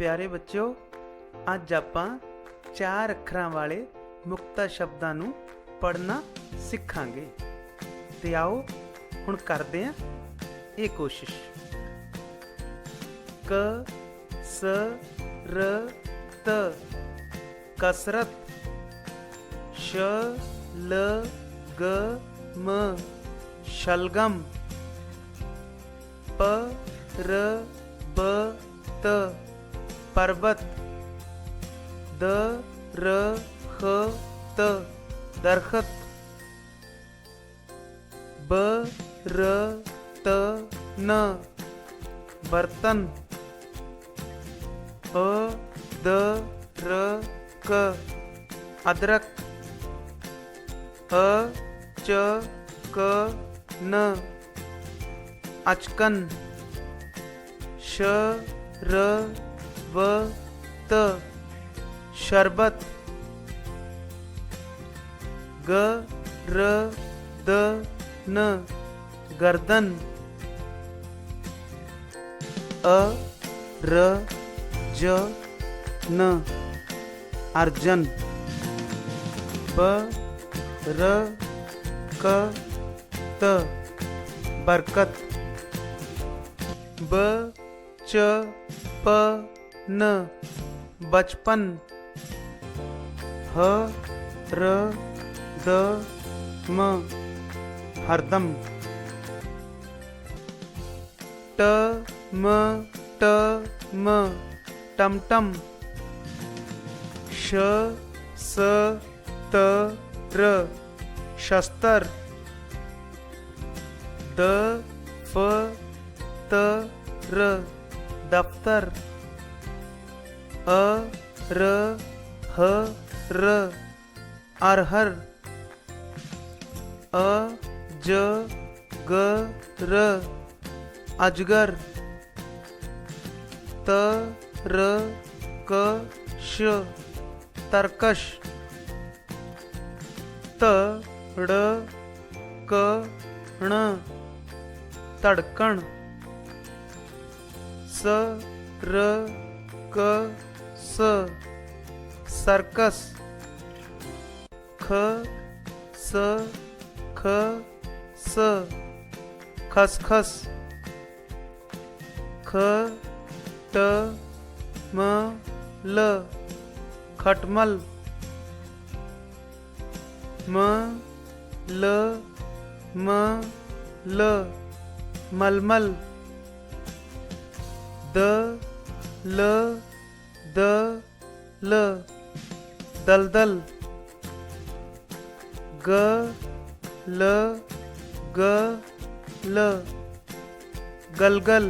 प्यारे बच्चों, अज आपां 4 अखरां वाले मुक्ता शब्दां नूं पढ़ना सिखांगे। ते आओ हुण करदे हां ये कोशिश। क स र त कसरत। श ल ग म शलगम। प र ब त पर्वत। द र ख त दरखत। ब र त न बर्तन। अ द र क अदरक। अ च क न अचकन। श र व त शरबत। ग र द न गर्दन। अ र ज न अर्जन। ब र क त बरकत। ब च प न बचपन। ह र द म हरदम। ट म ट म टमटम। श स त र शस्त्र। द फ त र दफ्तर। अ र ह र अरहर। अ ज ग र अजगर। त र क श तरकश। त ड़ क ण तड़कण। स र क स सर्कस। ख स ख स खसखस। ख ट म ल खटमल। म ल म ल मलमल। द ल द ल दलदल। ग ल ग ल गलगल।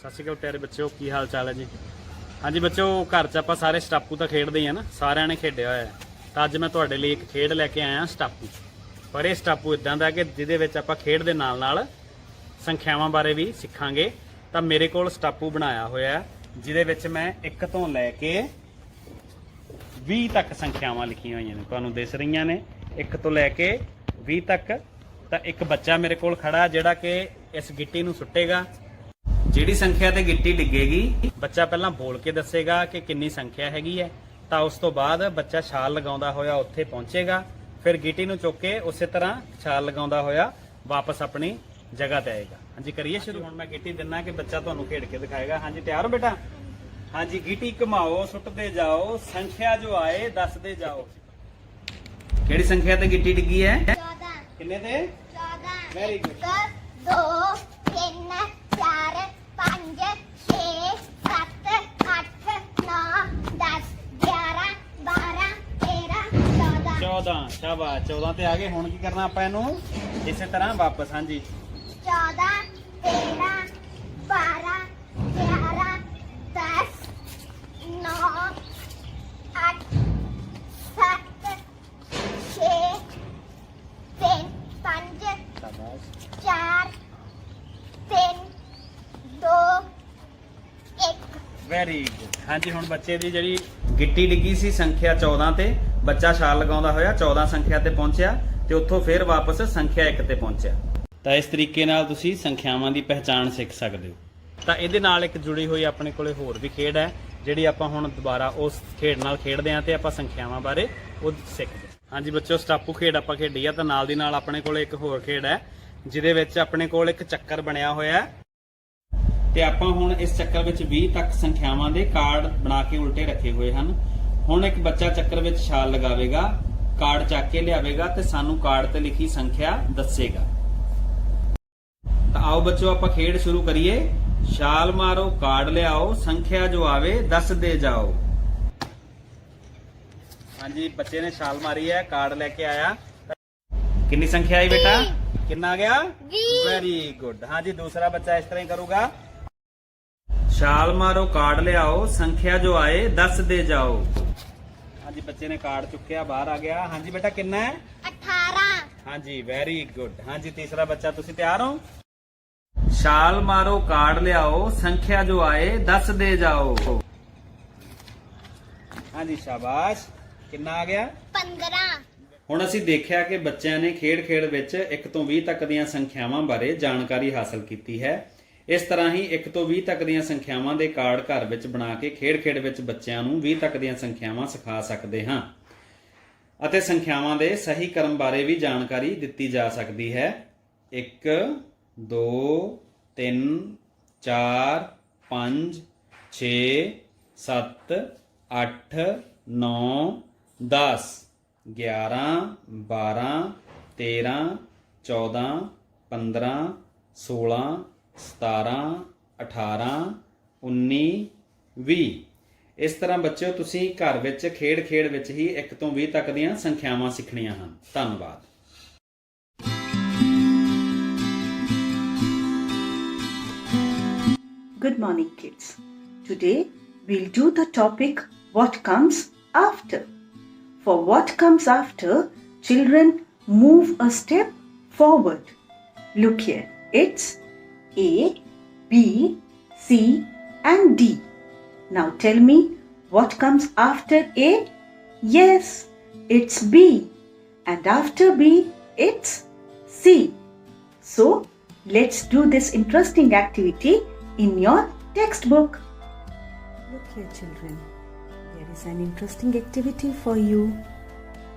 सत श्री अकाल प्यारे बच्चों, की हाल चाल है जी। हाँ जी बच्चों, घर च आप सारे स्टापू तो खेडते ही हैं ना, सारे ने खेडिया होया है। तो अज मैं तुहाडे लिए एक खेड लैके आया स्टापू। पर यह स्टापू इदां दा कि जिहदे आप खेड दे नाल नाल संख्यावां बारे भी सीखांगे। तो मेरे कोल स्टापू बनाया होया है जिहदे विच मैं 1 तो लैके 20 तक संख्यावां लिखियां होईयां ने, तुहानूं दिस रहीआं ने 1 तो लैके 20 तक। तो एक बच्चा मेरे कोल खड़ा जिहड़ा कि इस गिट्टी नूं सुट्टेगा। जिहड़ी संख्या ते गिट्टी डिगेगी बच्चा पहला बोल के दसेगा कि कितनी संख्या हैगी है। तो उस तो बाद बच्चा छाल लगाउंदा होया उत्थे पहुंचेगा। फिर गिट्टी नूं चुक के उस तरह छाल लगाउंदा होया वापस अपनी जगह ते आएगा। हाँ जी करिए शुरू। हुण मैं गिट्टी दिना कि बच्चा तुहानूं खेड के दिखाएगा। हाँ जी तैयार हो बेटा? हाँ जी गिट्टी घुमाओ, सुटते जाओ, संख्या जो आए दसदे जाओ। किहड़ी संख्या ते गिट्टी डिगी है? 14। किन्ने ते? 14। Very good. 1 2 3 4 5 6 7 8 9 10 11 12 13 14। 14 शाबाश। 14 ते आ गए। हुण की करना आपां इहनूं इसे तरह वापस। हाँ जी 14 13 12 11 10 9 8 7 6 3 5 शाबाश 4 3 2 1। Very good. ਹਾਂਜੀ ਹੁਣ ਬੱਚੇ ਦੀ ਜਿਹੜੀ ਗਿੱਟੀ ਡਿੱਗੀ ਸੀ ਸੰਖਿਆ 14 ਤੇ, ਬੱਚਾ ਛਾਲ ਲਗਾਉਂਦਾ ਹੋਇਆ 14 ਸੰਖਿਆ ਤੇ ਪਹੁੰਚਿਆ ਤੇ ਉੱਥੋਂ ਫਿਰ ਵਾਪਸ ਸੰਖਿਆ 1 ਤੇ ਪਹੁੰਚਿਆ। ਤਾਂ ਇਸ ਤਰੀਕੇ ਨਾਲ ਤੁਸੀਂ ਸੰਖਿਆਵਾਂ ਦੀ ਪਹਿਚਾਣ ਸਿੱਖ ਸਕਦੇ ਹੋ। ਤਾਂ ਇਹਦੇ ਨਾਲ ਇੱਕ ਜੁੜੀ ਹੋਈ ਆਪਣੇ ਕੋਲੇ ਹੋਰ ਵੀ ਖੇਡ ਹੈ ਜਿਹੜੀ ਆਪਾਂ ਹੁਣ ਦੁਬਾਰਾ ਉਸ ਖੇਡ ਨਾਲ ਖੇਡਦੇ ਹਾਂ ਤੇ ਆਪਾਂ ਸੰਖਿਆਵਾਂ ਬਾਰੇ ਉਹ ਸਿੱਖਦੇ ਹਾਂ। ਹਾਂਜੀ ਬੱਚਿਓ, ਸਟਾਪੂ ਖੇਡ ਆਪਾਂ ਖੇਡੀ ਆ ਤਾਂ ਨਾਲ ਦੀ ਨਾਲ ਆਪਣੇ ਕੋਲੇ ਇੱਕ ਹੋਰ ਖੇਡ ਹੈ ਜਿਹਦੇ ਵਿੱਚ ਆਪਣੇ ਕੋਲ ਇੱਕ ਚੱਕਰ ਬਣਿਆ ਹੋਇਆ ਹੈ ਤੇ ਆਪਾਂ ਹੁਣ ਇਸ ਚੱਕਰ ਵਿੱਚ 20 ਤੱਕ ਸੰਖਿਆਵਾਂ ਦੇ ਕਾਰਡ ਬਣਾ ਕੇ ਉਲਟੇ ਰੱਖੇ ਹੋਏ ਹਨ। ਹੁਣ ਇੱਕ ਬੱਚਾ ਚੱਕਰ ਵਿੱਚ ਛਾਲ ਲਗਾਵੇਗਾ, ਕਾਰਡ ਚੱਕ ਕੇ ਲਿਆਵੇਗਾ ਤੇ ਸਾਨੂੰ ਕਾਰਡ ਤੇ ਲਿਖੀ ਸੰਖਿਆ ਦੱਸੇਗਾ। ਤਾਂ ਆਓ ਬੱਚਿਓ ਆਪਾਂ ਖੇਡ ਸ਼ੁਰੂ ਕਰੀਏ। ਛਾਲ ਮਾਰੋ, ਕਾਰਡ ਲਿਆਓ, ਸੰਖਿਆ ਜੋ ਆਵੇ ਦੱਸਦੇ ਜਾਓ। ਹਾਂਜੀ ਬੱਚੇ ਨੇ ਛਾਲ ਮਾਰੀ ਹੈ, ਕਾਰਡ ਲੈ ਕੇ ਆਇਆ। ਕਿੰਨੀ ਸੰਖਿਆ ਆਈ ਬੇਟਾ? ਕਿੰਨਾ ਆ ਗਿਆ? 20। Very good. ਹਾਂਜੀ ਦੂਸਰਾ ਬੱਚਾ ਇਸ ਤਰ੍ਹਾਂ ਹੀ ਕਰੂਗਾ। ਛਾਲ ਮਾਰੋ, ਕਾਰਡ ਲਿਆਓ, ਸੰਖਿਆ ਜੋ ਆਏ ਦੱਸਦੇ ਜਾਓ। ਹਾਂਜੀ ਬੱਚੇ ਨੇ ਕਾਰਡ ਚੁੱਕਿਆ, ਬਾਹਰ ਆ ਗਿਆ। ਹਾਂਜੀ ਬੇਟਾ ਕਿੰਨਾ ਹੈ? 18। ਹਾਂਜੀ ਵੈਰੀ ਗੁੱਡ। ਹਾਂਜੀ ਤੀਸਰਾ ਬੱਚਾ, ਤੁਸੀਂ ਤਿਆਰ ਹੋ? ਛਾਲ ਮਾਰੋ, ਕਾਰਡ ਲਿਆਓ, ਸੰਖਿਆ ਜੋ ਆਏ ਦੱਸਦੇ ਜਾਓ। ਹਾਂਜੀ ਸ਼ਾਬਾਸ਼। ਕਿੰਨਾ ਆ ਗਿਆ? 15। ਹੁਣ ਅਸੀਂ ਦੇਖਿਆ ਕਿ ਬੱਚਿਆਂ ਨੇ ਖੇਡ ਵਿੱਚ 1 ਤੋਂ 20 ਤੱਕ ਦੀਆਂ ਸੰਖਿਆਵਾਂ ਬਾਰੇ ਜਾਣਕਾਰੀ ਹਾਸਲ ਕੀਤੀ ਹੈ। ਇਸ ਤਰ੍ਹਾਂ ਹੀ 1 ਤੋਂ 20 ਤੱਕ ਦੀਆਂ ਸੰਖਿਆਵਾਂ ਦੇ ਕਾਰਡ ਘਰ ਵਿੱਚ ਬਣਾ ਕੇ ਖੇਡ ਵਿੱਚ ਬੱਚਿਆਂ ਨੂੰ 20 ਤੱਕ ਦੀਆਂ ਸੰਖਿਆਵਾਂ ਸਿਖਾ ਸਕਦੇ ਹਾਂ ਅਤੇ ਸੰਖਿਆਵਾਂ ਦੇ ਸਹੀ ਕ੍ਰਮ ਬਾਰੇ ਵੀ ਜਾਣਕਾਰੀ ਦਿੱਤੀ ਜਾ ਸਕਦੀ ਹੈ। 1 2 3 4 5 6 7 8 9 10 11 12 13 14 15 16 17 18 19 20। ਇਸ ਤਰ੍ਹਾਂ ਬੱਚਿਓ ਤੁਸੀਂ ਘਰ ਵਿੱਚ ਖੇਡ ਵਿੱਚ ਹੀ 1 ਤੋਂ 20 ਤੱਕ ਦੀਆਂ ਸੰਖਿਆਵਾਂ ਸਿੱਖਣੀਆਂ ਹਨ। ਧੰਨਵਾਦ। Good morning, kids. Today we'll do the topic what comes after. For what comes after, children move a step forward. Look here. It's A, B, C and D. Now tell me what comes after A? Yes, it's B. And after B, it's C. So, let's do this interesting activity in your textbook. Look here, children. There is an interesting activity for you.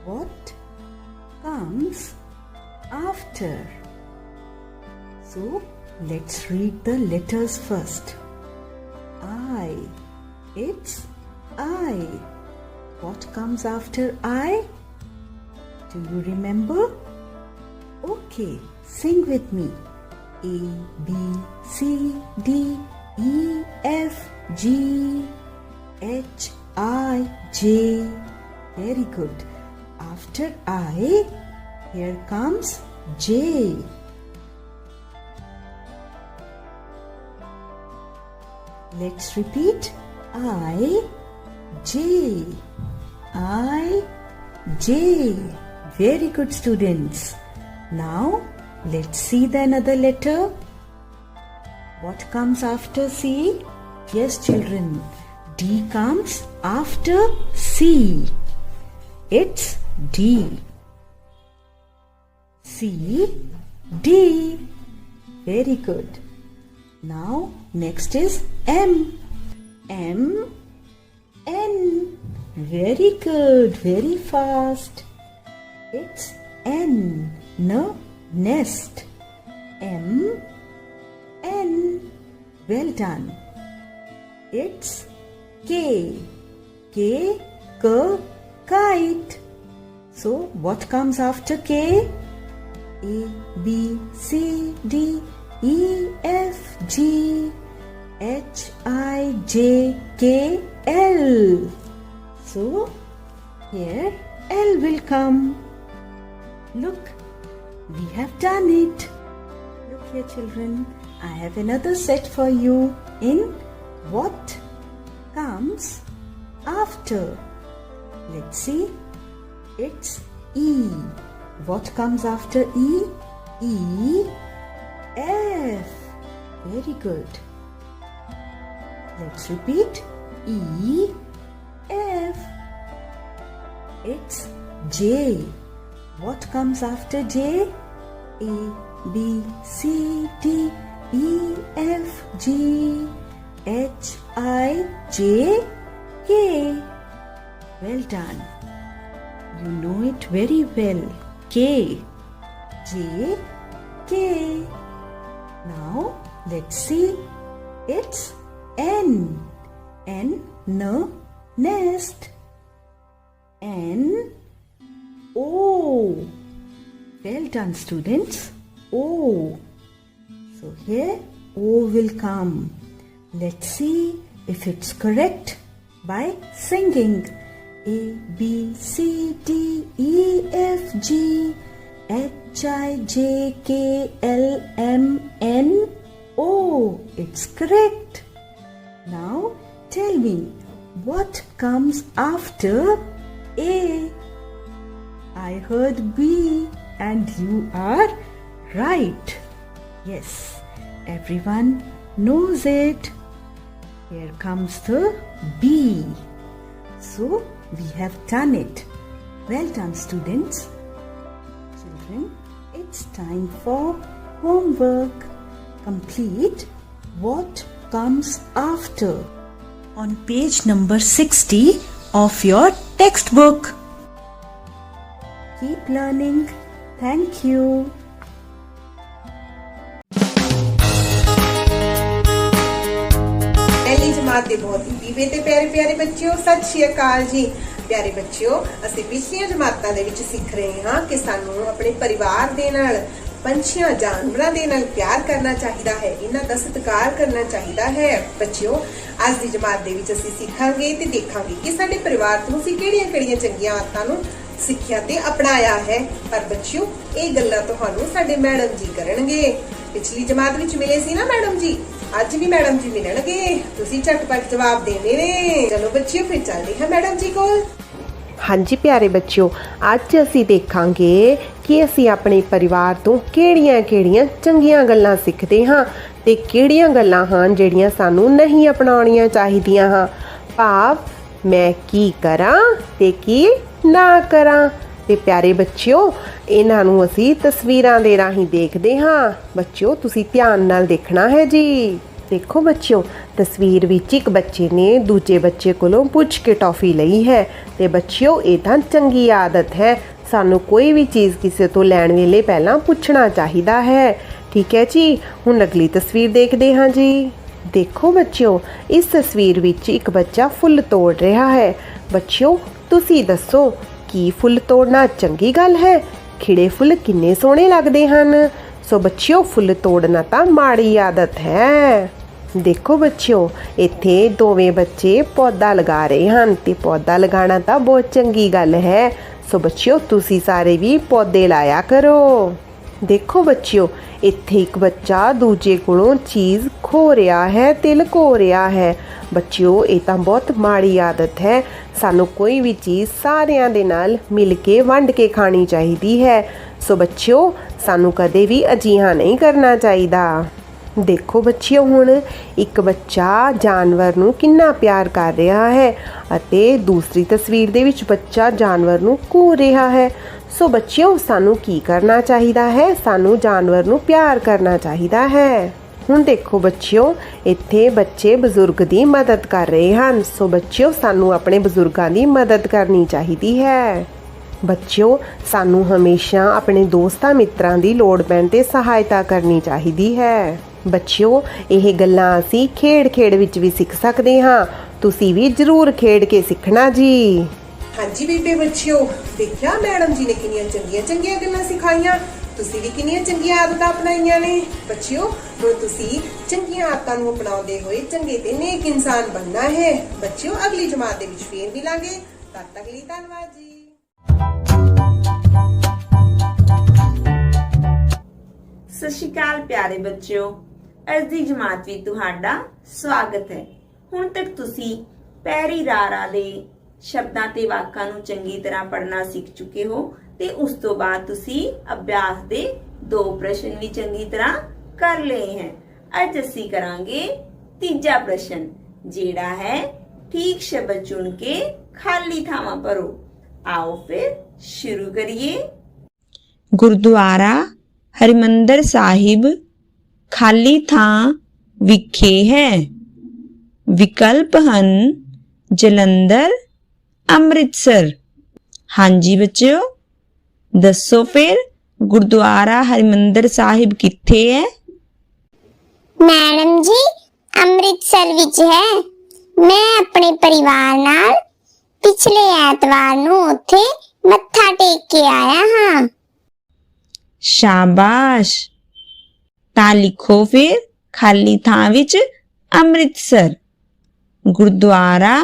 What comes after? So, let's read the letters first. I. It's I. What comes after I? Do you remember? Okay, sing with me. A, B, C, D, E, F, G, H, I, J. Very good. After I, here comes J. Let's repeat. I, J. I, J. Very good, students. Now, let's see the another letter. What comes after C? Yes, children. D comes after C. It's D. C, D. Very good. Now, next is M. M, N. Very good. Very fast. It's N. No. Nest. M, N. Well done. It's K. K, kite. So, what comes after K? A, B, C, D, E, F, G, H, I, J, K, L. So, here L will come. Look. We have done it. Look here, children. I have another set for you in what comes after. Let's see. It's E. What comes after E? E, F. Very good. Let's repeat. E, F. It's J. What comes after J? A, B, C, D, E, F, G, H, I, J, K. Well done. You know it very well. K. J, K. Now let's see. It's N. N, nest. N, O. Well done, students. O. So here O will come. Let's see if it's correct by singing. A, B, C, D, E, F, G, H, I, J, K, L, M, N, O. It's correct. Now tell me, what comes after A? I heard B and you are right. Yes, everyone knows it. Here comes the B. So we have done it. Well done, students. Children, it's time for homework. Complete what comes after on page number 60 of your textbook. Keep learning. Thank you. पहली जमात ਦੇ ਬਹੁਤ ਹੀ ਪੀਵੇ ਤੇ ਪਿਆਰੇ ਪਿਆਰੇ ਬੱਚਿਓ, ਸਤਿ ਸ਼੍ਰੀ ਅਕਾਲ ਜੀ। ਪਿਆਰੇ ਬੱਚਿਓ, ਅਸੀਂ ਪਿਛਲੀਆਂ ਜਮਾਤਾਂ ਦੇ ਵਿੱਚ ਸਿੱਖ ਰਹੇ ਹਾਂ ਕਿ ਸਾਨੂੰ ਆਪਣੇ ਪਰਿਵਾਰ ਦੇ ਨਾਲ, ਪੰਛੀਆਂ ਜਾਨਵਰਾਂ ਦੇ ਨਾਲ ਪਿਆਰ ਕਰਨਾ ਚਾਹੀਦਾ ਹੈ, ਇਹਨਾਂ ਦਾ ਸਤਿਕਾਰ ਕਰਨਾ ਚਾਹੀਦਾ ਹੈ। ਬੱਚਿਓ, ਅੱਜ ਦੀ ਜਮਾਤ ਦੇ ਵਿੱਚ ਅਸੀਂ ਸਿੱਖਾਂਗੇ ਤੇ ਦੇਖਾਂਗੇ ਕਿ ਸਾਡੇ ਪਰਿਵਾਰ ਤੋਂ ਅਸੀਂ ਕਿਹੜੀਆਂ-ਕਿਹੜੀਆਂ ਚੰਗੀਆਂ ਆਦਤਾਂ ਨੂੰ ਸਿੱਖਿਆ ਤੇ ਅਪਣਾਇਆ ਹੈ। ਪਰ ਬੱਚਿਓ, ਇਹ ਗੱਲਾਂ ਤੁਹਾਨੂੰ ਸਾਡੇ ਮੈਡਮ ਜੀ ਕਰਨਗੇ। ਪਿਛਲੀ ਜਮਾਤ ਵਿੱਚ ਮਿਲੇ ਸੀ ਨਾ ਮੈਡਮ ਜੀ, ਅੱਜ ਵੀ ਮੈਡਮ ਜੀ ਮਿਲਣਗੇ। ਤੁਸੀਂ ਝਟਪਟ ਜਵਾਬ ਦੇਣੇ ਨੇ। ਚਲੋ ਬੱਚਿਓ, ਫਿਰ ਚੱਲਦੇ ਹਾਂ ਮੈਡਮ ਜੀ ਕੋਲ। ਹਾਂਜੀ ਪਿਆਰੇ ਬੱਚਿਓ, ਅੱਜ ਅਸੀਂ ਦੇਖਾਂਗੇ ਕਿ ਅਸੀਂ ਆਪਣੇ ਪਰਿਵਾਰ ਤੋਂ ਕਿਹੜੀਆਂ-ਕਿਹੜੀਆਂ ਚੰਗੀਆਂ ਗੱਲਾਂ ਸਿੱਖਦੇ ਹਾਂ ਤੇ ਕਿਹੜੀਆਂ ਗੱਲਾਂ ਹਨ ਜਿਹੜੀਆਂ ਸਾਨੂੰ ਨਹੀਂ ਅਪਣਾਉਣੀਆਂ ਚਾਹੀਦੀਆਂ ਹਾਂ। ਭਾਵ ਮੈਂ ਕੀ ਕਰਾਂ ਤੇ ਕੀ ਨਾ ਕਰਾਂ। ਤੇ ਪਿਆਰੇ ਬੱਚਿਓ, ਇਹਨਾਂ ਨੂੰ ਅਸੀਂ ਤਸਵੀਰਾਂ ਦੇ ਰਾਹੀਂ ਦੇਖਦੇ ਹਾਂ। ਬੱਚਿਓ, ਤੁਸੀਂ ਧਿਆਨ ਨਾਲ ਦੇਖਣਾ ਹੈ ਜੀ। ਦੇਖੋ ਬੱਚਿਓ, ਤਸਵੀਰ ਵਿੱਚ ਇੱਕ ਬੱਚੇ ਨੇ ਦੂਜੇ ਬੱਚੇ ਕੋਲੋਂ ਪੁੱਛ ਕੇ ਟੌਫੀ ਲਈ ਹੈ। ਤੇ ਬੱਚਿਓ, ਇਹ ਤਾਂ ਚੰਗੀ ਆਦਤ ਹੈ। ਸਾਨੂੰ ਕੋਈ ਵੀ ਚੀਜ਼ ਕਿਸੇ ਤੋਂ ਲੈਣ ਵੇਲੇ ਪਹਿਲਾਂ ਪੁੱਛਣਾ ਚਾਹੀਦਾ ਹੈ। ਠੀਕ ਹੈ ਜੀ। ਹੁਣ ਅਗਲੀ ਤਸਵੀਰ ਦੇਖਦੇ ਹਾਂ ਜੀ। ਦੇਖੋ ਬੱਚਿਓ, ਇਸ ਤਸਵੀਰ ਵਿੱਚ ਇੱਕ ਬੱਚਾ ਫੁੱਲ ਤੋੜ ਰਿਹਾ ਹੈ। ਬੱਚਿਓ, ਤੁਸੀਂ ਦੱਸੋ, ਕੀ ਫੁੱਲ ਤੋੜਨਾ ਚੰਗੀ ਗੱਲ ਹੈ? ਖਿੜੇ ਫੁੱਲ ਕਿੰਨੇ ਸੋਹਣੇ ਲੱਗਦੇ ਹਨ। ਸੋ ਬੱਚਿਓ, ਫੁੱਲ ਤੋੜਨਾ ਤਾਂ ਮਾੜੀ ਆਦਤ ਹੈ। ਦੇਖੋ ਬੱਚਿਓ, ਇੱਥੇ ਦੋਵੇਂ ਬੱਚੇ ਪੌਦਾ ਲਗਾ ਰਹੇ ਹਨ ਤੇ ਪੌਦਾ ਲਗਾਉਣਾ ਤਾਂ ਬਹੁਤ ਚੰਗੀ ਗੱਲ ਹੈ। ਸੋ ਬੱਚਿਓ, ਤੁਸੀਂ ਸਾਰੇ ਵੀ ਪੌਦੇ ਲਾਇਆ ਕਰੋ। ਦੇਖੋ ਬੱਚਿਓ, ਇੱਥੇ ਇੱਕ ਬੱਚਾ ਦੂਜੇ ਕੋਲੋਂ ਚੀਜ਼ ਖੋ ਰਿਹਾ ਹੈ ਤੇ ਲੁਕੋ ਰਿਹਾ ਹੈ। ਬੱਚਿਓ, ਇਹ ਤਾਂ ਬਹੁਤ ਮਾੜੀ ਆਦਤ ਹੈ। ਸਾਨੂੰ ਕੋਈ ਵੀ ਚੀਜ਼ ਸਾਰਿਆਂ ਦੇ ਨਾਲ ਮਿਲ ਕੇ ਵੰਡ ਕੇ ਖਾਣੀ ਚਾਹੀਦੀ ਹੈ। ਸੋ ਬੱਚਿਓ, ਸਾਨੂੰ ਕਦੇ ਵੀ ਅਜਿਹਾ ਨਹੀਂ ਕਰਨਾ ਚਾਹੀਦਾ। ਦੇਖੋ ਬੱਚਿਓ, ਹੁਣ ਇੱਕ ਬੱਚਾ ਜਾਨਵਰ ਨੂੰ ਕਿੰਨਾ ਪਿਆਰ ਕਰ ਰਿਹਾ ਹੈ ਅਤੇ ਦੂਸਰੀ ਤਸਵੀਰ ਦੇ ਵਿੱਚ ਬੱਚਾ ਜਾਨਵਰ ਨੂੰ ਘੂਰ ਰਿਹਾ ਹੈ। ਸੋ ਬੱਚਿਓ, ਸਾਨੂੰ ਕੀ ਕਰਨਾ ਚਾਹੀਦਾ ਹੈ? ਸਾਨੂੰ ਜਾਨਵਰ ਨੂੰ ਪਿਆਰ ਕਰਨਾ ਚਾਹੀਦਾ ਹੈ। ਹੁਣ ਦੇਖੋ ਬੱਚਿਓ, ਇੱਥੇ ਬੱਚੇ ਬਜ਼ੁਰਗ ਦੀ ਮਦਦ ਕਰ ਰਹੇ ਹਨ। ਸੋ ਬੱਚਿਓ, ਸਾਨੂੰ ਆਪਣੇ ਬਜ਼ੁਰਗਾਂ ਦੀ ਮਦਦ ਕਰਨੀ ਚਾਹੀਦੀ ਹੈ। ਬੱਚਿਓ, ਸਾਨੂੰ ਹਮੇਸ਼ਾ ਆਪਣੇ ਦੋਸਤਾਂ ਮਿੱਤਰਾਂ ਦੀ ਲੋੜ ਪੈਣ 'ਤੇ ਸਹਾਇਤਾ ਕਰਨੀ ਚਾਹੀਦੀ ਹੈ। ਬੱਚਿਓ, ਇਹ ਗੱਲਾਂ ਅਸੀਂ ਖੇਡ ਵਿੱਚ ਵੀ ਸਿੱਖ ਸਕਦੇ ਹਾਂ। ਤੁਸੀਂ ਵੀ ਜ਼ਰੂਰ ਖੇਡ ਕੇ ਸਿੱਖਣਾ ਜੀ। ਹਾਂਜੀ ਬੀਬੇ ਬੱਚਿਓ, ਦੇਖਿਆ ਮੈਡਮ ਜੀ ਨੇ ਕਿੰਨੀਆਂ ਚੰਗੀਆਂ ਗੱਲਾਂ ਸਿਖਾਈਆਂ। ਤੁਸੀਂ ਵੀ ਕਿੰਨੀਆਂ ਚੰਗੀਆਂ ਆਦਤਾਂ ਅਪਣਾਈਆਂ ਨੇ। ਬੱਚਿਓ, ਹੁਣ ਤੁਸੀਂ ਚੰਗੀਆਂ ਆਦਤਾਂ ਨੂੰ ਅਪਣਾਉਂਦੇ ਹੋਏ ਚੰਗੇ ਤੇ ਨੇਕ ਇਨਸਾਨ ਬਣਨਾ ਹੈ। ਬੱਚਿਓ, ਅਗਲੀ ਜਮਾਤ ਦੇ ਵਿੱਚ ਫੇਰ ਮਿਲਾਂਗੇ। ਤਦ ਤੱਕ ਲਈ ਧੰਨਵਾਦ ਜੀ। ਸਤਿ ਸ਼੍ਰੀ ਅਕਾਲ ਪਿਆਰੇ ਬੱਚਿਓ, ਅੱਜ ਦੀ ਜਮਾਤ ਵਿੱਚ ਤੁਹਾਡਾ ਸਵਾਗਤ ਹੈ। ਹੁਣ ਤੱਕ ਤੁਸੀਂ ਪੈਰੀ ਰਾਰਾ ਦੇ ਸ਼ਬਦਾਂ ਤੇ ਵਾਕਾਂ ਨੂੰ ਚੰਗੀ ਤਰ੍ਹਾਂ ਪੜ੍ਹਨਾ ਸਿੱਖ ਚੁੱਕੇ ਹੋ ਤੇ ਉਸ ਤੋਂ ਬਾਅਦ ਤੁਸੀਂ ਅਭਿਆਸ ਦੇ 2 ਪ੍ਰਸ਼ਨ ਵੀ ਚੰਗੀ ਤਰ੍ਹਾਂ ਕਰ ਲਏ ਹਨ। ਅੱਜ ਅਸੀਂ ਕਰਾਂਗੇ ਤੀਜਾ ਪ੍ਰਸ਼ਨ ਜਿਹੜਾ ਹੈ ਠੀਕ ਸ਼ਬਦ ਚੁਣ ਕੇ ਖਾਲੀ ਥਾਵਾਂ ਭਰੋ। ਆਓ ਫਿਰ ਸ਼ੁਰੂ ਕਰੀਏ। ਗੁਰਦੁਆਰਾ ਹਰਿਮੰਦਰ ਸਾਹਿਬ ਖਾਲੀ ਥਾਂ ਵਿਖੇ ਹੈ। ਵਿਕਲਪ ਹਨ ਜਲੰਧਰ, ਅੰਮ੍ਰਿਤਸਰ। ਹਾਂਜੀ ਬੱਚਿਓ, ਦੱਸੋ ਫਿਰ ਗੁਰਦੁਆਰਾ ਹਰਿਮੰਦਰ ਸਾਹਿਬ ਕਿੱਥੇ ਹੈ? ਮੈਡਮ ਜੀ, ਅੰਮ੍ਰਿਤਸਰ ਵਿੱਚ ਹੈ। ਮੈਂ ਆਪਣੇ ਪਰਿਵਾਰ ਨਾਲ ਪਿਛਲੇ ਐਤਵਾਰ ਨੂੰ ਉੱਥੇ ਮੱਥਾ ਟੇਕ ਕੇ ਆਇਆ ਹਾਂ। ਸ਼ਾਬਾਸ਼। ਤਾਂ ਲਿਖੋ ਫਿਰ ਖਾਲੀ ਥਾਂ ਵਿੱਚ ਅੰਮ੍ਰਿਤਸਰ। ਗੁਰਦੁਆਰਾ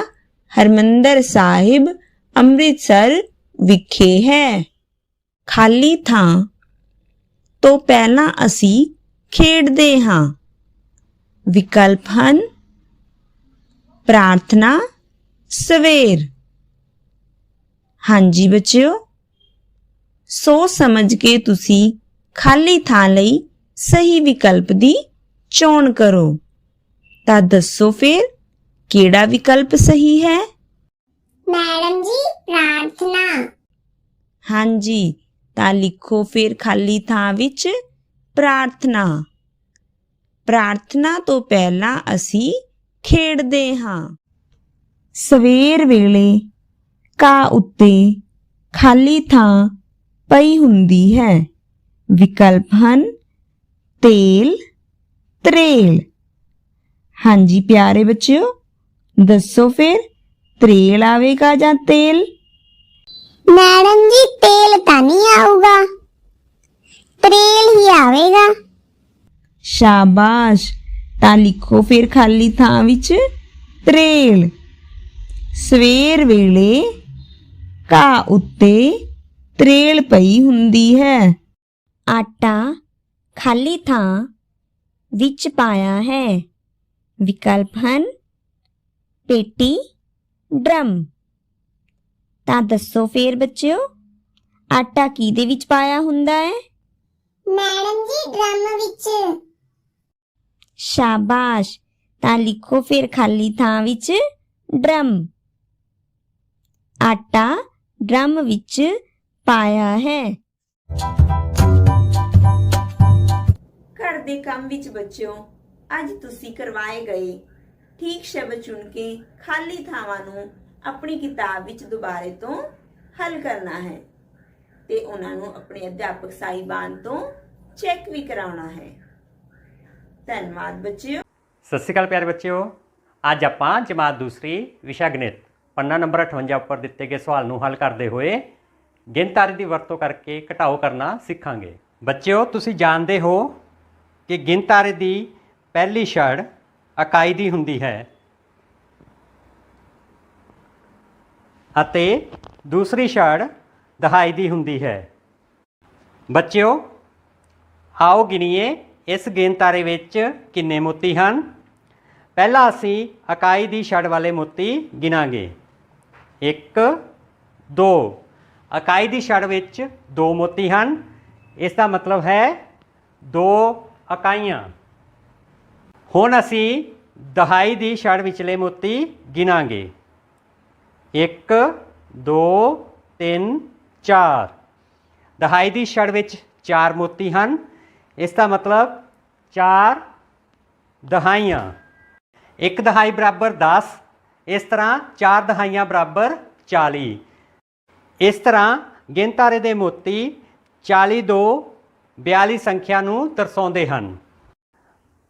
ਹਰਿਮੰਦਰ ਸਾਹਿਬ ਅੰਮ੍ਰਿਤਸਰ ਵਿਖੇ ਹੈ। ਖਾਲੀ ਥਾਂ ਤੋਂ ਪਹਿਲਾਂ ਅਸੀਂ ਖੇਡਦੇ ਹਾਂ। ਵਿਕਲਪ ਹਨ ਪ੍ਰਾਰਥਨਾ, ਸਵੇਰ। ਹਾਂਜੀ ਬੱਚਿਓ, ਸੋਚ ਸਮਝ ਕੇ ਤੁਸੀਂ ਖਾਲੀ ਥਾਂ ਲਈ ਸਹੀ ਵਿਕਲਪ ਦੀ ਚੋਣ ਕਰੋ। ਤਾਂ ਦੱਸੋ ਫਿਰ ਕਿਹੜਾ ਵਿਕਲਪ ਸਹੀ ਹੈ? ਮੈਡਮ ਜੀ, ਪ੍ਰਾਰਥਨਾ। ਹਾਂਜੀ, ਤਾਂ ਲਿਖੋ ਫਿਰ ਖਾਲੀ ਥਾਂ ਵਿੱਚ ਪ੍ਰਾਰਥਨਾ। ਪ੍ਰਾਰਥਨਾ ਤੋਂ ਪਹਿਲਾਂ ਅਸੀਂ ਖੇਡਦੇ ਹਾਂ। ਸਵੇਰ ਵੇਲੇ ਘਾਹ ਉੱਤੇ ਖਾਲੀ ਥਾਂ ਪਈ ਹੁੰਦੀ ਹੈ। ਵਿਕਲਪ ਹਨ ਤੇਲ, ਤਰੇਲ। ਹਾਂਜੀ ਪਿਆਰੇ ਬੱਚਿਓ, ਦੱਸੋ ਫਿਰ ਤਰੇਲ ਆਵੇਗਾ ਜਾਂ ਤੇਲ? ਮੈਡਮ ਜੀ, ਤੇਲ ਤਾਂ ਨਹੀਂ ਆਊਗਾ, ਤਰੇਲ ਹੀ ਆਵੇਗਾ। ਸ਼ਾਬਾਸ਼। ਤਾਂ ਲਿਖੋ ਫਿਰ ਖਾਲੀ ਥਾਂ ਵਿੱਚ ਤਰੇਲ। ਸਵੇਰ ਵੇਲੇ ਘਾਹ ਉੱਤੇ ਤਰੇਲ ਪਈ ਹੁੰਦੀ ਹੈ। ਆਟਾ ਖਾਲੀ ਥਾਂ ਵਿੱਚ ਪਾਇਆ ਹੈ। ਵਿਕਲਪ ਹਨ ਪੇਟੀ, ਡਰਮ। ਤਾਂ ਦੱਸੋ ਫਿਰ ਬੱਚਿਓ ਆਟਾ ਕਿਹਦੇ ਵਿੱਚ ਪਾਇਆ ਹੁੰਦਾ ਹੈ? ਮੈਡਮ ਜੀ, ਡਰਮ ਵਿੱਚ। ਸ਼ਾਬਾਸ਼। ਤਾਂ ਲਿਖੋ ਫਿਰ ਖਾਲੀ ਥਾਂ ਵਿੱਚ ਡਰਮ। ਆਟਾ ਡਰਮ ਵਿੱਚ ਪਾਇਆ ਹੈ। ਘਰ ਦੇ ਕੰਮ ਵਿੱਚ ਬੱਚਿਓ ਅੱਜ ਤੁਸੀਂ ਕਰਵਾਏ ਗਏ ਠੀਕ ਸ਼ਬਦ ਚੁਣ ਕੇ ਖਾਲੀ ਥਾਵਾਂ ਨੂੰ ਆਪਣੀ ਕਿਤਾਬ ਵਿੱਚ ਦੁਬਾਰੇ ਤੋਂ ਹੱਲ ਕਰਨਾ ਹੈ ਤੇ ਉਹਨਾਂ ਨੂੰ ਆਪਣੇ ਅਧਿਆਪਕ ਸਾਹਿਬਾਨ ਤੋਂ ਚੈੱਕ ਵੀ ਕਰਾਉਣਾ ਹੈ। ਧੰਨਵਾਦ ਬੱਚਿਓ। ਸਤਿ ਸ਼੍ਰੀ ਅਕਾਲ ਪਿਆਰੇ ਬੱਚਿਓ, ਅੱਜ ਆਪਾਂ ਜਮਾਤ ਦੂਸਰੀ ਵਿਸ਼ਾ ਗਣਿਤ ਪੰਨਾ ਨੰਬਰ 58 ਉੱਪਰ ਦਿੱਤੇ ਗਏ ਸਵਾਲ ਨੂੰ ਹੱਲ ਕਰਦੇ ਹੋਏ ਗਿਣਤਾਰੇ ਦੀ ਵਰਤੋਂ ਕਰਕੇ ਘਟਾਓ ਕਰਨਾ ਸਿੱਖਾਂਗੇ। ਬੱਚਿਓ, ਤੁਸੀਂ ਜਾਣਦੇ ਹੋ ਕਿ ਗਿਣਤਾਰੇ ਦੀ ਪਹਿਲੀ ਛੜ ਇਕਾਈ ਦੀ ਹੁੰਦੀ ਹੈ ਅਤੇ ਦੂਸਰੀ ਛੜ ਦਹਾਈ ਦੀ ਹੁੰਦੀ ਹੈ। ਬੱਚਿਓ, ਆਓ ਗਿਣੀਏ ਇਸ ਗਿਣਤਾਰੇ ਵਿੱਚ ਕਿੰਨੇ ਮੋਤੀ ਹਨ। ਪਹਿਲਾਂ ਅਸੀਂ ਇਕਾਈ ਦੀ ਛੜ ਵਾਲੇ ਮੋਤੀ ਗਿਣਾਂਗੇ। 1 2। ਇਕਾਈ ਦੀ ਛੜ ਵਿੱਚ 2 ਮੋਤੀ ਹਨ। ਇਸ ਦਾ ਮਤਲਬ ਹੈ 2 ਇਕਾਈਆਂ। ਹੁਣ ਅਸੀਂ ਦਹਾਈ ਦੀ ਛੜ ਵਿਚਲੇ ਮੋਤੀ ਗਿਣਾਂਗੇ। 1 2 3 4। ਦਹਾਈ ਦੀ ਛੜ ਵਿੱਚ 4 ਮੋਤੀ ਹਨ। ਇਸ ਦਾ ਮਤਲਬ 4 ਦਹਾਈਆਂ। 1 ਦਹਾਈ ਬਰਾਬਰ 10। ਇਸ ਤਰ੍ਹਾਂ 4 ਦਹਾਈਆਂ ਬਰਾਬਰ 40। ਇਸ ਤਰ੍ਹਾਂ ਗਿਣਤਾਰੇ ਦੇ ਮੋਤੀ 40 ਤੋਂ 42 ਸੰਖਿਆ ਨੂੰ ਦਰਸਾਉਂਦੇ ਹਨ।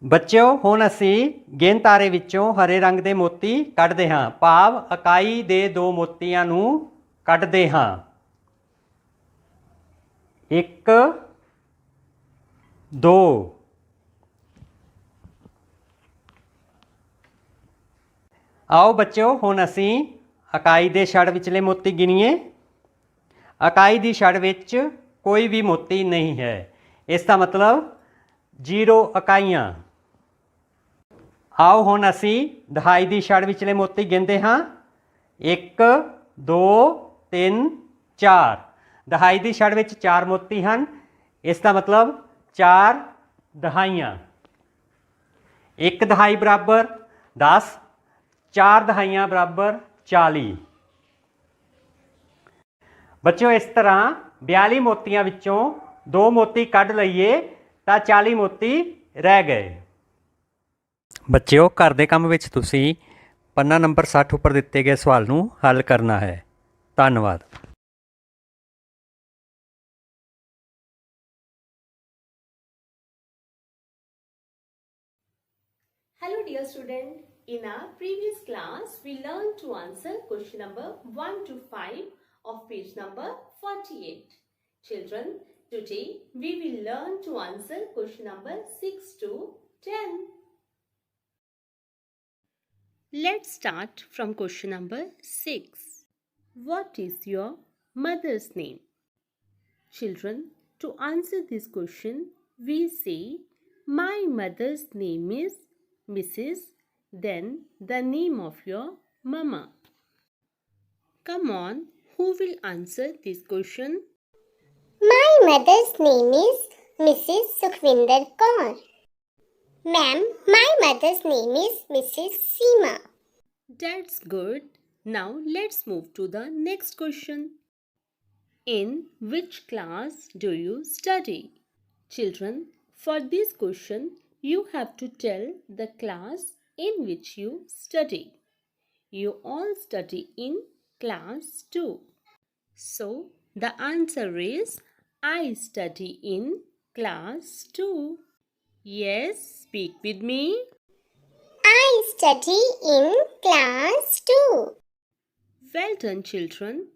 ਬੱਚਿਓ, ਹੁਣ ਅਸੀਂ ਗਿਣਤਾਰੇ ਵਿੱਚੋਂ ਹਰੇ ਰੰਗ ਦੇ ਮੋਤੀ ਕੱਢਦੇ ਹਾਂ, ਭਾਵ ਇਕਾਈ ਦੇ 2 ਮੋਤੀਆਂ ਨੂੰ ਕੱਢਦੇ ਹਾਂ। 1 2। ਆਓ ਬੱਚਿਓ, ਹੁਣ ਅਸੀਂ ਇਕਾਈ ਦੇ ਛੜ ਵਿਚਲੇ ਮੋਤੀ ਗਿਣੀਏ। ਇਕਾਈ ਦੀ ਛੜ ਵਿੱਚ ਕੋਈ ਵੀ ਮੋਤੀ ਨਹੀਂ ਹੈ। ਇਸ ਦਾ ਮਤਲਬ 0 ਇਕਾਈਆਂ। ਆਓ ਹੁਣ ਅਸੀਂ ਦਹਾਈ ਦੀ ਛੜ ਵਿਚਲੇ ਮੋਤੀ ਗਿਣਦੇ ਹਾਂ। 1 2 3 4। ਦਹਾਈ ਦੀ ਛੜ ਵਿੱਚ 4 ਮੋਤੀ ਹਨ। ਇਸ ਦਾ ਮਤਲਬ 4 ਦਹਾਈਆਂ। 1 ਦਹਾਈ ਬਰਾਬਰ 10। 4 ਦਹਾਈਆਂ ਬਰਾਬਰ 40। ਬੱਚਿਓ ਇਸ ਤਰ੍ਹਾਂ 42 ਮੋਤੀਆਂ ਵਿੱਚੋਂ 2 ਮੋਤੀ ਕੱਢ ਲਈਏ ਤਾਂ 40 ਮੋਤੀ ਰਹਿ ਗਏ। ਬੱਚਿਓ ਘਰ ਦੇ ਕੰਮ ਵਿੱਚ ਤੁਸੀਂ ਪੰਨਾ ਨੰਬਰ 60 ਉੱਪਰ ਦਿੱਤੇ ਗਏ ਸਵਾਲ ਨੂੰ ਹੱਲ ਕਰਨਾ ਹੈ। ਧੰਨਵਾਦ। Hello dear student, in our previous class we learned to answer question number 1 to 5 of page number 48. Children, today we will learn to answer question number 6 to 10. Let's start from question number 6. What is your mother's name? Children, to answer this question we say my mother's name is Mrs. Then the name of your mama. Come on, who will answer this question? My mother's name is Mrs. Sukhvinder Kaur. Ma'am, my mother's name is Mrs. Seema. That's good. Now let's move to the next question. In which class do you study? Children, for this question you have to tell the class in which you study. You all study in class 2. So the answer is I study in class 2. Yes, speak with me. I study in class 2. Well done, children.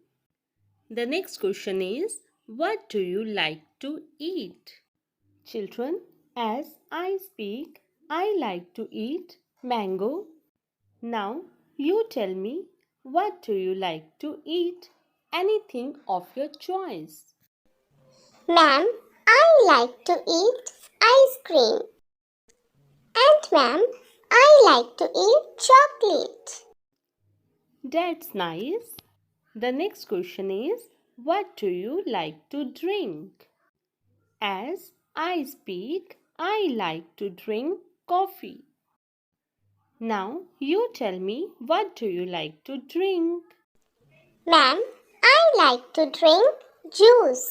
The next question is, what do you like to eat? Children, as I speak, I like to eat mango. Now you tell me, what do you like to eat? Anything of your choice. Ma'am, I like to eat ice cream. And ma'am, I like to eat chocolate. That's nice. The next question is, what do you like to drink? As I speak, I like to drink coffee. Now you tell me, what do you like to drink? Ma'am, I like to drink juice.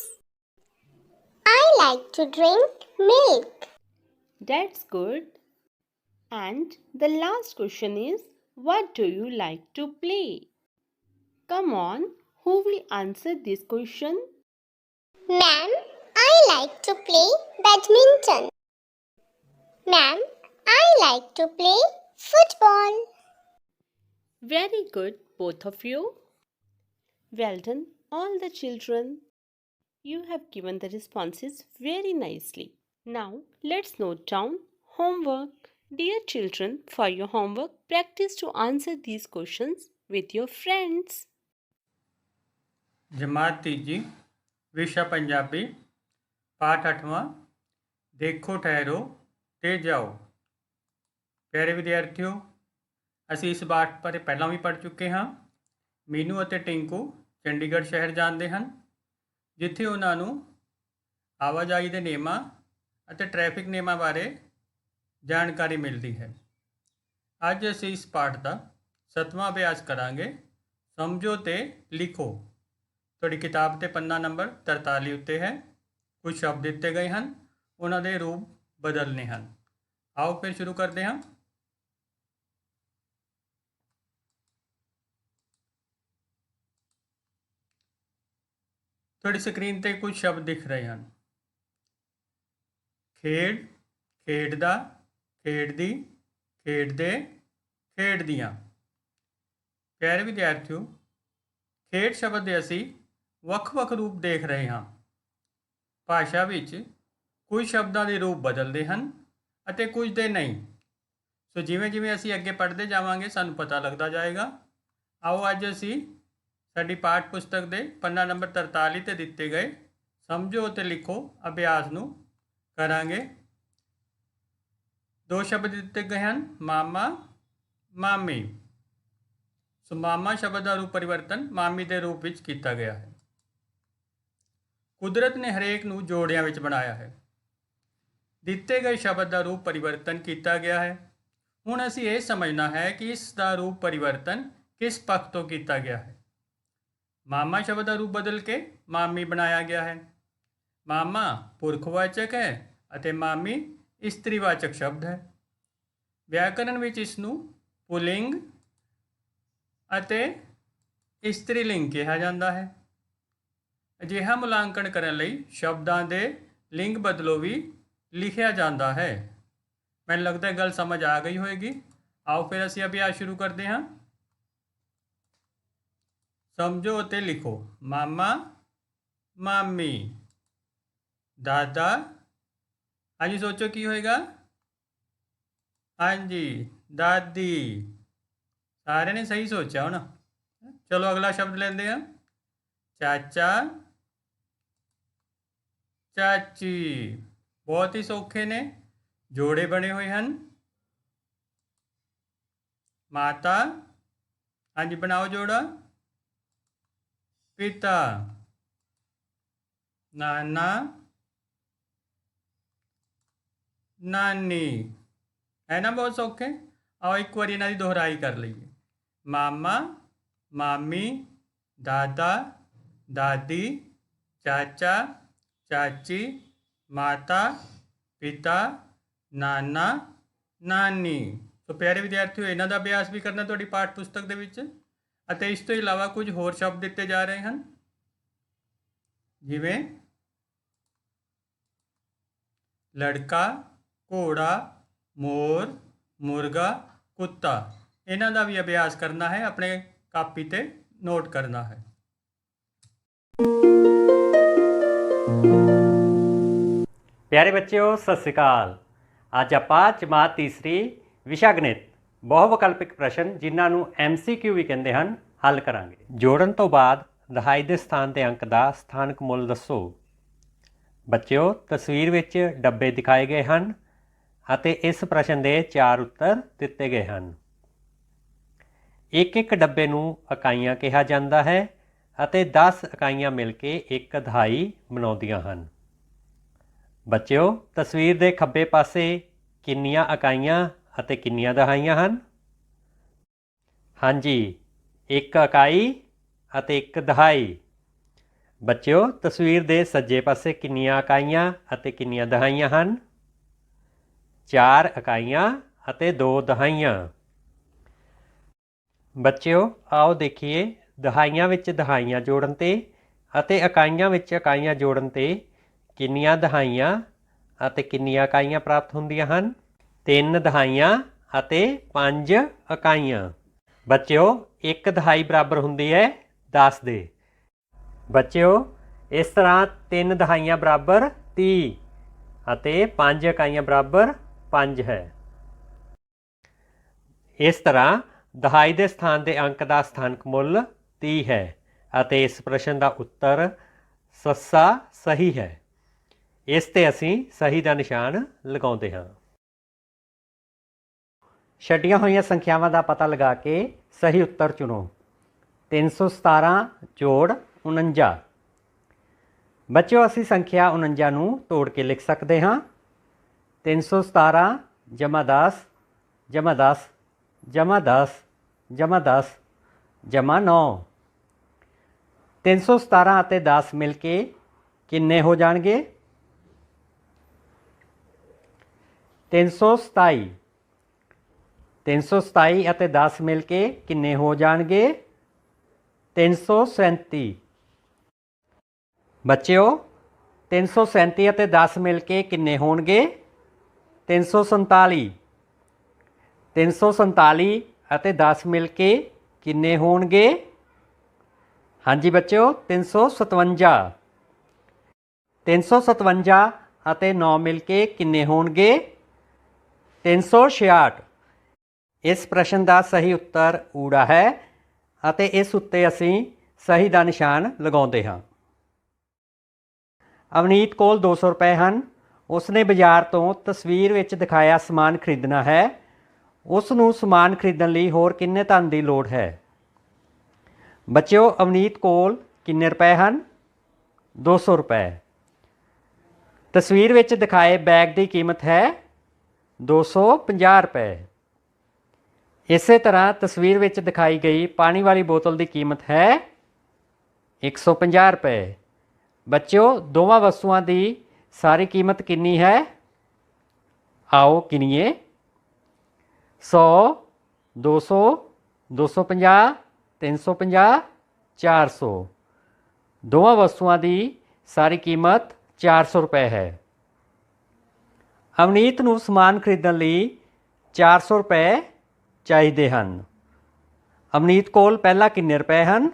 I like to drink milk. That's good. And the last question is, what do you like to play? Come on, who will answer this question? Ma'am, I like to play badminton. Ma'am, I like to play football. Very good, both of you. Well done, all the children. You have given the responses very nicely. Now, let's note down homework. Dear children, for your homework, practice to answer these questions with your friends. ਜਮਾਤ ਤੀਜੀ ਵਿਸ਼ਾ ਪੰਜਾਬੀ ਪਾਠ 8ਵਾਂ ਦੇਖੋ ਠਹਿਰੋ ਤੇ ਜਾਓ। ਪਿਆਰੇ ਵਿਦਿਆਰਥੀਓ, ਅਸੀਂ ਇਸ ਪਾਠ ਬਾਰੇ ਪਹਿਲਾਂ ਵੀ ਪੜ੍ਹ ਚੁੱਕੇ ਹਾਂ। ਮੀਨੂ ਅਤੇ ਟਿੰਕੂ ਚੰਡੀਗੜ੍ਹ ਸ਼ਹਿਰ ਜਾਂਦੇ ਹਨ, ਜਿੱਥੇ ਉਹਨਾਂ ਨੂੰ ਆਵਾਜਾਈ ਦੇ ਨਿਯਮਾਂ ਅਤੇ ਟ੍ਰੈਫਿਕ ਨਿਯਮਾਂ ਬਾਰੇ ਜਾਣਕਾਰੀ ਮਿਲਦੀ ਹੈ। ਅੱਜ ਅਸੀਂ ਇਸ ਪਾਠ ਦਾ 7ਵਾਂ ਅਭਿਆਸ ਕਰਾਂਗੇ। ਸਮਝੋ ਤੇ ਲਿਖੋ। ਤੁਹਾਡੀ ਕਿਤਾਬ 'ਤੇ ਪੰਨਾ ਨੰਬਰ 43 ਉੱਤੇ ਹੈ। ਕੁਝ ਸ਼ਬਦ ਦਿੱਤੇ ਗਏ ਹਨ, ਉਹਨਾਂ ਦੇ ਰੂਪ ਬਦਲਨੇ ਹਨ। ਆਓ ਫਿਰ ਸ਼ੁਰੂ ਕਰਦੇ ਹਾਂ। ਤੁਹਾਡੀ ਸਕਰੀਨ 'ਤੇ ਕੁਝ ਸ਼ਬਦ ਦਿਖ ਰਹੇ ਹਨ। ਖੇਡ, ਖੇਡਦਾ, ਖੇਡਦੀ, ਖੇਡਦੇ, ਖੇਡਦੀਆਂ। ਪਿਆਰੇ ਵਿਦਿਆਰਥੀਓ, ਖੇਡ ਸ਼ਬਦ ਦੇ ਅਸੀਂ ਵੱਖ-ਵੱਖ ਰੂਪ ਦੇਖ ਰਹੇ ਹਾਂ। ਭਾਸ਼ਾ ਵਿੱਚ ਕੁਝ ਸ਼ਬਦਾਂ ਦੇ ਰੂਪ ਬਦਲਦੇ ਹਨ ਅਤੇ ਕੁਝ ਦੇ ਨਹੀਂ। ਸੋ ਜਿਵੇਂ ਜਿਵੇਂ ਅਸੀਂ ਅੱਗੇ ਪੜ੍ਹਦੇ ਜਾਵਾਂਗੇ ਸਾਨੂੰ ਪਤਾ ਲੱਗਦਾ ਜਾਏਗਾ। ਆਓ ਅੱਜ ਅਸੀਂ ਸਾਡੀ ਪਾਠ ਪੁਸਤਕ ਦੇ ਪੰਨਾ ਨੰਬਰ 43 'ਤੇ ਦਿੱਤੇ ਗਏ ਸਮਝੋ ਅਤੇ ਲਿਖੋ ਅਭਿਆਸ ਨੂੰ ਕਰਾਂਗੇ। 2 ਸ਼ਬਦ ਦਿੱਤੇ ਗਏ ਹਨ, ਮਾਮਾ, ਮਾਮੀ। ਸੋ ਮਾਮਾ ਸ਼ਬਦ ਦਾ ਰੂਪ ਪਰਿਵਰਤਨ ਮਾਮੀ ਦੇ ਰੂਪ ਵਿੱਚ ਕੀਤਾ ਗਿਆ ਹੈ। ਕੁਦਰਤ ਨੇ ਹਰੇਕ ਨੂੰ ਜੋੜਿਆਂ ਵਿੱਚ ਬਣਾਇਆ ਹੈ। ਦਿੱਤੇ ਗਏ ਸ਼ਬਦ ਦਾ ਰੂਪ ਪਰਿਵਰਤਨ ਕੀਤਾ ਗਿਆ ਹੈ। ਹੁਣ ਅਸੀਂ ਇਹ ਸਮਝਣਾ ਹੈ ਕਿ ਇਸ ਦਾ ਰੂਪ ਪਰਿਵਰਤਨ ਕਿਸ ਪੱਖ ਤੋਂ ਕੀਤਾ ਗਿਆ ਹੈ। ਮਾਮਾ ਸ਼ਬਦ ਦਾ ਰੂਪ ਬਦਲ ਕੇ ਮਾਮੀ ਬਣਾਇਆ ਗਿਆ ਹੈ। ਮਾਮਾ ਪੁਰਖਵਾਚਕ ਹੈ ਅਤੇ ਮਾਮੀ ਇਸਤਰੀਵਾਚਕ ਸ਼ਬਦ ਹੈ। ਵਿਆਕਰਨ ਵਿੱਚ ਇਸ ਨੂੰ ਪੁਲਿੰਗ ਅਤੇ ਇਸਤਰੀਲਿੰਗ ਕਿਹਾ ਜਾਂਦਾ ਹੈ। ਅਜਿਹਾ ਮੁਲਾਂਕਣ ਕਰਨ ਲਈ ਸ਼ਬਦਾਂ ਦੇ ਲਿੰਗ ਬਦਲੋ ਵੀ ਲਿਖਿਆ ਜਾਂਦਾ ਹੈ। ਮੈਨੂੰ ਲੱਗਦਾ ਹੈ ਗੱਲ ਸਮਝ ਆ ਗਈ ਹੋਏਗੀ। ਆਓ ਫਿਰ ਅਸੀਂ ਅਭਿਆਸ ਸ਼ੁਰੂ ਕਰਦੇ ਹਾਂ। ਸਮਝੋ ਅਤੇ ਲਿਖੋ। ਮਾਮਾ ਮਾਮੀ। ਦਾਦਾ, ਹਾਂਜੀ ਸੋਚੋ ਕੀ ਹੋਏਗਾ। ਹਾਂਜੀ ਦਾਦੀ। ਸਾਰਿਆਂ ਨੇ ਸਹੀ ਸੋਚਿਆ ਹੁਣ। ਚਲੋ ਅਗਲਾ ਸ਼ਬਦ ਲੈਂਦੇ ਹਾਂ। ਚਾਚਾ ਚਾਚੀ। ਬਹੁਤ ਹੀ ਸੌਖੇ ਨੇ, ਜੋੜੇ ਬਣੇ ਹੋਏ ਹਨ। ਮਾਤਾ, ਹਾਂਜੀ ਬਣਾਓ ਜੋੜਾ। ਪਿਤਾ। ਨਾਨਾ ਨਾਨੀ। ਹੈ ਨਾ ਬਹੁਤ ਸੌਖੇ। ਆਓ ਇੱਕ ਵਾਰੀ ਇਹਨਾਂ ਦੀ ਦੁਹਰਾਈ ਕਰ ਲਈਏ। ਮਾਮਾ ਮਾਮੀ, ਦਾਦਾ ਦਾਦੀ, ਚਾਚਾ ਚਾਚੀ, ਮਾਤਾ ਪਿਤਾ, ਨਾਨਾ ਨਾਨੀ। ਸੋ ਪਿਆਰੇ ਵਿਦਿਆਰਥੀਓ, ਇਹਨਾਂ ਦਾ ਅਭਿਆਸ ਵੀ ਕਰਨਾ ਤੁਹਾਡੀ ਪਾਠ ਪੁਸਤਕ ਦੇ ਵਿੱਚ। ਅਤੇ ਇਸ ਤੋਂ ਇਲਾਵਾ ਕੁਝ ਹੋਰ ਸ਼ਬਦ ਦਿੱਤੇ ਜਾ ਰਹੇ ਹਨ, ਜਿਵੇਂ ਲੜਕਾ, ਘੋੜਾ, ਮੋਰ, ਮੁਰਗਾ, ਕੁੱਤਾ। ਇਹਨਾਂ ਦਾ ਵੀ ਅਭਿਆਸ ਕਰਨਾ ਹੈ, ਆਪਣੇ ਕਾਪੀ ਤੇ ਨੋਟ ਕਰਨਾ ਹੈ। ਪਿਆਰੇ ਬੱਚਿਓ, ਸਤਿ ਸ਼੍ਰੀ ਅਕਾਲ। ਅੱਜ ਆਪਾਂ ਜਮਾਤ ਤੀਸਰੀ ਵਿਸ਼ਾ ਗਣਿਤ ਬਹੁ ਵਿਕਲਪਿਕ ਪ੍ਰਸ਼ਨ, ਜਿਨ੍ਹਾਂ ਨੂੰ MCQ ਵੀ ਕਹਿੰਦੇ ਹਨ, ਹੱਲ ਕਰਾਂਗੇ। ਜੋੜਨ ਤੋਂ ਬਾਅਦ ਦਹਾਈ ਦੇ ਸਥਾਨ ਤੇ ਅੰਕ ਦਾ ਸਥਾਨਕ ਮੁੱਲ ਦੱਸੋ। ਬੱਚਿਓ, ਤਸਵੀਰ ਵਿੱਚ ਡੱਬੇ ਦਿਖਾਏ ਗਏ ਹਨ ਅਤੇ ਇਸ ਪ੍ਰਸ਼ਨ ਦੇ 4 ਉੱਤਰ ਦਿੱਤੇ ਗਏ ਹਨ। ਇੱਕ ਇੱਕ ਡੱਬੇ ਨੂੰ ਇਕਾਈਆਂ ਕਿਹਾ ਜਾਂਦਾ ਹੈ ਅਤੇ 10 ਇਕਾਈਆਂ ਮਿਲ ਕੇ ਇੱਕ ਦਹਾਈ ਬਣਾਉਂਦੀਆਂ ਹਨ। ਬੱਚਿਓ, ਤਸਵੀਰ ਦੇ ਖੱਬੇ ਪਾਸੇ ਕਿੰਨੀਆਂ ਇਕਾਈਆਂ ਅਤੇ ਕਿੰਨੀਆਂ ਦਹਾਈਆਂ ਹਨ? ਹਾਂਜੀ, ਇੱਕ ਇਕਾਈ ਅਤੇ ਇੱਕ ਦਹਾਈ। ਬੱਚਿਓ, ਤਸਵੀਰ ਦੇ ਸੱਜੇ ਪਾਸੇ ਕਿੰਨੀਆਂ ਇਕਾਈਆਂ ਅਤੇ ਕਿੰਨੀਆਂ ਦਹਾਈਆਂ ਹਨ? 4 ਇਕਾਈਆਂ ਅਤੇ 2 ਦਹਾਈਆਂ। ਬੱਚਿਓ, ਆਓ ਦੇਖੀਏ ਦਹਾਈਆਂ ਵਿੱਚ ਦਹਾਈਆਂ ਜੋੜਨ ਤੇ ਅਤੇ ਇਕਾਈਆਂ ਵਿੱਚ ਇਕਾਈਆਂ ਜੋੜਨ ਤੇ ਕਿੰਨੀਆਂ ਦਹਾਈਆਂ ਅਤੇ ਕਿੰਨੀਆਂ ਇਕਾਈਆਂ ਪ੍ਰਾਪਤ ਹੁੰਦੀਆਂ ਹਨ? 3 ਦਹਾਈਆਂ ਅਤੇ 5 ਇਕਾਈਆਂ। ਬੱਚਿਓ, ਇੱਕ ਦਹਾਈ ਬਰਾਬਰ ਹੁੰਦੀ ਹੈ 10 ਦੇ। ਬੱਚਿਓ, ਇਸ ਤਰ੍ਹਾਂ 3 ਦਹਾਈਆਂ ਬਰਾਬਰ 30 ਅਤੇ 5 ਇਕਾਈਆਂ ਬਰਾਬਰ 5 ਹੈ। ਇਸ ਤਰ੍ਹਾਂ ਦਹਾਈ ਦੇ ਸਥਾਨ ਦੇ ਅੰਕ ਦਾ ਸਥਾਨਕ ਮੁੱਲ 30 ਹੈ ਅਤੇ ਇਸ ਪ੍ਰਸ਼ਨ ਦਾ ਉੱਤਰ ਸੱਸਾ ਸਹੀ ਹੈ। ਇਸ ਤੇ ਅਸੀਂ ਸਹੀ ਦਾ ਨਿਸ਼ਾਨ ਲਗਾਉਂਦੇ ਹਾਂ। ਛੱਡੀਆਂ ਹੋਈਆਂ ਸੰਖਿਆਵਾਂ ਦਾ ਪਤਾ ਲਗਾ ਕੇ ਸਹੀ ਉੱਤਰ ਚੁਣੋ। 317 ਜੋੜ 49। ਬੱਚਿਓ, ਅਸੀਂ ਸੰਖਿਆ 49 ਨੂੰ ਤੋੜ ਕੇ ਲਿਖ ਸਕਦੇ ਹਾਂ। 317 ਜਮਾ 10 ਜਮਾ 10 ਜਮਾ 10 ਜਮਾ 10 ਜਮਾ 9। 317 ਅਤੇ 10 ਮਿਲ ਕੇ ਕਿੰਨੇ ਹੋ ਜਾਣਗੇ? 327। 327 ਅਤੇ 10 ਮਿਲ ਕੇ ਕਿੰਨੇ ਹੋ ਜਾਣਗੇ? 337। ਬੱਚਿਓ, 337 ਅਤੇ 10 ਮਿਲ ਕੇ ਕਿੰਨੇ ਹੋਣਗੇ? 347। 347 ਅਤੇ 10 ਮਿਲ ਕੇ ਕਿੰਨੇ ਹੋਣਗੇ? ਹਾਂਜੀ ਬੱਚਿਓ, 357। 357 ਅਤੇ 9 ਮਿਲ ਕੇ ਕਿੰਨੇ ਹੋਣਗੇ? 366। ਇਸ ਪ੍ਰਸ਼ਨ ਦਾ ਸਹੀ ਉੱਤਰ ਊੜਾ ਹੈ ਅਤੇ ਇਸ ਉੱਤੇ ਅਸੀਂ ਸਹੀ ਦਾ ਨਿਸ਼ਾਨ ਲਗਾਉਂਦੇ ਹਾਂ। ਅਵਨੀਤ ਕੋਲ 200 ਰੁਪਏ ਹਨ। ਉਸਨੇ ਬਾਜ਼ਾਰ ਤੋਂ ਤਸਵੀਰ ਵਿੱਚ ਦਿਖਾਇਆ ਸਮਾਨ ਖਰੀਦਣਾ ਹੈ। ਉਸ ਨੂੰ ਸਮਾਨ ਖਰੀਦਣ ਲਈ ਹੋਰ ਕਿੰਨੇ ਧਨ ਦੀ ਲੋੜ ਹੈ? ਬੱਚਿਓ, ਅਵਨੀਤ ਕੋਲ ਕਿੰਨੇ ਰੁਪਏ ਹਨ? 200 ਰੁਪਏ। ਤਸਵੀਰ ਵਿੱਚ ਦਿਖਾਏ ਬੈਗ ਦੀ ਕੀਮਤ ਹੈ 250 ਰੁਪਏ। ਇਸੇ ਤਰ੍ਹਾਂ ਤਸਵੀਰ ਵਿੱਚ ਦਿਖਾਈ ਗਈ ਪਾਣੀ ਵਾਲੀ ਬੋਤਲ ਦੀ ਕੀਮਤ ਹੈ 150 ਰੁਪਏ। ਬੱਚਿਓ ਦੋਵਾਂ ਵਸਤੂਆਂ ਦੀ ਸਾਰੀ ਕੀਮਤ ਕਿੰਨੀ ਹੈ? ਆਓ ਗਿਣੀਏ। 100, 200, 250, 350, 400। ਦੋਵਾਂ ਵਸਤੂਆਂ ਦੀ ਸਾਰੀ ਕੀਮਤ 400 ਰੁਪਏ ਹੈ। ਅਵਨੀਤ ਨੂੰ ਸਮਾਨ ਖਰੀਦਣ ਲਈ 400 ਰੁਪਏ ਚਾਹੀਦੇ ਹਨ। ਅਵਨੀਤ ਕੋਲ ਪਹਿਲਾਂ ਕਿੰਨੇ ਰੁਪਏ ਹਨ?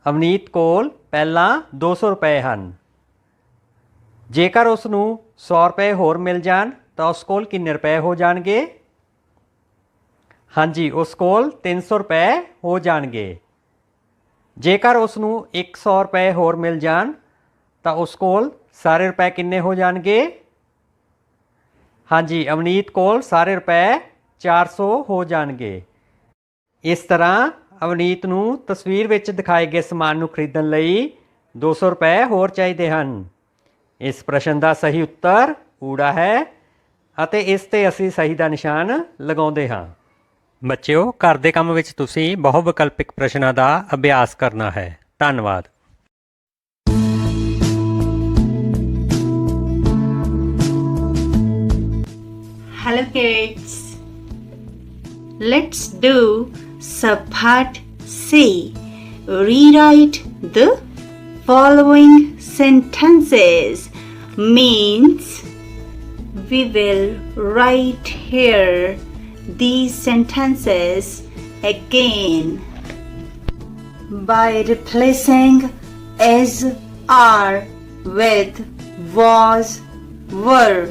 ਅਵਨੀਤ ਕੋਲ ਪਹਿਲਾਂ 200 ਰੁਪਏ ਹਨ। ਜੇਕਰ ਉਸ ਨੂੰ 100 ਰੁਪਏ ਹੋਰ ਮਿਲ ਜਾਣ ਤਾਂ ਉਸ ਕੋਲ ਕਿੰਨੇ ਰੁਪਏ ਹੋ ਜਾਣਗੇ? ਹਾਂਜੀ, ਉਸ ਕੋਲ 300 ਰੁਪਏ ਹੋ ਜਾਣਗੇ। ਜੇਕਰ ਉਸ ਨੂੰ 100 ਰੁਪਏ ਹੋਰ ਮਿਲ ਜਾਣ ਤਾਂ ਉਸ ਕੋਲ ਸਾਰੇ ਰੁਪਏ ਕਿੰਨੇ ਹੋ ਜਾਣਗੇ? ਹਾਂਜੀ, ਅਵਨੀਤ ਕੋਲ ਸਾਰੇ ਰੁਪਏ 400 ਹੋ ਜਾਣਗੇ। ਇਸ ਤਰ੍ਹਾਂ ਅਵਨੀਤ ਨੂੰ ਤਸਵੀਰ ਵਿੱਚ ਦਿਖਾਏ ਗਏ ਸਮਾਨ ਨੂੰ ਖਰੀਦਣ ਲਈ 200 ਰੁਪਏ ਹੋਰ ਚਾਹੀਦੇ ਹਨ। ਇਸ ਪ੍ਰਸ਼ਨ ਦਾ ਸਹੀ ਉੱਤਰ ਊੜਾ ਹੈ ਅਤੇ ਇਸ ਤੇ ਅਸੀਂ ਸਹੀ ਦਾ ਨਿਸ਼ਾਨ ਲਗਾਉਂਦੇ ਹਾਂ। ਬੱਚਿਓ ਘਰ ਦੇ ਕੰਮ ਵਿੱਚ ਤੁਸੀਂ ਬਹੁ ਵਿਕਲਪਿਕ ਪ੍ਰਸ਼ਨਾਂ ਦਾ ਅਭਿਆਸ ਕਰਨਾ ਹੈ। ਧੰਨਵਾਦ। Hello kids. Let's do subpart C. Rewrite the following sentences. Means we will write here these sentences again by replacing is, are with was, were.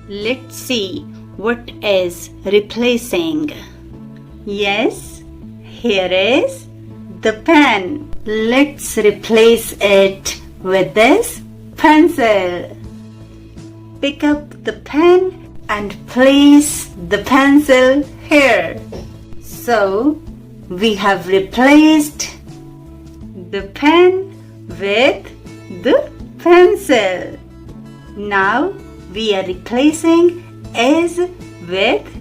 Let's see what is replacing. Yes, here is the pen. Let's replace it with this pencil. Pick up the pen and place the pencil here. So, we have replaced the pen with the pencil. Now, we are replacing is with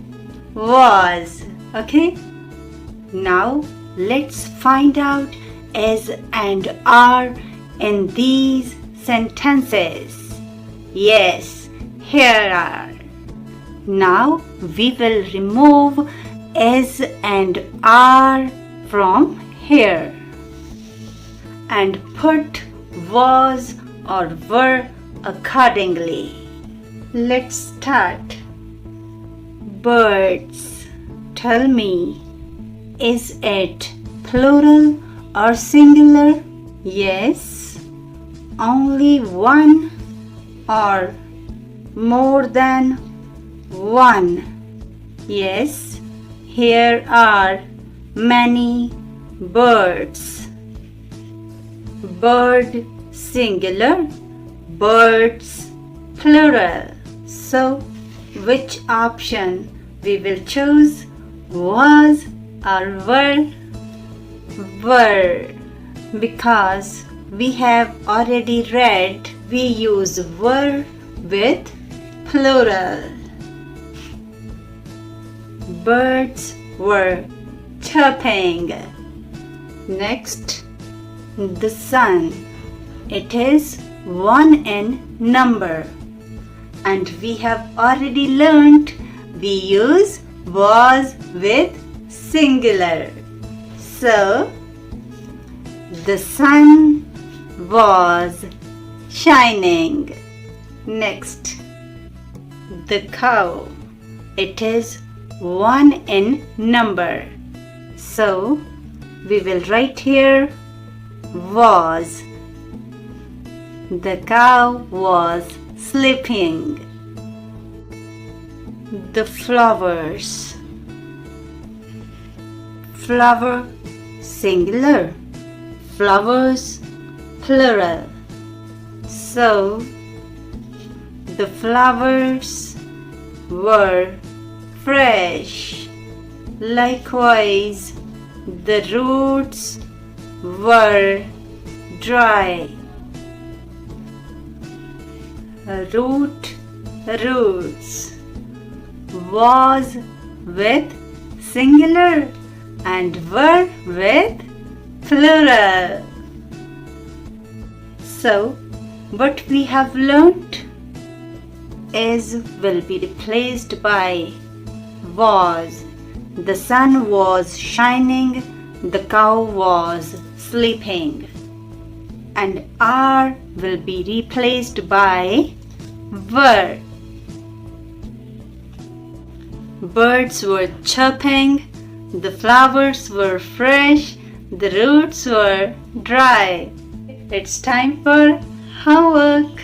was. Okay? Now, let's find out is and are in these sentences. Yes, here are. Now we will remove is and are from here and put was or were accordingly. Let's start. Birds. Tell me, is it plural or singular? Yes, only one or more than one. Yes, here are many birds. Bird singular, birds plural. So, which option we will choose? Was or were? Were. Because we have already read, we use were with plural. Birds were chirping. Next, the sun. It is 1 in number. And we have already learnt we use was with singular. So, the sun was shining. Next, the cow. It is 1 in number. So, we will write here was. The cow was sleeping. The flowers. Flower singular, flowers plural. So the flowers were fresh. Likewise, the roots were dry. Roots. Was with singular and were with plural. So, what we have learnt is will be replaced by was. The sun was shining, the cow was sleeping. And are will be replaced by were. Birds were chirping, the flowers were fresh, the roots were dry. It's time for homework.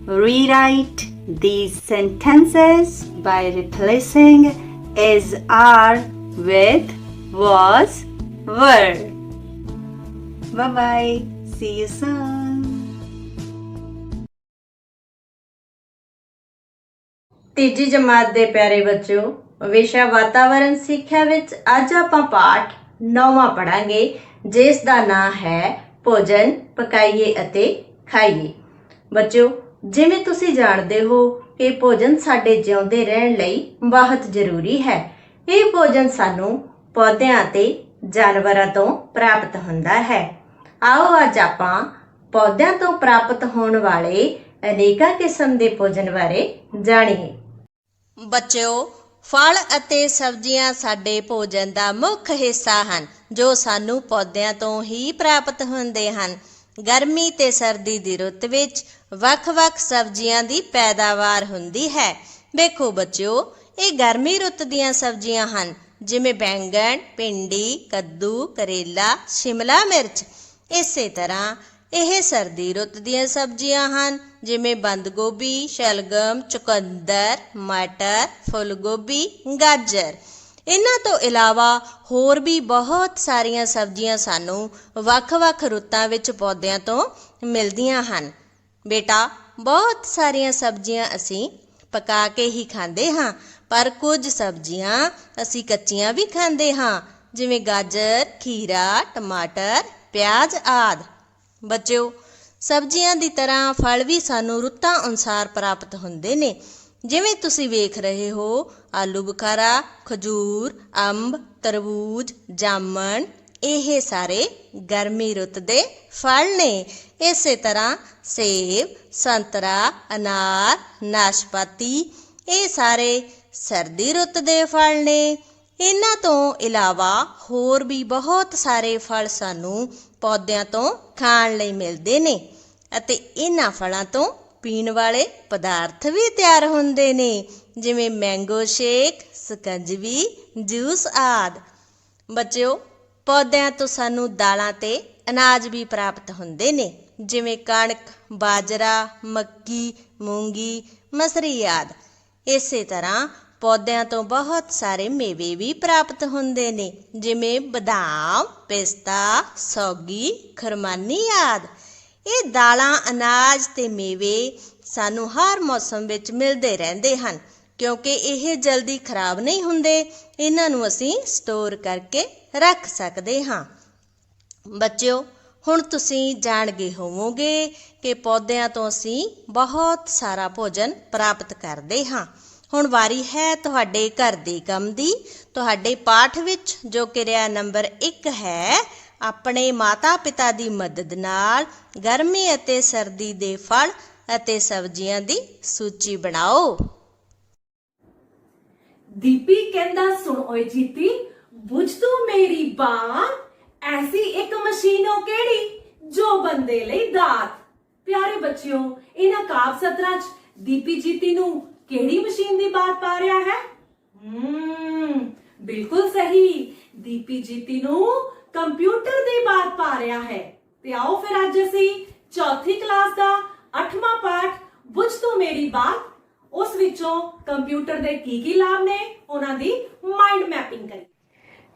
Rewrite these sentences by replacing is, are with was, were. Bye bye. See you soon. ਤੀਜੀ ਜਮਾਤ ਦੇ ਪਿਆਰੇ ਬੱਚਿਓ, ਵਿਸ਼ਾ ਵਾਤਾਵਰਣ ਸਿੱਖਿਆ ਵਿੱਚ ਅੱਜ ਆਪਾਂ ਪਾਠ 9ਵਾਂ ਪੜਾਂਗੇ, ਜਿਸ ਦਾ ਨਾਂ ਹੈ ਭੋਜਨ ਪਕਾਈਏ ਅਤੇ ਖਾਈਏ। ਬੱਚਿਓ, ਜਿਵੇਂ ਤੁਸੀਂ ਜਾਣਦੇ ਹੋ ਕਿ ਭੋਜਨ ਸਾਡੇ ਜਿਉਂਦੇ ਰਹਿਣ ਲਈ ਬਹੁਤ ਜ਼ਰੂਰੀ ਹੈ। ਇਹ ਭੋਜਨ ਸਾਨੂੰ ਪੌਦਿਆਂ ਅਤੇ ਜਾਨਵਰਾਂ ਤੋਂ ਪ੍ਰਾਪਤ ਹੁੰਦਾ ਹੈ। ਆਓ ਅੱਜ ਆਪਾਂ ਪੌਦਿਆਂ ਤੋਂ ਪ੍ਰਾਪਤ ਹੋਣ ਵਾਲੇ ਅਨੇਕਾਂ ਕਿਸਮ ਦੇ ਭੋਜਨ ਬਾਰੇ ਜਾਣੀਏ। ਬੱਚਿਓ, ਫਲ ਅਤੇ ਸਬਜ਼ੀਆਂ ਸਾਡੇ ਭੋਜਨ ਦਾ ਮੁੱਖ ਹਿੱਸਾ ਹਨ, ਜੋ ਸਾਨੂੰ ਪੌਦਿਆਂ ਤੋਂ ਹੀ ਪ੍ਰਾਪਤ ਹੁੰਦੇ ਹਨ। ਗਰਮੀ ਤੇ ਸਰਦੀ ਦੀ ਰੁੱਤ ਵਿੱਚ ਵੱਖ-ਵੱਖ ਸਬਜ਼ੀਆਂ ਦੀ ਪੈਦਾਵਾਰ ਹੁੰਦੀ ਹੈ। ਵੇਖੋ ਬੱਚਿਓ, ਇਹ ਗਰਮੀ ਰੁੱਤ ਦੀਆਂ ਸਬਜ਼ੀਆਂ ਹਨ, ਜਿਵੇਂ ਬੈਂਗਣ, ਭਿੰਡੀ, ਕੱਦੂ, ਕਰੇਲਾ, ਸ਼ਿਮਲਾ ਮਿਰਚ। ਇਸੇ ਤਰ੍ਹਾਂ ਇਹ ਸਰਦੀ ਰੁੱਤ ਦੀਆਂ ਸਬਜ਼ੀਆਂ ਹਨ, ਜਿਵੇਂ ਬੰਦ ਗੋਭੀ, ਸ਼ਲਗਮ, ਚੁਕੰਦਰ, ਮਟਰ, ਫੁੱਲ ਗੋਭੀ, ਗਾਜਰ। ਇਹਨਾਂ ਤੋਂ ਇਲਾਵਾ ਹੋਰ ਵੀ ਬਹੁਤ ਸਾਰੀਆਂ ਸਬਜ਼ੀਆਂ ਸਾਨੂੰ ਵੱਖ-ਵੱਖ ਰੁੱਤਾਂ ਵਿੱਚ ਪੌਦਿਆਂ ਤੋਂ ਮਿਲਦੀਆਂ ਹਨ। ਬੇਟਾ, ਬਹੁਤ ਸਾਰੀਆਂ ਸਬਜ਼ੀਆਂ ਅਸੀਂ ਪਕਾ ਕੇ ਹੀ ਖਾਂਦੇ ਹਾਂ, ਪਰ ਕੁਝ ਸਬਜ਼ੀਆਂ ਅਸੀਂ ਕੱਚੀਆਂ ਵੀ ਖਾਂਦੇ ਹਾਂ, ਜਿਵੇਂ ਗਾਜਰ, ਖੀਰਾ, ਟਮਾਟਰ, ਪਿਆਜ਼ ਆਦਿ। ਬੱਚਿਓ, ਸਬਜ਼ੀਆਂ ਦੀ ਤਰ੍ਹਾਂ ਫਲ ਵੀ ਸਾਨੂੰ ਰੁੱਤਾਂ ਅਨੁਸਾਰ ਪ੍ਰਾਪਤ ਹੁੰਦੇ ਨੇ। ਜਿਵੇਂ ਤੁਸੀਂ ਵੇਖ ਰਹੇ ਹੋ, ਆਲੂ ਬੁਖਾਰਾ, ਖਜੂਰ, ਅੰਬ, ਤਰਬੂਜ, ਜਾਮਣ, ਇਹ ਸਾਰੇ ਗਰਮੀ ਰੁੱਤ ਦੇ ਫਲ ਨੇ। ਇਸੇ ਤਰ੍ਹਾਂ ਸੇਬ, ਸੰਤਰਾ, ਅਨਾਰ, ਨਾਸ਼ਪਾਤੀ, ਇਹ ਸਾਰੇ ਸਰਦੀ ਰੁੱਤ ਦੇ ਫਲ ਨੇ। ਇਹਨਾਂ ਤੋਂ ਇਲਾਵਾ ਹੋਰ ਵੀ ਬਹੁਤ ਸਾਰੇ ਫਲ ਸਾਨੂੰ ਪੌਦਿਆਂ ਤੋਂ ਖਾਣ ਲਈ ਮਿਲਦੇ ਨੇ, ਅਤੇ ਇਹਨਾਂ ਫਲਾਂ ਤੋਂ ਪੀਣ ਵਾਲੇ ਪਦਾਰਥ ਵੀ ਤਿਆਰ ਹੁੰਦੇ ਨੇ, ਜਿਵੇਂ ਮੈਂਗੋ ਸ਼ੇਕ, ਸਕੰਜਵੀ, ਜੂਸ ਆਦਿ। ਬੱਚਿਓ, ਪੌਦਿਆਂ ਤੋਂ ਸਾਨੂੰ ਦਾਲਾਂ ਤੇ ਅਨਾਜ ਵੀ ਪ੍ਰਾਪਤ ਹੁੰਦੇ ਨੇ, ਜਿਵੇਂ ਕਣਕ, ਬਾਜਰਾ, ਮੱਕੀ, ਮੂੰਗੀ, ਮਸਰੀ ਆਦਿ। ਇਸੇ ਤਰ੍ਹਾਂ ਪੌਦਿਆਂ ਤੋਂ ਬਹੁਤ ਸਾਰੇ ਮੇਵੇ ਵੀ ਪ੍ਰਾਪਤ ਹੁੰਦੇ ਨੇ, ਜਿਵੇਂ ਬਦਾਮ, ਪਿਸਤਾ, ਸੌਗੀ, ਖਰਮਾਨੀ ਆਦਿ। ਇਹ ਦਾਲਾਂ, ਅਨਾਜ ਤੇ ਮੇਵੇ ਸਾਨੂੰ ਹਰ ਮੌਸਮ ਵਿੱਚ ਮਿਲਦੇ ਰਹਿੰਦੇ ਹਨ, ਕਿਉਂਕਿ ਇਹ ਜਲਦੀ ਖਰਾਬ ਨਹੀਂ ਹੁੰਦੇ। ਇਹਨਾਂ ਨੂੰ ਅਸੀਂ ਸਟੋਰ ਕਰਕੇ ਰੱਖ ਸਕਦੇ ਹਾਂ। ਬੱਚਿਓ, ਹੁਣ ਤੁਸੀਂ ਜਾਣ ਗਏ ਹੋਵੋਗੇ ਕਿ ਪੌਦਿਆਂ ਤੋਂ ਅਸੀਂ ਬਹੁਤ ਸਾਰਾ ਭੋਜਨ ਪ੍ਰਾਪਤ ਕਰਦੇ ਹਾਂ। ਹੁਣ ਵਾਰੀ ਹੈ ਤੁਹਾਡੇ ਘਰ ਦੇ ਕੰਮ ਦੀ। ਤੁਹਾਡੇ ਪਾਠ ਵਿੱਚ ਜੋ ਕਿਰਿਆ ਨੰਬਰ 1 ਹੈ, ਆਪਣੇ ਮਾਤਾ ਪਿਤਾ ਦੀ ਮਦਦ ਨਾਲ ਗਰਮੀ ਅਤੇ ਸਰਦੀ ਦੇ ਫਲ ਅਤੇ ਸਬਜ਼ੀਆਂ ਦੀ ਸੂਚੀ ਬਣਾਓ। ਦੀਪੀ ਕਹਿੰਦਾ, ਸੁਣ ਓਏ ਜੀਤੀ, ਬੁੱਝ ਤੂੰ ਮੇਰੀ ਬਾਤ, ਐਸੀ ਇੱਕ ਮਸ਼ੀਨ ਹੋ ਕਿਹੜੀ ਜੋ ਬੰਦੇ ਲਈ ਦਾਤ। ਪਿਆਰੇ ਬੱਚਿਓ, ਇਹਨਾਂ ਕਾਵ ਸਤਰਾਂ 'ਚ ਦੀਪੀ ਜੀਤੀ ਨੂੰ ਕਿਹੜੀ ਮਸ਼ੀਨ ਦੀ ਬਾਤ ਪਾ ਰਿਹਾ ਹੈ? ਬਿਲਕੁਲ ਸਹੀ, ਦੀਪੀ ਜੀਤੀ ਨੂੰ ਕੰਪਿਊਟਰ ਦੀ ਬਾਤ ਪਾ ਰਿਹਾ ਹੈ। ਤੇ ਆਓ ਫਿਰ ਅੱਜ ਅਸੀਂ ਚੌਥੀ ਕਲਾਸ ਦਾ 8ਵਾਂ ਪਾਠ ਬੁੱਝ ਤੂੰ ਮੇਰੀ ਬਾਤ, ਉਸ ਵਿੱਚੋਂ ਕੰਪਿਊਟਰ ਦੇ ਕੀ ਲਾਭ ਨੇ, ਉਹਨਾਂ ਦੀ ਮਾਈਂਡ ਮੈਪਿੰਗ ਕਰੀ।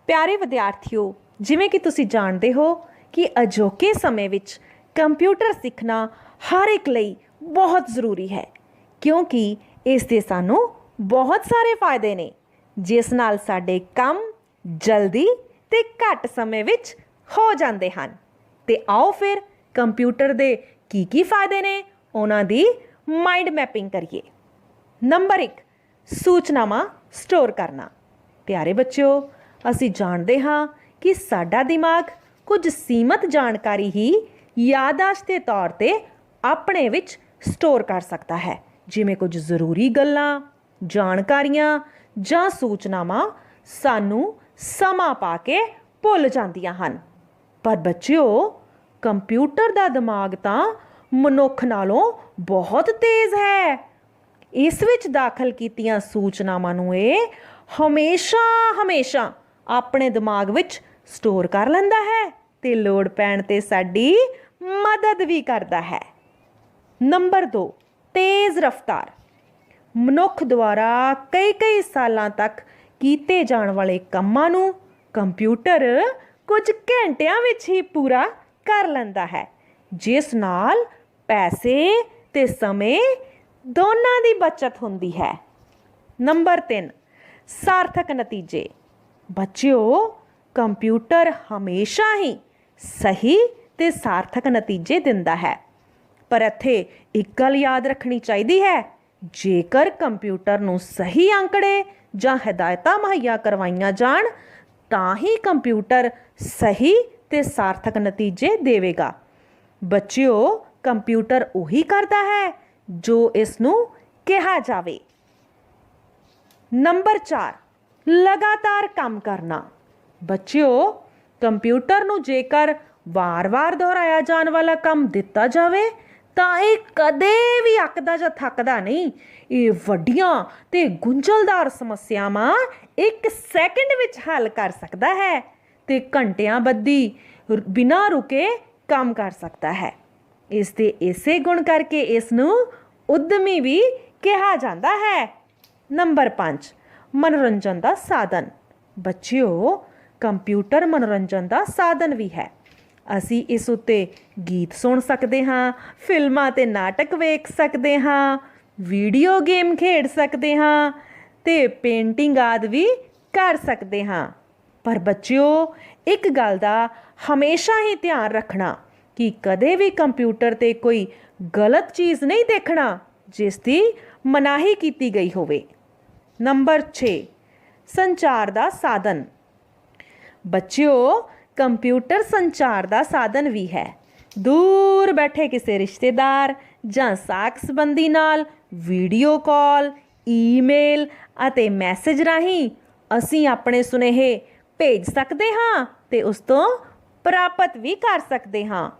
ਪਿਆਰੇ ਵਿਦਿਆਰਥੀਓ, ਜਿਵੇਂ ਕਿ ਤੁਸੀਂ ਜਾਣਦੇ ਹੋ ਕਿ ਅਜੋਕੇ ਸਮੇਂ ਵਿੱਚ ਕੰਪਿਊਟਰ ਸਿੱਖਣਾ ਹਰ ਇੱਕ ਲਈ ਬਹੁਤ ਜ਼ਰੂਰੀ ਹੈ, ਕਿਉਂਕਿ ਇਸ ਦੇ ਸਾਨੂੰ ਬਹੁਤ ਸਾਰੇ ਫਾਇਦੇ ਨੇ, ਜਿਸ ਨਾਲ ਸਾਡੇ ਕੰਮ ਜਲਦੀ ਤੇ ਘੱਟ ਸਮੇਂ ਵਿੱਚ ਹੋ ਜਾਂਦੇ ਹਨ। ਤੇ ਆਓ ਫਿਰ ਕੰਪਿਊਟਰ ਦੇ ਕੀ ਫਾਇਦੇ ਨੇ, ਉਹਨਾਂ ਦੀ ਮਾਈਂਡ ਮੈਪਿੰਗ ਕਰੀਏ। ਨੰਬਰ 1, ਸੂਚਨਾਵਾਂ ਸਟੋਰ ਕਰਨਾ। ਪਿਆਰੇ ਬੱਚਿਓ, ਅਸੀਂ ਜਾਣਦੇ ਹਾਂ ਕਿ ਸਾਡਾ ਦਿਮਾਗ ਕੁਝ ਸੀਮਤ ਜਾਣਕਾਰੀ ਹੀ ਯਾਦਾਸ਼ਤ ਦੇ ਤੌਰ ਤੇ ਆਪਣੇ ਵਿੱਚ ਸਟੋਰ ਕਰ ਸਕਦਾ ਹੈ, ਜਿਵੇਂ ਕੁਝ ਜ਼ਰੂਰੀ ਗੱਲਾਂ, ਜਾਣਕਾਰੀਆਂ ਜਾਂ ਸੂਚਨਾਵਾਂ ਸਾਨੂੰ ਸਮਾਂ ਪਾ ਕੇ ਭੁੱਲ ਜਾਂਦੀਆਂ ਹਨ। ਪਰ ਬੱਚਿਓ, ਕੰਪਿਊਟਰ ਦਾ ਦਿਮਾਗ ਤਾਂ ਮਨੁੱਖ ਨਾਲੋਂ ਬਹੁਤ ਤੇਜ਼ ਹੈ। ਇਸ ਵਿੱਚ ਦਾਖਲ ਕੀਤੀਆਂ ਸੂਚਨਾਵਾਂ ਨੂੰ ਇਹ ਹਮੇਸ਼ਾ ਆਪਣੇ ਦਿਮਾਗ ਵਿੱਚ ਸਟੋਰ ਕਰ ਲੈਂਦਾ ਹੈ ਤੇ ਲੋੜ ਪੈਣ ਤੇ ਸਾਡੀ ਮਦਦ ਵੀ ਕਰਦਾ ਹੈ। ਨੰਬਰ 2, ਤੇਜ਼ ਰਫ਼ਤਾਰ। ਮਨੁੱਖ ਦੁਆਰਾ ਕਈ ਸਾਲਾਂ ਤੱਕ ਕੀਤੇ ਜਾਣ ਵਾਲੇ ਕੰਮਾਂ ਨੂੰ ਕੰਪਿਊਟਰ ਕੁਝ ਘੰਟਿਆਂ ਵਿੱਚ ਹੀ ਪੂਰਾ ਕਰ ਲੈਂਦਾ ਹੈ, ਜਿਸ ਨਾਲ ਪੈਸੇ ਤੇ ਸਮੇਂ ਦੋਨਾਂ ਦੀ ਬਚਤ ਹੁੰਦੀ ਹੈ। ਨੰਬਰ 3, ਸਾਰਥਕ ਨਤੀਜੇ। ਬੱਚਿਓ, ਕੰਪਿਊਟਰ ਹਮੇਸ਼ਾ ਹੀ ਸਹੀ ਤੇ ਸਾਰਥਕ ਨਤੀਜੇ ਦਿੰਦਾ ਹੈ। ਪਰ ਇੱਥੇ ਇੱਕ ਗੱਲ ਯਾਦ ਰੱਖਣੀ ਚਾਹੀਦੀ ਹੈ, ਜੇਕਰ ਕੰਪਿਊਟਰ ਨੂੰ ਸਹੀ ਅੰਕੜੇ ਜਾਂ ਹਦਾਇਤਾਂ ਮੁਹੱਈਆ ਕਰਵਾਈਆਂ ਜਾਣ ਤਾਂ ਹੀ ਕੰਪਿਊਟਰ ਸਹੀ ਤੇ ਸਾਰਥਕ ਨਤੀਜੇ ਦੇਵੇਗਾ। ਬੱਚਿਓ, ਕੰਪਿਊਟਰ ਉਹੀ ਕਰਦਾ ਹੈ ਜੋ ਇਸ ਨੂੰ ਕਿਹਾ ਜਾਵੇ। ਨੰਬਰ 4, ਲਗਾਤਾਰ ਕੰਮ ਕਰਨਾ। ਬੱਚਿਓ, ਕੰਪਿਊਟਰ ਨੂੰ ਜੇਕਰ ਵਾਰ-ਵਾਰ ਦੁਹਰਾਇਆ ਜਾਣ ਵਾਲਾ ਕੰਮ ਦਿੱਤਾ ਜਾਵੇ ਤਾਂ ਇਹ ਕਦੇ ਵੀ ਅੱਕਦਾ ਜਾਂ ਥੱਕਦਾ ਨਹੀਂ। ਇਹ ਵੱਡੀਆਂ ਤੇ ਗੁੰਝਲਦਾਰ ਸਮੱਸਿਆਵਾਂ 1 ਸੈਕਿੰਡ ਵਿੱਚ ਹੱਲ ਕਰ ਸਕਦਾ ਹੈ ਤੇ ਘੰਟਿਆਂ ਬੱਧੀ ਬਿਨਾਂ ਰੁਕੇ ਕੰਮ ਕਰ ਸਕਦਾ ਹੈ। ਇਸ ਦੇ ਇਸੇ ਗੁਣ ਕਰਕੇ ਇਸ ਨੂੰ ਉਦਮੀ ਵੀ ਕਿਹਾ ਜਾਂਦਾ ਹੈ। ਨੰਬਰ 5, ਮਨੋਰੰਜਨ ਦਾ ਸਾਧਨ। ਬੱਚਿਓ, ਕੰਪਿਊਟਰ ਮਨੋਰੰਜਨ ਦਾ ਸਾਧਨ ਵੀ ਹੈ। ਅਸੀਂ ਇਸ ਉੱਤੇ ਗੀਤ ਸੁਣ ਸਕਦੇ ਹਾਂ, ਫਿਲਮਾਂ ਤੇ ਨਾਟਕ ਵੇਖ ਸਕਦੇ ਹਾਂ, ਵੀਡੀਓ ਗੇਮ ਖੇਡ ਸਕਦੇ ਹਾਂ ਤੇ ਪੇਂਟਿੰਗ ਆਦਿ ਵੀ ਕਰ ਸਕਦੇ ਹਾਂ। ਪਰ ਬੱਚਿਓ, ਇੱਕ ਗੱਲ ਦਾ ਹਮੇਸ਼ਾ ਹੀ ਧਿਆਨ ਰੱਖਣਾ ਕਿ ਕਦੇ ਵੀ ਕੰਪਿਊਟਰ ਤੇ ਕੋਈ ਗਲਤ ਚੀਜ਼ ਨਹੀਂ ਦੇਖਣਾ ਜਿਸ ਦੀ ਮਨਾਹੀ ਕੀਤੀ ਗਈ ਹੋਵੇ। ਨੰਬਰ 6, ਸੰਚਾਰ ਦਾ ਸਾਧਨ। ਬੱਚਿਓ, ਕੰਪਿਊਟਰ ਸੰਚਾਰ ਦਾ ਸਾਧਨ ਵੀ ਹੈ। ਦੂਰ ਬੈਠੇ ਕਿਸੇ ਰਿਸ਼ਤੇਦਾਰ ਜਾਂ ਸਾਕ ਸੰਬੰਧੀ ਨਾਲ ਵੀਡੀਓ ਕਾਲ, ਈਮੇਲ ਅਤੇ ਮੈਸੇਜ ਰਾਹੀਂ ਅਸੀਂ ਆਪਣੇ ਸੁਨੇਹੇ ਭੇਜ ਸਕਦੇ ਹਾਂ ਤੇ ਉਸ ਤੋਂ ਪ੍ਰਾਪਤ ਵੀ ਕਰ ਸਕਦੇ ਹਾਂ।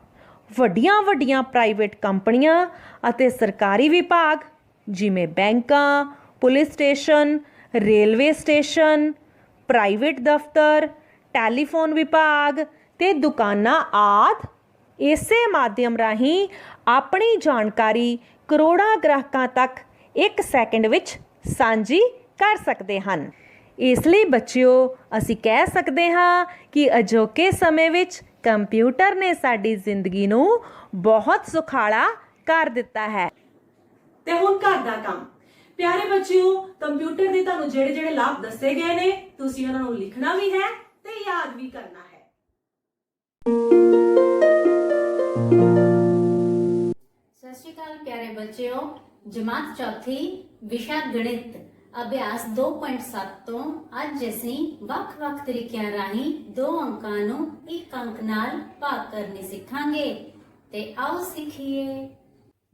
ਵੱਡੀਆਂ ਪ੍ਰਾਈਵੇਟ ਕੰਪਨੀਆਂ ਅਤੇ ਸਰਕਾਰੀ ਵਿਭਾਗ ਜਿਵੇਂ ਬੈਂਕਾਂ, police station, railway station, private ਦਫ਼ਤਰ, ਟੈਲੀਫੋਨ ਵਿਭਾਗ ਤੇ ਦੁਕਾਨਾਂ ਆਦਿ ਇਸੇ ਮਾਧਿਅਮ ਰਾਹੀਂ ਆਪਣੀ ਜਾਣਕਾਰੀ ਕਰੋੜਾਂ ਗ੍ਰਾਹਕਾਂ ਤੱਕ 1 ਸੈਕਿੰਡ ਵਿੱਚ ਸਾਂਝੀ ਕਰ ਸਕਦੇ ਹਨ। ਇਸ ਲਈ ਬੱਚਿਓ, ਅਸੀਂ ਕਹਿ ਸਕਦੇ ਹਾਂ ਕਿ ਅਜੋਕੇ ਸਮੇਂ ਵਿੱਚ ਕੰਪਿਊਟਰ ਨੇ ਸਾਡੀ ਜ਼ਿੰਦਗੀ ਨੂੰ ਬਹੁਤ ਸੁਖਾਲਾ ਕਰ ਦਿੱਤਾ ਹੈ। ਤੇ ਹੁਣ ਘਰ ਦਾ ਕੰਮ। ਪਿਆਰੇ ਬੱਚਿਓ, ਕੰਪਿਊਟਰ ਦੇ ਤੁਹਾਨੂੰ ਜਿਹੜੇ ਲਾਭ ਦੱਸੇ ਗਏ ਨੇ, ਤੁਸੀਂ ਉਹਨਾਂ ਨੂੰ ਲਿਖਣਾ ਵੀ ਹੈ ਤੇ ਯਾਦ ਵੀ ਕਰਨਾ ਹੈ। ਸਤਿ ਸ਼੍ਰੀ ਅਕਾਲ ਪਿਆਰੇ ਬੱਚਿਓ, ਜਮਾਤ ਚੌਥੀ ਵਿਸ਼ਾ ਗਣਿਤ ਅਭਿਆਸ 2.7 ਤੋਂ ਅੱਜ ਅਸੀਂ ਵੱਖ-ਵੱਖ ਤਰੀਕਿਆਂ ਰਾਹੀਂ 2 ਅੰਕਾਂ ਨੂੰ 1 ਅੰਕ ਨਾਲ ਭਾਗ ਕਰਨੇ ਸਿੱਖਾਂਗੇ। ਤੇ ਆਓ ਸਿੱਖੀਏ।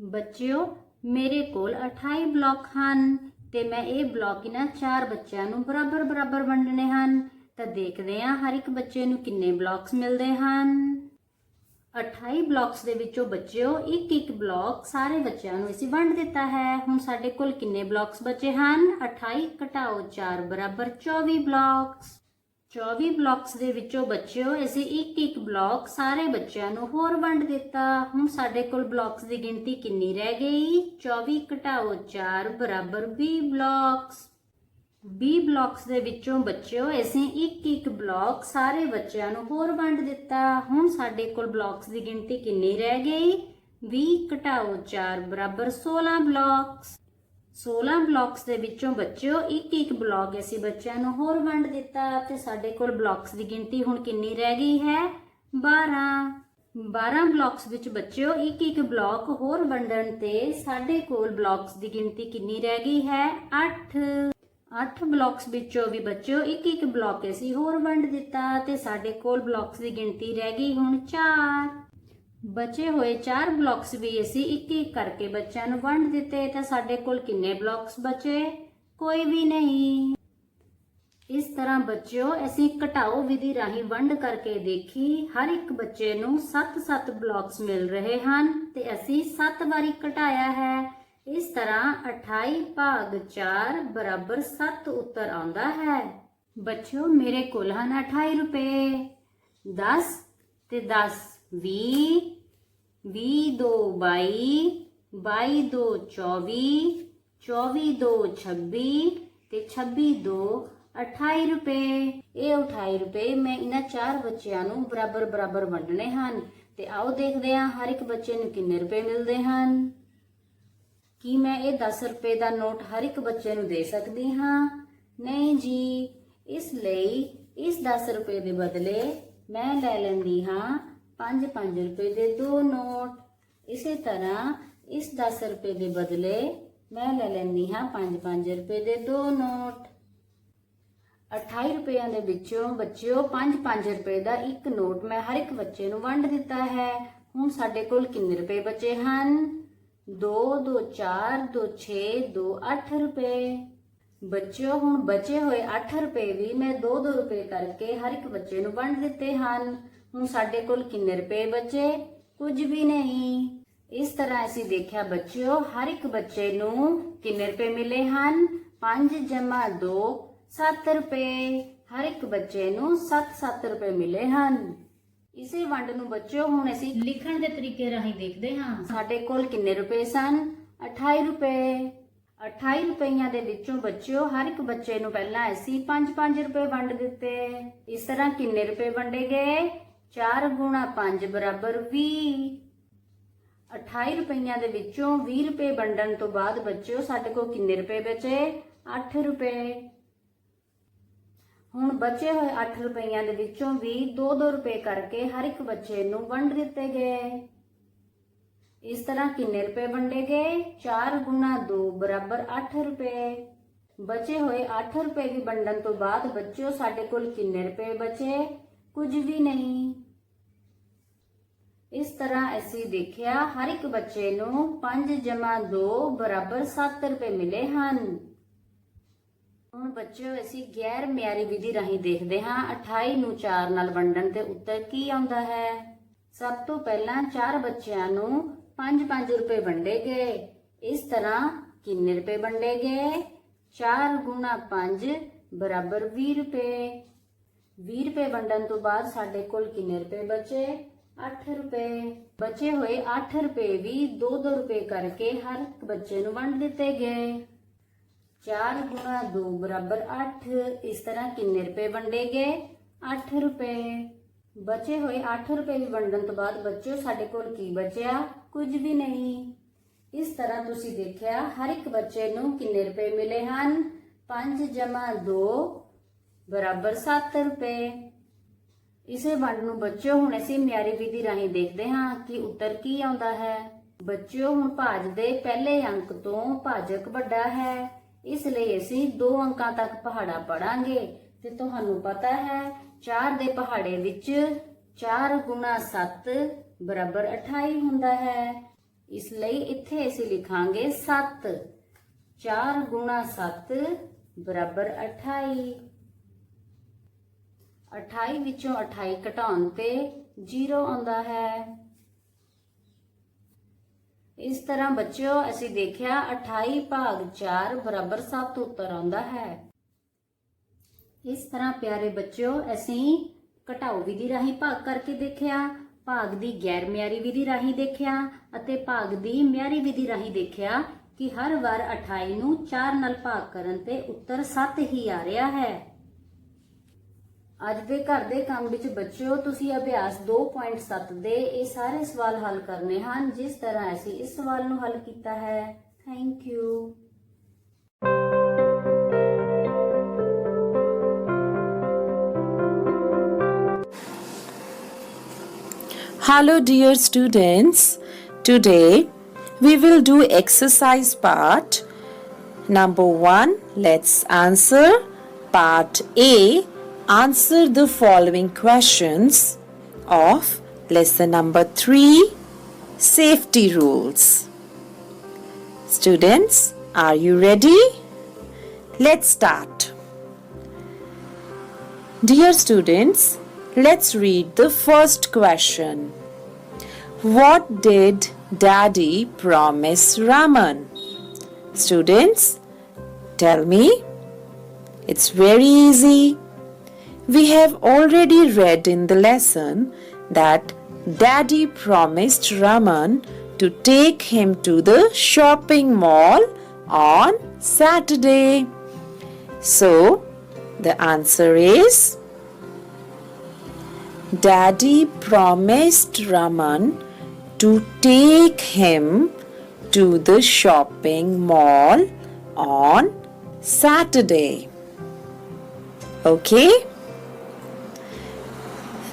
ਬੱਚਿਓ, ਮੇਰੇ ਕੋਲ 28 ਬਲਾਕ ਹਨ ਤੇ ਮੈਂ ਇਹ ਬਲਾਕ ਇਹਨਾਂ 4 ਬੱਚਿਆਂ ਨੂੰ ਬਰਾਬਰ ਵੰਡਣੇ ਹਨ। ਤਾਂ ਦੇਖਦੇ ਹਾਂ ਹਰ ਇੱਕ ਬੱਚੇ ਨੂੰ ਕਿੰਨੇ ਬਲਾਕਸ ਮਿਲਦੇ ਹਨ। 28 ਬਲਾਕਸ ਦੇ ਵਿੱਚੋਂ ਬੱਚਿਓ ਇੱਕ ਬਲਾਕ ਸਾਰੇ ਬੱਚਿਆਂ ਨੂੰ ਅਸੀਂ ਵੰਡ ਦਿੱਤਾ ਹੈ। ਹੁਣ ਸਾਡੇ ਕੋਲ ਕਿੰਨੇ ਬਲਾਕਸ ਬਚੇ ਹਨ? 28 ਘਟਾਓ 4 ਬਰਾਬਰ 24 ਬਲਾਕਸ। 24 ਬਲਾਕਸ ਦੇ ਵਿੱਚੋਂ ਬੱਚਿਓ ਅਸੀਂ ਇੱਕ ਬਲਾਕ ਸਾਰੇ ਬੱਚਿਆਂ ਨੂੰ ਹੋਰ ਵੰਡ ਦਿੱਤਾ। ਹੁਣ ਸਾਡੇ ਕੋਲ ਬਲਾਕਸ ਦੀ ਗਿਣਤੀ ਕਿੰਨੀ ਰਹਿ ਗਈ? 24 ਘਟਾਓ 4 ਬਰਾਬਰ 20 ਬਲਾਕਸ। 20 ਬਲਾਕਸ ਦੇ ਵਿੱਚੋਂ ਬੱਚਿਓ ਅਸੀਂ ਇੱਕ ਬਲਾਕ ਸਾਰੇ ਬੱਚਿਆਂ ਨੂੰ ਹੋਰ ਵੰਡ ਦਿੱਤਾ। ਹੁਣ ਸਾਡੇ ਕੋਲ ਬਲਾਕਸ ਦੀ ਗਿਣਤੀ ਕਿੰਨੀ ਰਹਿ ਗਈ? 20 ਘਟਾਓ 4 ਬਰਾਬਰ 16 ਬਲਾਕਸ। 16 ਬਲਾਕਸ ਦੇ ਵਿੱਚੋਂ ਬੱਚਿਓ ਇੱਕ ਬਲਾਕ ਅਸੀਂ ਬੱਚਿਆਂ ਨੂੰ ਹੋਰ ਵੰਡ ਦਿੱਤਾ ਤੇ ਸਾਡੇ ਕੋਲ ਬਲਾਕਸ ਦੀ ਗਿਣਤੀ ਹੁਣ ਕਿੰਨੀ ਰਹਿ ਗਈ ਹੈ? 12। 12 ਬਲਾਕਸ ਵਿੱਚ ਬੱਚਿਓ ਇੱਕ ਇੱਕ ਬਲਾਕ ਹੋਰ ਵੰਡਣ ਤੇ ਸਾਡੇ ਕੋਲ ਬਲਾਕਸ ਦੀ ਗਿਣਤੀ ਕਿੰਨੀ ਰਹਿ ਗਈ ਹੈ? 8 ਬਲਾਕਸ ਵਿੱਚੋਂ ਵੀ ਬੱਚਿਓ ਇੱਕ ਇੱਕ ਬਲਾਕ ਅਸੀਂ ਹੋਰ ਵੰਡ ਦਿੱਤਾ ਤੇ ਸਾਡੇ ਕੋਲ ਬਲਾਕਸ ਦੀ ਗਿਣਤੀ ਰਹਿ ਗਈ ਹੁਣ 4। ਬਚੇ ਹੋਏ 4 ਬਲਾਕਸ ਵੀ ਅਸੀਂ ਇੱਕ ਇੱਕ ਕਰਕੇ ਬੱਚਿਆਂ ਨੂੰ ਵੰਡ ਦਿੱਤੇ ਤਾਂ ਸਾਡੇ ਕੋਲ ਕਿੰਨੇ ਬਲਾਕਸ ਬਚੇ? ਕੋਈ ਵੀ ਨਹੀਂ। ਇਸ ਤਰ੍ਹਾਂ ਬੱਚਿਓ ਅਸੀਂ ਘਟਾਓ ਵਿਧੀ ਰਾਹੀਂ ਵੰਡ ਕਰਕੇ ਦੇਖੀ, ਹਰ ਇੱਕ ਬੱਚੇ ਨੂੰ 7-7 ਬਲਾਕਸ ਮਿਲ ਰਹੇ ਹਨ ਤੇ ਅਸੀਂ 7 ਵਾਰੀ ਘਟਾਇਆ ਹੈ। ਇਸ ਤਰ੍ਹਾਂ 28 ਭਾਗ 4 ਬਰਾਬਰ 7 ਉੱਤਰ ਆਉਂਦਾ ਹੈ। ਬੱਚਿਓ ਮੇਰੇ ਕੋਲ ਹਨ 28 ਰੁਪਏ। 10 ਤੇ 10 20, 20 2 22, 22 2 24, 24 2 26 ਤੇ 26 2 28 ਰੁਪਏ। ਇਹ 28 ਰੁਪਏ ਮੈਂ ਇਹਨਾਂ 4 ਬੱਚਿਆਂ ਨੂੰ ਬਰਾਬਰ ਬਰਾਬਰ ਵੰਡਣੇ ਹਨ ਤੇ ਆਓ ਦੇਖਦੇ ਹਾਂ ਹਰ ਇੱਕ ਬੱਚੇ ਨੂੰ ਕਿੰਨੇ ਰੁਪਏ ਮਿਲਦੇ ਹਨ। ਕੀ ਮੈਂ ਇਹ 10 ਰੁਪਏ ਦਾ ਨੋਟ ਹਰ ਇੱਕ ਬੱਚੇ ਨੂੰ ਦੇ ਸਕਦੀ ਹਾਂ? ਨਹੀਂ ਜੀ। ਇਸ ਲਈ ਇਸ 10 ਰੁਪਏ ਦੇ ਬਦਲੇ ਮੈਂ ਲੈ ਲੈਂਦੀ ਹਾਂ 5-5 ਰੁਪਏ ਦੇ 2 ਨੋਟ। ਇਸੇ ਤਰ੍ਹਾਂ ਇਸ 10 ਰੁਪਏ ਦੇ ਬਦਲੇ ਮੈਂ ਲੈ ਲੈਂਦੀ ਹਾਂ 5-5 ਰੁਪਏ ਦੇ 2 ਨੋਟ। 28 ਰੁਪਏ ਦੇ ਵਿੱਚੋਂ ਬੱਚਿਓ 5-5 ਰੁਪਏ ਦਾ ਇੱਕ ਨੋਟ ਮੈਂ ਹਰ ਇੱਕ ਬੱਚੇ ਨੂੰ ਵੰਡ ਦਿੱਤਾ ਹੈ। ਹੁਣ ਸਾਡੇ ਕੋਲ ਕਿੰਨੇ ਰੁਪਏ ਬਚੇ ਹਨ? 2 2 4 2 6 2 8 ਰੁਪਏ। ਬੱਚਿਓ ਹੁਣ ਬਚੇ ਹੋਏ 8 ਰੁਪਏ ਵੀ ਮੈਂ 2-2 ਰੁਪਏ ਕਰਕੇ ਹਰ ਇੱਕ ਬੱਚੇ ਨੂੰ ਵੰਡ ਦਿੱਤੇ ਹਨ। ਹੁਣ ਸਾਡੇ ਕੋਲ ਕਿੰਨੇ ਰੁਪਏ ਬਚੇ? ਕੁਝ ਵੀ ਨਹੀਂ। ਇਸ ਤਰ੍ਹਾਂ ਅਸੀਂ ਦੇਖਿਆ ਬੱਚਿਓ ਹਰ ਇੱਕ ਬੱਚੇ ਨੂੰ ਕਿੰਨੇ ਰੁਪਏ ਮਿਲੇ ਹਨ? 5 ਜਮਾ 2 7 ਰੁਪਏ। ਹਰ ਇੱਕ ਬੱਚੇ ਨੂੰ 7-7 ਰੁਪਏ ਮਿਲੇ ਹਨ। ਇਸੇ ਵੰਡ ਨੂੰ ਬੱਚਿਓ ਹੁਣ ਅਸੀਂ ਲਿਖਣ ਦੇ ਤਰੀਕੇ ਰਾਹੀਂ ਦੇਖਦੇ ਹਾਂ। ਸਾਡੇ ਕੋਲ ਕਿੰਨੇ ਰੁਪਏ ਸਨ? 28 ਰੁਪਏ। 28 ਰੁਪਈਆਂ ਦੇ ਵਿੱਚੋਂ ਬੱਚਿਓ ਹਰ ਇੱਕ ਬੱਚੇ ਨੂੰ ਪਹਿਲਾਂ ਅਸੀਂ 5-5 ਰੁਪਏ ਵੰਡ ਦਿੱਤੇ। ਇਸ ਤਰ੍ਹਾਂ ਕਿੰਨੇ ਰੁਪਏ ਵੰਡੇ ਗਏ? 4 ਗੁਣਾ 5 ਬਰਾਬਰ 20। 28 ਰੁਪਈਆਂ ਦੇ ਵਿੱਚੋਂ 20 ਰੁਪਏ ਵੰਡਣ ਤੋਂ ਬਾਅਦ ਬੱਚਿਓ ਸਾਡੇ ਕੋਲ ਕਿੰਨੇ ਰੁਪਏ ਬਚੇ? 8 ਰੁਪਏ। ਹੁਣ ਬਚੇ ਹੋਏ 8 ਰੁਪਈਆਂ ਦੇ ਵਿੱਚੋਂ ਵੀ 2-2 ਰੁਪਏ ਕਰਕੇ ਹਰ ਇੱਕ ਬੱਚੇ ਨੂੰ ਵੰਡ ਦਿੱਤੇ ਗਏ। ਇਸ ਤਰ੍ਹਾਂ ਕਿੰਨੇ ਰੁਪਏ ਵੰਡੇ ਗਏ? 4 ਗੁਣਾ 2 ਬਰਾਬਰ 8 ਰੁਪਏ। ਬਚੇ ਹੋਏ 8 ਰੁਪਏ ਵੀ ਵੰਡਣ ਤੋਂ ਬਾਅਦ ਬੱਚਿਓ ਸਾਡੇ ਕੋਲ ਕਿੰਨੇ ਰੁਪਏ ਬਚੇ? ਕੁਝ ਵੀ ਨਹੀਂ। ਇਸ ਤਰ੍ਹਾਂ ਅਸੀਂ ਦੇਖਿਆ ਹਰ ਇੱਕ ਬੱਚੇ ਨੂੰ 5 ਜਮਾ 2 ਬਰਾਬਰ 7 ਰੁਪਏ ਮਿਲੇ ਹਨ। ਹੁਣ ਬੱਚਿਓ ਅਸੀਂ ਗੈਰ ਮਿਆਰੀ ਵਿਧੀ ਰਾਹੀਂ ਦੇਖਦੇ ਹਾਂ 28 ਨੂੰ 4 ਨਾਲ ਵੰਡਣ ਤੇ ਉੱਤਰ ਕੀ ਆਉਂਦਾ ਹੈ। ਸਭ ਤੋਂ ਪਹਿਲਾਂ 4 ਬੱਚਿਆਂ ਨੂੰ 5-5 ਰੁਪਏ ਵੰਡੇ ਗਏ। ਇਸ ਤਰ੍ਹਾਂ ਕਿੰਨੇ ਰੁਪਏ ਵੰਡੇ ਗਏ? 4 ਗੁਣਾ 5 ਬਰਾਬਰ 20 ਰੁਪਏ। 20 ਰੁਪਏ ਵੰਡਣ ਤੋਂ ਬਾਅਦ ਸਾਡੇ ਕੋਲ ਕਿੰਨੇ ਰੁਪਏ ਬਚੇ? 8 ਰੁਪਏ। ਬਚੇ ਹੋਏ 8 ਰੁਪਏ ਵੀ 2-2 ਰੁਪਏ ਕਰਕੇ ਹਰ ਇੱਕ ਬੱਚੇ ਨੂੰ ਵੰਡ ਦਿੱਤੇ ਗਏ। 4 ਗੁਣਾ 2 ਬਰਾਬਰ 8। ਇਸ ਤਰ੍ਹਾਂ ਕਿੰਨੇ ਰੁਪਏ ਵੰਡੇ ਗਏ? 8 ਰੁਪਏ। ਬਚੇ ਹੋਏ 8 ਰੁਪਏ ਵੀ ਵੰਡਣ ਤੋਂ ਬਾਅਦ ਬੱਚਿਓ ਸਾਡੇ ਕੋਲ ਕੀ ਬਚਿਆ? ਕੁਝ ਵੀ ਨਹੀਂ। ਇਸ ਤਰ੍ਹਾਂ ਤੁਸੀਂ ਦੇਖਿਆ ਹਰ ਇੱਕ ਬੱਚੇ ਨੂੰ ਕਿੰਨੇ ਰੁਪਏ ਮਿਲੇ ਹਨ? 5 ਜਮਾ 2 ਬਰਾਬਰ 7 ਰੁਪਏ। ਇਸੇ ਵੰਡ ਨੂੰ ਬੱਚਿਓ ਹੁਣ ਅਸੀਂ ਮਿਆਰੀ ਵਿਧੀ ਰਾਹੀਂ ਦੇਖਦੇ ਹਾਂ ਕਿ ਉੱਤਰ ਕੀ ਆਉਂਦਾ ਹੈ। ਬੱਚਿਓ ਹੁਣ ਭਾਜ ਦੇ ਪਹਿਲੇ ਅੰਕ ਤੋਂ ਭਾਜਕ ਵੱਡਾ ਹੈ, ਇਸ ਲਈ ਅਸੀਂ 2 ਅੰਕਾਂ ਤੱਕ ਪਹਾੜਾ ਪੜਾਂਗੇ ਤੇ ਤੁਹਾਨੂੰ ਪਤਾ ਹੈ 4 ਦੇ ਪਹਾੜੇ ਵਿੱਚ 4 ਗੁਣਾ 7 ਬਰਾਬਰ 28 ਹੁੰਦਾ ਹੈ। ਇਸ ਲਈ ਇੱਥੇ ਅਸੀਂ ਲਿਖਾਂਗੇ 7। 4 ਗੁਣਾ 7 ਬਰਾਬਰ 28। 28 ਵਿੱਚੋਂ 28 ਘਟਾਉਣ ਤੇ 0 ਆਉਂਦਾ ਹੈ। ਇਸ ਤਰ੍ਹਾਂ ਬੱਚਿਓ ਅਸੀਂ ਦੇਖਿਆ 28 ਭਾਗ 4 ਬਰਾਬਰ 7 ਉੱਤਰ ਆਉਂਦਾ ਹੈ। ਇਸ ਤਰ੍ਹਾਂ ਪਿਆਰੇ ਬੱਚਿਓ ਅਸੀਂ ਘਟਾਓ ਵਿਧੀ ਰਾਹੀਂ ਭਾਗ ਕਰਕੇ ਦੇਖਿਆ, ਭਾਗ ਦੀ ਗੈਰ ਮਿਆਰੀ ਵਿਧੀ ਰਾਹੀਂ ਦੇਖਿਆ ਅਤੇ ਭਾਗ ਦੀ ਮਿਆਰੀ ਵਿਧੀ ਰਾਹੀਂ ਦੇਖਿਆ ਕਿ ਹਰ ਵਾਰ 28 ਨੂੰ 4 ਨਾਲ ਭਾਗ ਕਰਨ ਤੇ ਉੱਤਰ 7 ਹੀ ਆ ਰਿਹਾ ਹੈ। ਅੱਜ ਦੇ ਘਰ ਦੇ ਕੰਮ ਵਿੱਚ ਬੱਚਿਓ ਤੁਸੀਂ ਅਭਿਆਸ 2.7 ਦੇ ਇਹ ਸਾਰੇ ਸਵਾਲ ਹੱਲ ਕਰਨੇ ਹਨ ਜਿਸ ਤਰ੍ਹਾਂ ਅਸੀਂ ਇਸ ਸਵਾਲ ਨੂੰ ਹੱਲ ਕੀਤਾ ਹੈ। Thank you. Hello dear students, today we will do exercise part number 1. Let's answer part A. Answer the following questions of lesson number 3, safety rules. Students, are you ready? Let's start. Dear students, let's read the first question. What did Daddy promise Raman? Students, tell me. It's very easy. We have already read in the lesson that Daddy promised Raman to take him to the shopping mall on Saturday. So, the answer is Daddy promised Raman to take him to the shopping mall on Saturday. Okay?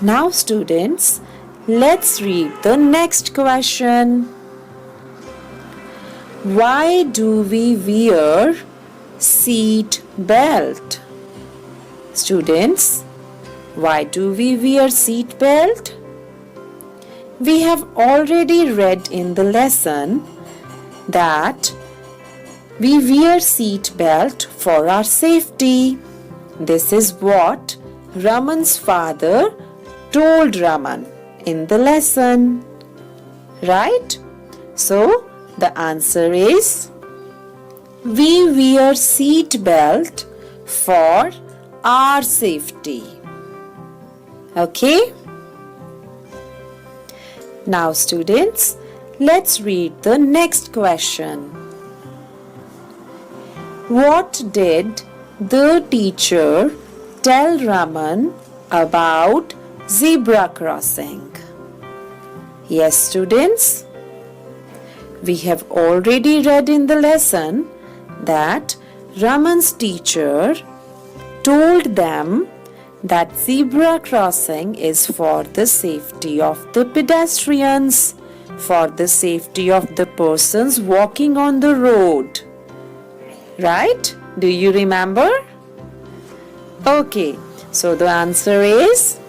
Now students, let's read the next question. Why do we wear seat belt? Students, why do we wear seat belt? We have already read in the lesson that we wear seat belt for our safety. This is what Raman's father told Raman in the lesson. Right? So, the answer is we wear seat belt for our safety. Okay? Now students, let's read the next question. What did the teacher tell Raman about zebra crossing? Yes students, we have already read in the lesson that Raman's teacher told them that zebra crossing is for the safety of the pedestrians, for the safety of the persons walking on the road. Right? Do you remember? Okay, so the answer is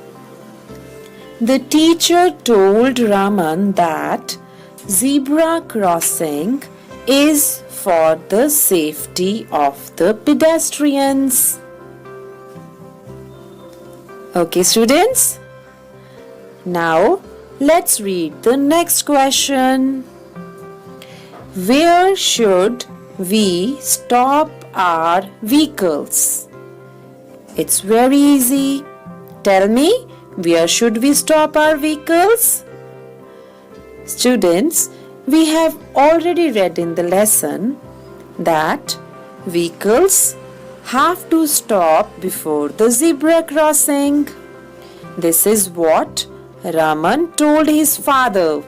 the teacher told Raman that zebra crossing is for the safety of the pedestrians. Okay, students? Now, let's read the next question. Where should we stop our vehicles? It's very easy. Tell me, where should we stop our vehicles? Students, we have already read in the lesson that vehicles have to stop before the zebra crossing. This is what Raman told his father,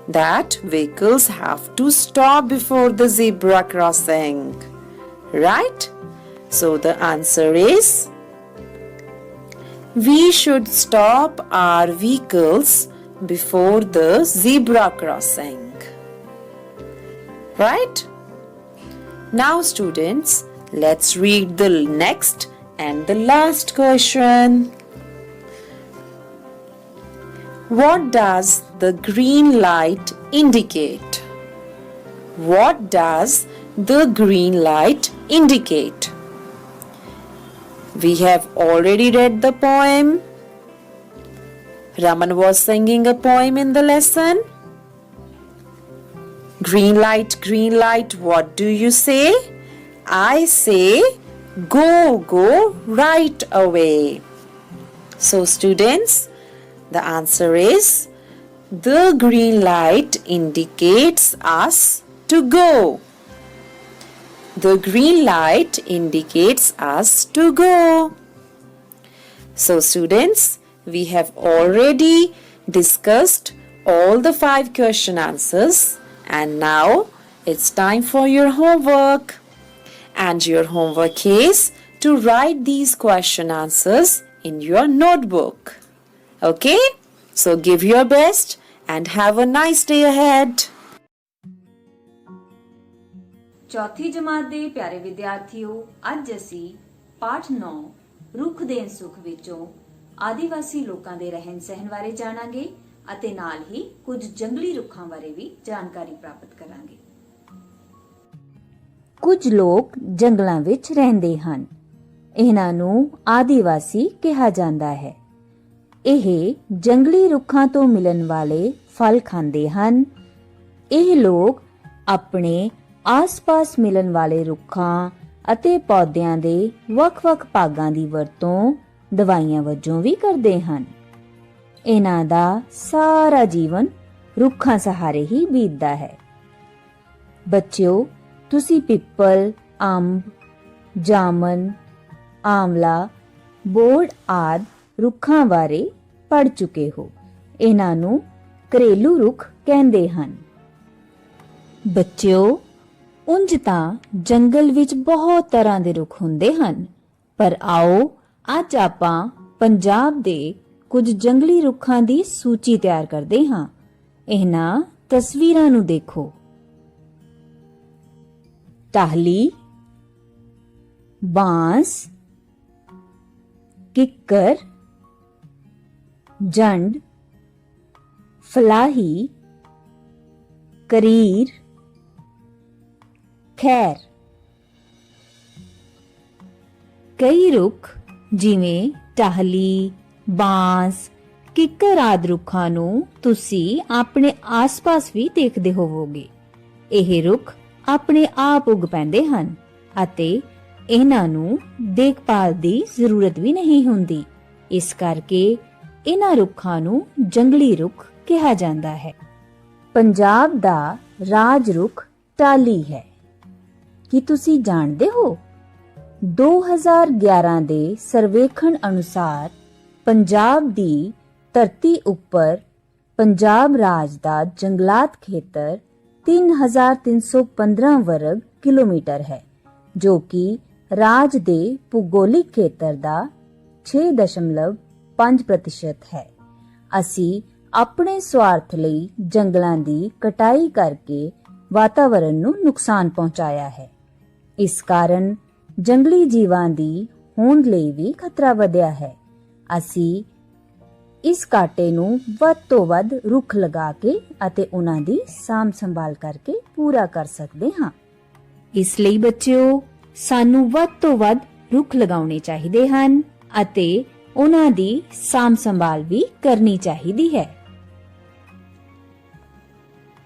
that vehicles have to stop before the zebra crossing. Right? So the answer is we should stop our vehicles before the zebra crossing. Right? Now students, let's read the next and the last question. What does the green light indicate? What does the green light indicate? We have already read the poem. Raman was singing a poem in the lesson. Green light, what do you say? I say, go right away. So students, the answer is the green light indicates us to go. The green light indicates us to go. So students, we have already discussed all the 5 question answers, and now it's time for your homework. And your homework is to write these question answers in your notebook. Okay? So give your best and have a nice day ahead. ਚੌਥੀ ਜਮਾਤ ਦੇ ਪਿਆਰੇ ਵਿਦਿਆਰਥੀਓ, ਅੱਜ ਅਸੀਂ ਪਾਠ 9 ਰੁੱਖ ਦੇਣ ਸੁਖ ਵਿੱਚੋਂ ਆਦੀਵਾਸੀ ਲੋਕਾਂ ਦੇ ਰਹਿਣ ਸਹਿਣ ਬਾਰੇ ਜਾਣਾਂਗੇ ਅਤੇ ਨਾਲ ਹੀ ਕੁਝ ਜੰਗਲੀ ਰੁੱਖਾਂ ਬਾਰੇ ਵੀ ਜਾਣਕਾਰੀ ਪ੍ਰਾਪਤ ਕਰਾਂਗੇ। ਕੁਝ ਲੋਕ ਜੰਗਲਾਂ ਵਿੱਚ ਰਹਿੰਦੇ ਹਨ। ਇਹਨਾਂ ਨੂੰ ਆਦੀਵਾਸੀ ਕਿਹਾ ਜਾਂਦਾ ਹੈ। ਇਹ ਜੰਗਲੀ ਰੁੱਖਾਂ ਤੋਂ ਮਿਲਣ ਵਾਲੇ ਫਲ ਖਾਂਦੇ ਹਨ। ਇਹ ਲੋਕ ਆਪਣੇ ਆਸ-ਪਾਸ ਮਿਲਣ ਵਾਲੇ ਰੁੱਖਾਂ ਅਤੇ ਪੌਦਿਆਂ ਦੇ ਵੱਖ-ਵੱਖ ਭਾਗਾਂ ਦੀ ਵਰਤੋਂ ਦਵਾਈਆਂ ਵਜੋਂ ਵੀ ਕਰਦੇ ਹਨ। ਇਹਨਾਂ ਦਾ ਸਾਰਾ ਜੀਵਨ ਰੁੱਖਾਂ ਸਹਾਰੇ ਹੀ ਬੀਤਦਾ ਹੈ। ਬੱਚਿਓ, ਤੁਸੀਂ ਪਿੱਪਲ, ਅੰਬ, ਜਾਮਨ, ਆਂਵਲਾ, ਬੋਹੜ ਆਦਿ ਰੁੱਖਾਂ ਬਾਰੇ ਪੜ੍ਹ ਚੁੱਕੇ ਹੋ। ਇਹਨਾਂ ਨੂੰ ਘਰੇਲੂ ਰੁੱਖ ਕਹਿੰਦੇ ਹਨ। ਬੱਚਿਓ, ਉਂਝ ਤਾਂ ਜੰਗਲ ਵਿੱਚ ਬਹੁਤ ਤਰ੍ਹਾਂ ਦੇ ਰੁੱਖ ਹੁੰਦੇ ਹਨ, ਪਰ ਆਓ ਅੱਜ ਆਪਾਂ ਪੰਜਾਬ ਦੇ ਕੁਝ ਜੰਗਲੀ ਰੁੱਖਾਂ ਦੀ ਸੂਚੀ ਤਿਆਰ ਕਰਦੇ ਹਾਂ। ਇਹਨਾਂ ਤਸਵੀਰਾਂ ਨੂੰ ਦੇਖੋ। ਟਾਹਲੀ, ਬਾਂਸ, ਕਿੱਕਰ, ਜੰਡ, ਫਲਾਹੀ, ਕਰੀਰ, ਖੈਰ। ਕਈ ਰੁੱਖ ਜਿਵੇਂ ਟਾਹਲੀ, ਬਾਂਸ, ਕਿੱਕਰ ਆਦਿ ਰੁੱਖਾਂ ਨੂੰ ਤੁਸੀਂ ਆਪਣੇ ਆਸ-ਪਾਸ ਵੀ ਦੇਖਦੇ ਹੋਵੋਗੇ। ਇਹ ਰੁੱਖ ਆਪਣੇ ਆਪ ਉੱਗ ਪੈਂਦੇ ਹਨ ਅਤੇ ਇਹਨਾਂ ਨੂੰ ਦੇਖਭਾਲ ਦੀ ਜ਼ਰੂਰਤ ਵੀ ਨਹੀਂ ਹੁੰਦੀ। ਇਸ ਕਰਕੇ ਇਹਨਾਂ ਰੁੱਖਾਂ ਨੂੰ ਜੰਗਲੀ ਰੁੱਖ ਕਿਹਾ ਜਾਂਦਾ ਹੈ। ਪੰਜਾਬ ਦਾ ਰਾਜ ਰੁੱਖ ਟਾਹਲੀ ਹੈ। ਕੀ ਤੁਸੀਂ ਜਾਣਦੇ ਹੋ? 2011 ਦੇ ਸਰਵੇਖਣ ਅਨੁਸਾਰ ਪੰਜਾਬ ਦੀ ਧਰਤੀ ਉੱਪਰ ਪੰਜਾਬ ਰਾਜ ਦਾ ਜੰਗਲਾਤ ਖੇਤਰ 3315 ਵਰਗ ਕਿਲੋਮੀਟਰ ਹੈ, ਜੋ ਕਿ ਰਾਜ ਦੇ ਭੂਗੋਲਿਕ ਖੇਤਰ ਦਾ 6.5% ਹੈ। ਅਸੀਂ ਆਪਣੇ ਸਵਾਰਥ ਲਈ ਜੰਗਲਾਂ ਦੀ ਕਟਾਈ ਕਰਕੇ ਵਾਤਾਵਰਣ ਨੂੰ ਨੁਕਸਾਨ ਪਹੁੰਚਾਇਆ ਹੈ। ਇਸ ਕਾਰਨ ਜੰਗਲੀ ਜੀਵਾਂ ਦੀ ਹੋਂਦ ਲਈ ਵੀ ਖਤਰਾ ਵਧਿਆ ਹੈ। ਅਸੀਂ ਇਸ ਘਾਟੇ ਨੂੰ ਵੱਧ ਤੋਂ ਵੱਧ ਰੁੱਖ ਲਗਾ ਕੇ ਅਤੇ ਉਹਨਾਂ ਦੀ ਸਾਂਭ ਸੰਭਾਲ ਕਰਕੇ ਪੂਰਾ ਕਰ ਸਕਦੇ ਹਾਂ। ਇਸ ਲਈ ਬੱਚਿਓ, ਸਾਨੂੰ ਵੱਧ ਤੋਂ ਵੱਧ ਰੁੱਖ ਲਗਾਉਣੇ ਚਾਹੀਦੇ ਹਨ ਅਤੇ ਉਹਨਾਂ ਦੀ ਸਾਂਭ ਸੰਭਾਲ ਵੀ ਕਰਨੀ ਚਾਹੀਦੀ ਹੈ।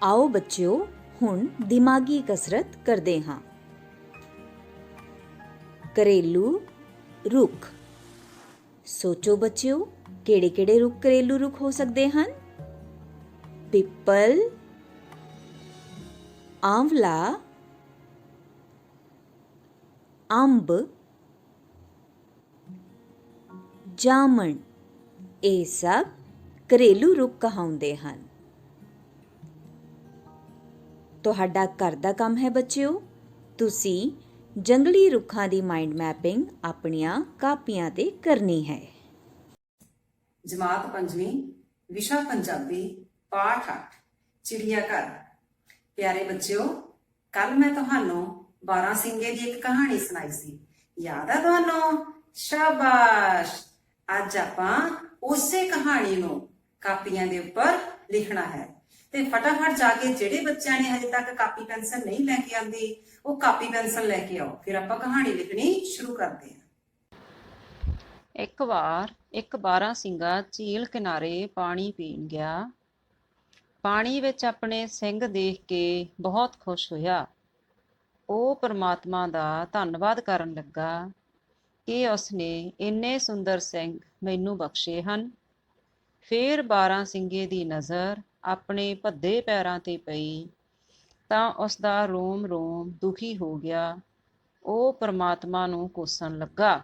ਆਓ ਬੱਚਿਓ, ਹੁਣ ਦਿਮਾਗੀ ਕਸਰਤ ਕਰਦੇ ਹਾਂ। ਘਰੇਲੂ ਰੁੱਖ। ਸੋਚੋ ਬੱਚਿਓ, ਕਿਹੜੇ-ਕਿਹੜੇ ਰੁੱਖ ਘਰੇਲੂ ਰੁੱਖ ਹੋ ਸਕਦੇ ਹਨ? ਪਿੱਪਲ, ਆਂਵਲਾ, ਅੰਬ, ਜਾਮਣ, ਇਹ ਸਭ ਘਰੇਲੂ ਰੁੱਖ ਕਹਾਉਂਦੇ ਹਨ। ਤੁਹਾਡਾ ਘਰ ਦਾ ਕੰਮ ਹੈ ਬੱਚਿਓ, ਤੁਸੀਂ ਜੰਗਲੀ ਰੁੱਖਾਂ ਦੀ ਮਾਈਂਡ ਮੈਪਿੰਗ ਆਪਣੀਆਂ ਕਾਪੀਆਂ ਤੇ ਕਰਨੀ ਹੈ। ਜਮਾਤ ਪੰਜਵੀਂ, ਵਿਸ਼ਾ ਪੰਜਾਬੀ, ਪਾਠ 8, ਚਿੜੀਆ ਘਰ। ਪਿਆਰੇ ਬੱਚਿਓ, ਕੱਲ ਮੈਂ ਤੁਹਾਨੂੰ 12 ਸਿੰਘੇ ਦੀ ਇੱਕ ਕਹਾਣੀ ਸੁਣਾਈ ਸੀ। ਯਾਦ ਆ ਤੁਹਾਨੂੰ? ਸ਼ਾਬਾਸ਼। ਅੱਜ ਆਪਾਂ ਉਸੇ ਕਹਾਣੀ ਨੂੰ ਕਾਪੀਆਂ ਦੇ ਉੱਪਰ ਲਿਖਣਾ ਹੈ ਤੇ ਫਟਾਫਟ ਜਾ ਕੇ ਜਿਹੜੇ ਬੱਚਿਆਂ ਨੇ ਹਜੇ ਤੱਕ ਕਾਪੀ ਪੈਨਸਲ ਨਹੀਂ ਲੈ ਕੇ ਆਂਦੀ, ਉਹ ਕਾਪੀ ਪੈਨਸਲ ਲੈ ਕੇ ਆਓ। ਫਿਰ ਆਪਾਂ ਕਹਾਣੀ ਲਿਖਣੀ ਸ਼ੁਰੂ ਕਰਦੇ ਹਾਂ। ਇੱਕ ਵਾਰ ਇੱਕ 12 ਸਿੰਘਾ ਝੀਲ ਕਿਨਾਰੇ ਪਾਣੀ ਪੀਣ ਗਿਆ। ਪਾਣੀ ਵਿੱਚ ਆਪਣੇ ਸਿੰਘ ਦੇਖ ਕੇ ਬਹੁਤ ਖੁਸ਼ ਹੋਇਆ। ਉਹ ਪਰਮਾਤਮਾ ਦਾ ਧੰਨਵਾਦ ਕਰਨ ਲੱਗਾ ਕਿ ਉਸਨੇ ਇੰਨੇ ਸੁੰਦਰ ਸਿੰਘ ਮੈਨੂੰ ਬਖਸ਼ੇ ਹਨ। ਫਿਰ 12 ਸਿੰਘੇ ਦੀ ਨਜ਼ਰ ਆਪਣੇ ਭੱਦੇ ਪੈਰਾਂ ਤੇ ਪਈ ਤਾਂ ਉਸਦਾ ਰੋਮ ਰੋਮ ਦੁਖੀ ਹੋ ਗਿਆ। ਉਹ ਪਰਮਾਤਮਾ ਨੂੰ ਕੋਸਣ ਲੱਗਾ।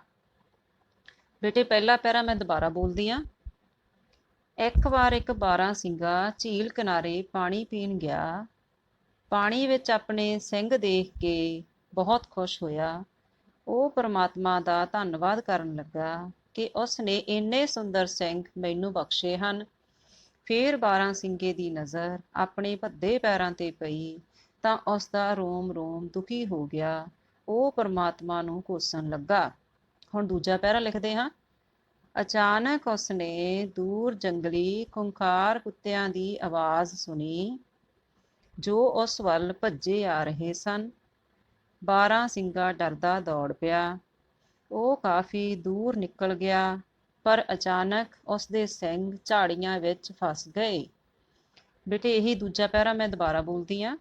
ਬੇਟੇ, ਪਹਿਲਾ ਪੈਰਾ ਮੈਂ ਦੁਬਾਰਾ ਬੋਲਦੀ ਹਾਂ। ਇੱਕ ਵਾਰ ਇੱਕ 12 ਸਿੰਘਾ ਝੀਲ ਕਿਨਾਰੇ ਪਾਣੀ ਪੀਣ ਗਿਆ। ਪਾਣੀ ਵਿੱਚ ਆਪਣੇ ਸਿੰਘ ਦੇਖ ਕੇ ਬਹੁਤ ਖੁਸ਼ ਹੋਇਆ। ਉਹ ਪਰਮਾਤਮਾ ਦਾ ਧੰਨਵਾਦ ਕਰਨ ਲੱਗਾ ਕਿ ਉਸ ਨੇ ਇੰਨੇ ਸੁੰਦਰ ਸਿੰਘ ਮੈਨੂੰ ਬਖਸ਼ੇ ਹਨ। ਫੇਰ ਬਾਰਾਂਸਿੰਗੇ ਦੀ ਨਜ਼ਰ ਆਪਣੇ ਭੱਦੇ ਪੈਰਾਂ ਤੇ ਪਈ ਤਾਂ ਉਸ ਦਾ ਰੋਮ ਰੋਮ ਦੁਖੀ ਹੋ ਗਿਆ। ਉਹ ਪਰਮਾਤਮਾ ਨੂੰ ਕੋਸਣ ਲੱਗਾ। ਹੁਣ ਦੂਜਾ ਪੈਰਾ ਲਿਖਦੇ ਹਾਂ। ਅਚਾਨਕ ਉਸਨੇ ਦੂਰ ਜੰਗਲੀ ਖੁੰਖਾਰ ਕੁੱਤਿਆਂ ਦੀ ਆਵਾਜ਼ ਸੁਣੀ ਜੋ ਉਸ ਵੱਲ ਭੱਜੇ ਆ ਰਹੇ ਸਨ। ਬਾਰਾਂਸਿੰਗਾ ਡਰਦਾ ਦੌੜ ਪਿਆ। ਉਹ ਕਾਫੀ ਦੂਰ ਨਿਕਲ ਗਿਆ, ਪਰ ਅਚਾਨਕ ਉਸਦੇ ਸਿੰਗ ਝਾੜੀਆਂ ਵਿੱਚ ਫਸ ਗਏ। ਬੇਟੇ ਇਹੀ ਦੂਜਾ ਪੈਰਾ ਮੈਂ ਦੁਬਾਰਾ ਬੋਲਦੀ ਹਾਂ।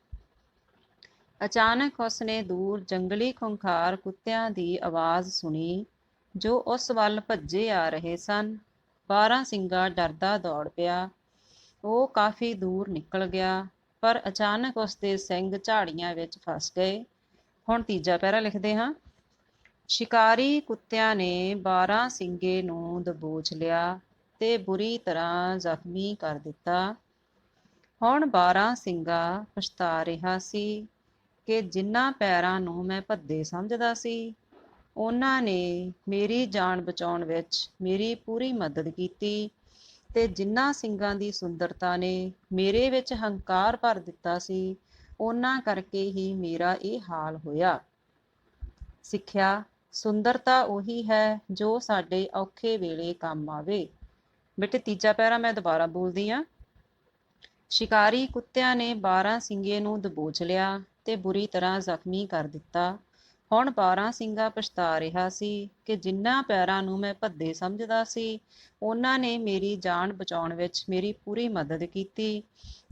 ਅਚਾਨਕ ਉਸਨੇ ਦੂਰ ਜੰਗਲੀ ਖੁੰਖਾਰ ਕੁੱਤਿਆਂ ਦੀ ਆਵਾਜ਼ ਸੁਣੀ ਜੋ ਉਸ ਵੱਲ ਭੱਜੇ ਆ ਰਹੇ ਸਨ। ਬਾਰਾਂਸਿੰਗਾ ਡਰਦਾ ਦੌੜ ਪਿਆ। ਉਹ ਕਾਫੀ ਦੂਰ ਨਿਕਲ ਗਿਆ, ਪਰ ਅਚਾਨਕ ਉਸਦੇ ਸਿੰਗ ਝਾੜੀਆਂ ਵਿੱਚ ਫਸ ਗਏ। ਹੁਣ ਤੀਜਾ ਪੈਰਾ ਲਿਖਦੇ ਹਾਂ। ਸ਼ਿਕਾਰੀ ਕੁੱਤਿਆਂ ਨੇ ਬਾਰਾਂਸਿੰਗੇ ਨੂੰ ਦਬੋਚ ਲਿਆ ਤੇ ਬੁਰੀ ਤਰ੍ਹਾਂ ਜ਼ਖਮੀ ਕਰ ਦਿੱਤਾ। ਹੁਣ ਬਾਰਾਂਸਿੰਗਾ ਪਛਤਾ ਰਿਹਾ ਸੀ ਕਿ ਜਿਨ੍ਹਾਂ ਪੈਰਾਂ ਨੂੰ ਮੈਂ ਭੱਦੇ ਸਮਝਦਾ ਸੀ, ਉਹਨਾਂ ਨੇ ਮੇਰੀ ਜਾਨ ਬਚਾਉਣ ਵਿੱਚ ਮੇਰੀ ਪੂਰੀ ਮਦਦ ਕੀਤੀ, ਤੇ ਜਿਨ੍ਹਾਂ ਸਿੰਗਾਂ ਦੀ ਸੁੰਦਰਤਾ ਨੇ ਮੇਰੇ ਵਿੱਚ ਹੰਕਾਰ ਭਰ ਦਿੱਤਾ ਸੀ, ਉਹਨਾਂ ਕਰਕੇ ਹੀ ਮੇਰਾ ਇਹ ਹਾਲ ਹੋਇਆ। ਸਿੱਖਿਆ: ਸੁੰਦਰਤਾ ਉਹੀ ਹੈ ਜੋ ਸਾਡੇ ਔਖੇ ਵੇਲੇ ਕੰਮ ਆਵੇ। ਬੇਟੇ ਤੀਜਾ ਪੈਰਾ ਮੈਂ ਦੁਬਾਰਾ ਬੋਲਦੀ ਹਾਂ। ਸ਼ਿਕਾਰੀ ਕੁੱਤਿਆਂ ਨੇ ਬਾਰਾਂਸਿੰਗੇ ਨੂੰ ਦਬੋਚ ਲਿਆ ਤੇ ਬੁਰੀ ਤਰ੍ਹਾਂ ਜ਼ਖਮੀ ਕਰ ਦਿੱਤਾ। ਹੁਣ ਬਾਰਾਂਸਿੰਗਾ ਪਛਤਾ ਰਿਹਾ ਸੀ ਕਿ ਜਿਨ੍ਹਾਂ ਪੈਰਾਂ ਨੂੰ ਮੈਂ ਭੱਦੇ ਸਮਝਦਾ ਸੀ, ਉਹਨਾਂ ਨੇ ਮੇਰੀ ਜਾਨ ਬਚਾਉਣ ਵਿੱਚ ਮੇਰੀ ਪੂਰੀ ਮਦਦ ਕੀਤੀ,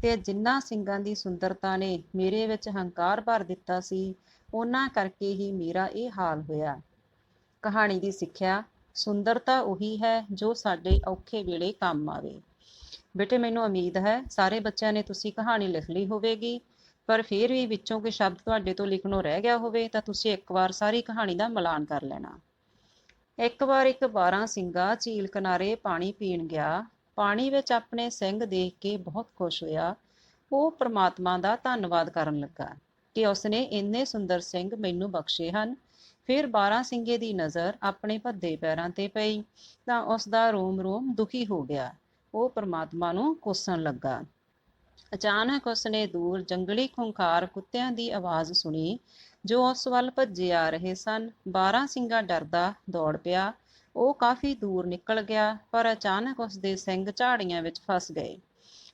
ਤੇ ਜਿਨ੍ਹਾਂ ਸਿੰਗਾਂ ਦੀ ਸੁੰਦਰਤਾ ਨੇ ਮੇਰੇ ਵਿੱਚ ਹੰਕਾਰ ਭਰ ਦਿੱਤਾ ਸੀ, ਉਹਨਾਂ ਕਰਕੇ ਹੀ ਮੇਰਾ ਇਹ ਹਾਲ ਹੋਇਆ। ਕਹਾਣੀ ਦੀ ਸਿੱਖਿਆ: ਸੁੰਦਰਤਾ ਉਹੀ ਹੈ ਜੋ ਸਾਡੇ ਔਖੇ ਵੇਲੇ ਕੰਮ ਆਵੇ। ਬੇਟੇ ਮੈਨੂੰ ਉਮੀਦ ਹੈ ਸਾਰੇ ਬੱਚਿਆਂ ਨੇ ਤੁਸੀਂ ਕਹਾਣੀ ਲਿਖ ਲਈ ਹੋਵੇਗੀ, ਪਰ ਫਿਰ ਵੀ ਵਿੱਚੋਂ ਕੋਈ ਸ਼ਬਦ ਤੁਹਾਡੇ ਤੋਂ ਲਿਖਣੋਂ ਰਹਿ ਗਿਆ ਹੋਵੇ ਤਾਂ ਤੁਸੀਂ ਇੱਕ ਵਾਰ ਸਾਰੀ ਕਹਾਣੀ ਦਾ ਮਿਲਾਨ ਕਰ ਲੈਣਾ। ਇੱਕ ਵਾਰ ਇੱਕ ਬਾਰਾਂਸਿੰਗਾ ਝੀਲ ਕਿਨਾਰੇ ਪਾਣੀ ਪੀਣ ਗਿਆ। ਪਾਣੀ ਵਿੱਚ ਆਪਣੇ ਸਿੰਗ ਦੇਖ ਕੇ ਬਹੁਤ ਖੁਸ਼ ਹੋਇਆ। ਉਹ ਪਰਮਾਤਮਾ ਦਾ ਧੰਨਵਾਦ ਕਰਨ ਲੱਗਾ ਕਿ ਉਸਨੇ ਇੰਨੇ ਸੁੰਦਰ ਸਿੰਗ ਮੈਨੂੰ ਬਖਸ਼ੇ ਹਨ। ਫਿਰ ਬਾਰਾਂਸਿੰਗੇ ਦੀ ਨਜ਼ਰ ਆਪਣੇ ਭੱਦੇ ਪੈਰਾਂ ਤੇ ਪਈ ਤਾਂ ਉਸ ਦਾ ਰੋਮ ਰੋਮ ਦੁਖੀ ਹੋ ਗਿਆ। ਉਹ ਪਰਮਾਤਮਾ ਨੂੰ ਕੋਸਣ ਲੱਗਾ। ਅਚਾਨਕ ਉਸਨੇ ਦੂਰ ਜੰਗਲੀ ਖੁੰਖਾਰ ਕੁੱਤਿਆਂ ਦੀ ਆਵਾਜ਼ ਸੁਣੀ ਜੋ ਉਸ ਵੱਲ ਭੱਜੇ ਆ ਰਹੇ ਸਨ। ਬਾਰਾਂਸਿੰਗਾ ਡਰਦਾ ਦੌੜ ਪਿਆ। ਉਹ ਕਾਫੀ ਦੂਰ ਨਿਕਲ ਗਿਆ, ਪਰ ਅਚਾਨਕ ਉਸਦੇ ਸਿੰਗ ਝਾੜੀਆਂ ਵਿੱਚ ਫਸ ਗਏ।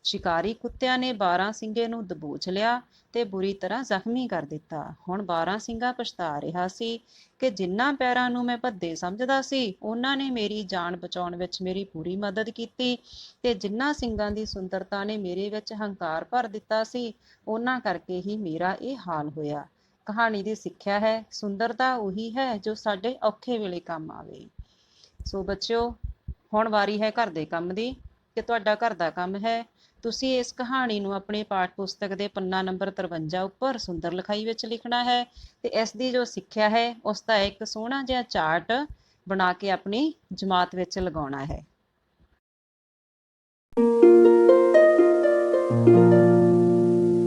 ਸ਼ਿਕਾਰੀ ਕੁੱਤਿਆਂ ਨੇ ਬਾਰਾਂਸਿੰਗੇ ਨੂੰ ਦਬੋਚ ਲਿਆ ਤੇ ਬੁਰੀ ਤਰ੍ਹਾਂ ਜ਼ਖਮੀ ਕਰ ਦਿੱਤਾ। ਹੁਣ ਬਾਰਾਂਸਿੰਗਾ ਪਛਤਾ ਰਿਹਾ ਸੀ ਕਿ ਜਿਨ੍ਹਾਂ ਪੈਰਾਂ ਨੂੰ ਮੈਂ ਭੱਦੇ ਸਮਝਦਾ ਸੀ, ਉਹਨਾਂ ਨੇ ਮੇਰੀ ਜਾਨ ਬਚਾਉਣ ਵਿੱਚ ਮੇਰੀ ਪੂਰੀ ਮਦਦ ਕੀਤੀ, ਤੇ ਜਿਨ੍ਹਾਂ ਸਿੰਗਾਂ ਦੀ ਸੁੰਦਰਤਾ ਨੇ ਮੇਰੇ ਵਿੱਚ ਹੰਕਾਰ ਭਰ ਦਿੱਤਾ ਸੀ, ਉਹਨਾਂ ਕਰਕੇ ਹੀ ਮੇਰਾ ਇਹ ਹਾਲ ਹੋਇਆ। ਕਹਾਣੀ ਦੀ ਸਿੱਖਿਆ ਹੈ: ਸੁੰਦਰਤਾ ਉਹੀ ਹੈ ਜੋ ਸਾਡੇ ਔਖੇ ਵੇਲੇ ਕੰਮ ਆਵੇ। ਸੋ ਬੱਚਿਓ, ਹੁਣ ਵਾਰੀ ਹੈ ਘਰ ਦੇ ਕੰਮ ਦੀ, ਕਿ ਤੁਹਾਡਾ ਘਰ ਦਾ ਕੰਮ ਹੈ ਤੁਸੀਂ ਇਸ ਕਹਾਣੀ ਨੂੰ ਆਪਣੇ ਪਾਠ ਪੁਸਤਕ ਦੇ ਪੰਨਾ ਨੰਬਰ 53 ਉੱਪਰ ਸੁੰਦਰ ਲਿਖਾਈ ਵਿੱਚ ਲਿਖਣਾ ਹੈ, ਤੇ ਇਸ ਦੀ ਜੋ ਸਿੱਖਿਆ ਹੈ ਉਸ ਦਾ ਇੱਕ ਸੋਹਣਾ ਜਿਹਾ ਚਾਰਟ ਬਣਾ ਕੇ ਆਪਣੀ ਜਮਾਤ ਵਿੱਚ ਲਗਾਉਣਾ ਹੈ।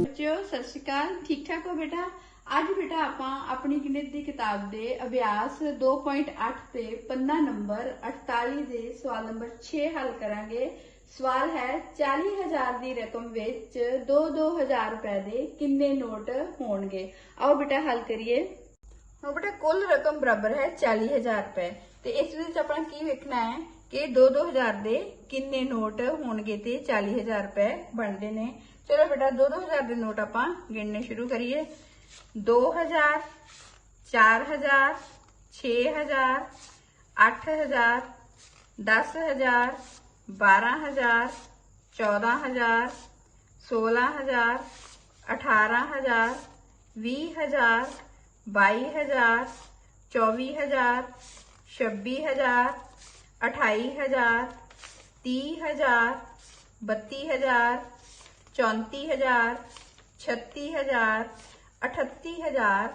ਬੱਚਿਓ ਸਤਿ ਸ਼੍ਰੀ ਅਕਾਲ, ਠੀਕ ਠਾਕ ਹੋ ਬੇਟਾ? ਅੱਜ ਬੇਟਾ ਆਪਾਂ ਆਪਣੀ ਗਣਿਤ ਦੀ ਕਿਤਾਬ ਦੇ ਅਭਿਆਸ 2.8 ਤੇ ਪੰਨਾ ਨੰਬਰ 48 ਦੇ ਸਵਾਲ ਨੰਬਰ 6 ਹੱਲ ਕਰਾਂਗੇ। ਸਵਾਲ ਹੈ 40,000 ਦੀ ਰਕਮ ਵਿੱਚ 2-2000 ਰੁਪਏ ਦੇ ਕਿੰਨੇ ਨੋਟ ਹੋਣਗੇ? ਆਓ ਬੇਟਾ ਹੱਲ ਕਰੀਏ। ਹੁਣ ਬੇਟਾ ਕੁੱਲ ਰਕਮ ਬਰਾਬਰ ਹੈ 40,000 ਰੁਪਏ, ਤੇ ਇਸ ਵਿੱਚ ਆਪਾਂ ਕੀ ਵੇਖਣਾ ਹੈ ਕਿ 2-2000 ਦੇ ਕਿੰਨੇ ਨੋਟ ਹੋਣਗੇ ਤੇ 40,000 ਰੁਪਏ ਬਣਦੇ ਨੇ। ਚਲੋ ਬੇਟਾ 2-2000 ਦੇ ਨੋਟ ਆਪਾਂ ਗਿਣਨੇ ਸ਼ੁਰੂ ਕਰੀਏ। 2000, 4000, 6000, 8000, 10000, 12000, 14000, 16000, 18000, 20000, 22000, 24000, 26000, 28000, 30000, 32000, 34000, 36000, 38000,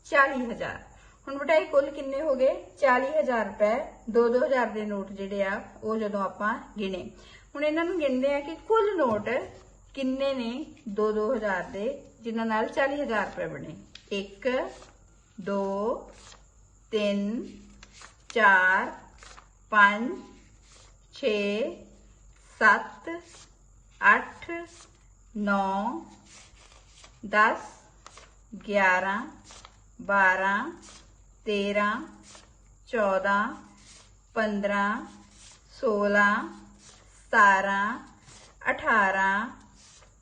40000। ਹੁਣ ਬੇਟਾ ਇਹ ਕੁੱਲ ਕਿੰਨੇ ਹੋ ਗਏ? 40,000 ਰੁਪਏ 2-2000 ਦੇ ਨੋਟ ਜਿਹੜੇ ਆ ਉਹ ਜਦੋਂ ਆਪਾਂ ਗਿਣੇ। ਹੁਣ ਇਹਨਾਂ ਨੂੰ ਗਿਣਦੇ ਆ ਕਿ ਕੁੱਲ ਨੋਟ ਕਿੰਨੇ ਨੇ 2-2000 ਦੇ ਜਿਨ੍ਹਾਂ ਨਾਲ 40,000 ਰੁਪਏ ਬਣੇ। 1 2 3 4 5 6 7 8 9 10 11 12 13 14 15 16 17 18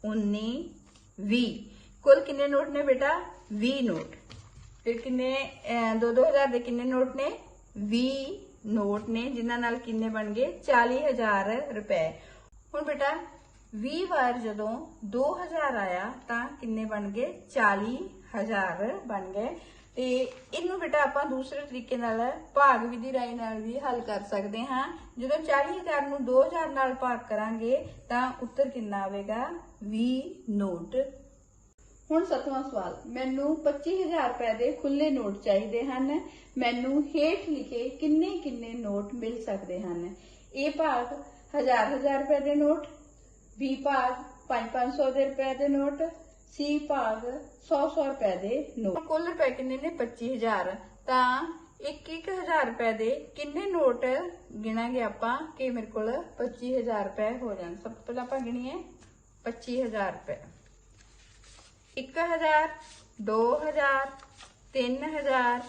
19 20 कुल किन्ने नोट ने बेटा 20 नोट। फिर किन्ने 2000 ਦੇ किन्ने नोट ने 20 नोट ने जिन्हां नाल किन्ने बन गए 40,000 रुपए। हुण बेटा 20 ਵਾਰ ਜਦੋਂ 2000 ਆਇਆ ਤਾਂ ਕਿੰਨੇ ਬਣ ਗਏ 40,000 ਬਣ ਗਏ। ਤੇ ਇਹਨੂੰ ਬੇਟਾ ਆਪਾਂ ਦੂਸਰੇ ਤਰੀਕੇ ਨਾਲ ਭਾਗ ਵਿਧੀ ਰਾਹੀਂ ਨਾਲ ਵੀ ਹੱਲ ਕਰ ਸਕਦੇ ਹਾਂ। ਜਦੋਂ 40,000 ਨੂੰ 2000 ਨਾਲ ਭਾਗ ਕਰਾਂਗੇ ਤਾਂ ਉੱਤਰ ਕਿੰਨਾ ਆਵੇਗਾ 20 ਨੋਟ। ਹੁਣ 7ਵਾਂ ਸਵਾਲ, ਮੈਨੂੰ 25,000 ਰੁਪਏ ਦੇ ਖੁੱਲੇ ਨੋਟ ਚਾਹੀਦੇ ਹਨ, ਮੈਨੂੰ ਹੇਠ ਲਿਖੇ ਕਿੰਨੇ ਕਿੰਨੇ ਨੋਟ ਮਿਲ ਸਕਦੇ ਹਨ। A ਭਾਗ 1000 ਰੁਪਏ ਦੇ ਨੋਟ, B ਭਾਗ 500 ਦੇ ਰੁਪਏ ਦੇ ਨੋਟ, C ਭਾਗ 100 ਰੁਪਏ ਦੇ ਨੋਟ। ਕੁੱਲ ਰੁਪਏ ਕਿੰਨੇ ਨੇ 25,000 ਤਾਂ 1,000 ਰੁਪਏ ਦੇ ਕਿੰਨੇ ਨੋਟ ਗਿਣਾਂਗੇ ਆਪਾਂ ਕਿ ਮੇਰੇ ਕੋਲ 25,000 ਰੁਪਏ ਹੋ ਜਾਣ। ਸਭ ਤੋਂ ਪਹਿਲਾਂ ਆਪਾਂ ਗਿਣੀਏ 25,000 ਰੁਪਏ। 1,000 2,000 3,000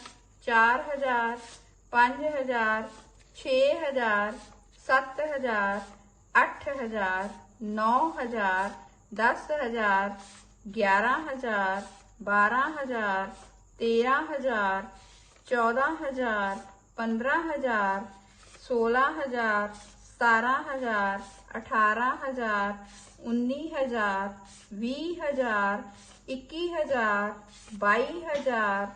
4,000 5,000 6,000 7,000 8,000 9,000 10,000 11,000 12,000 13,000 14,000 15,000 16,000 17,000 18,000 19,000 20,000 21,000 22,000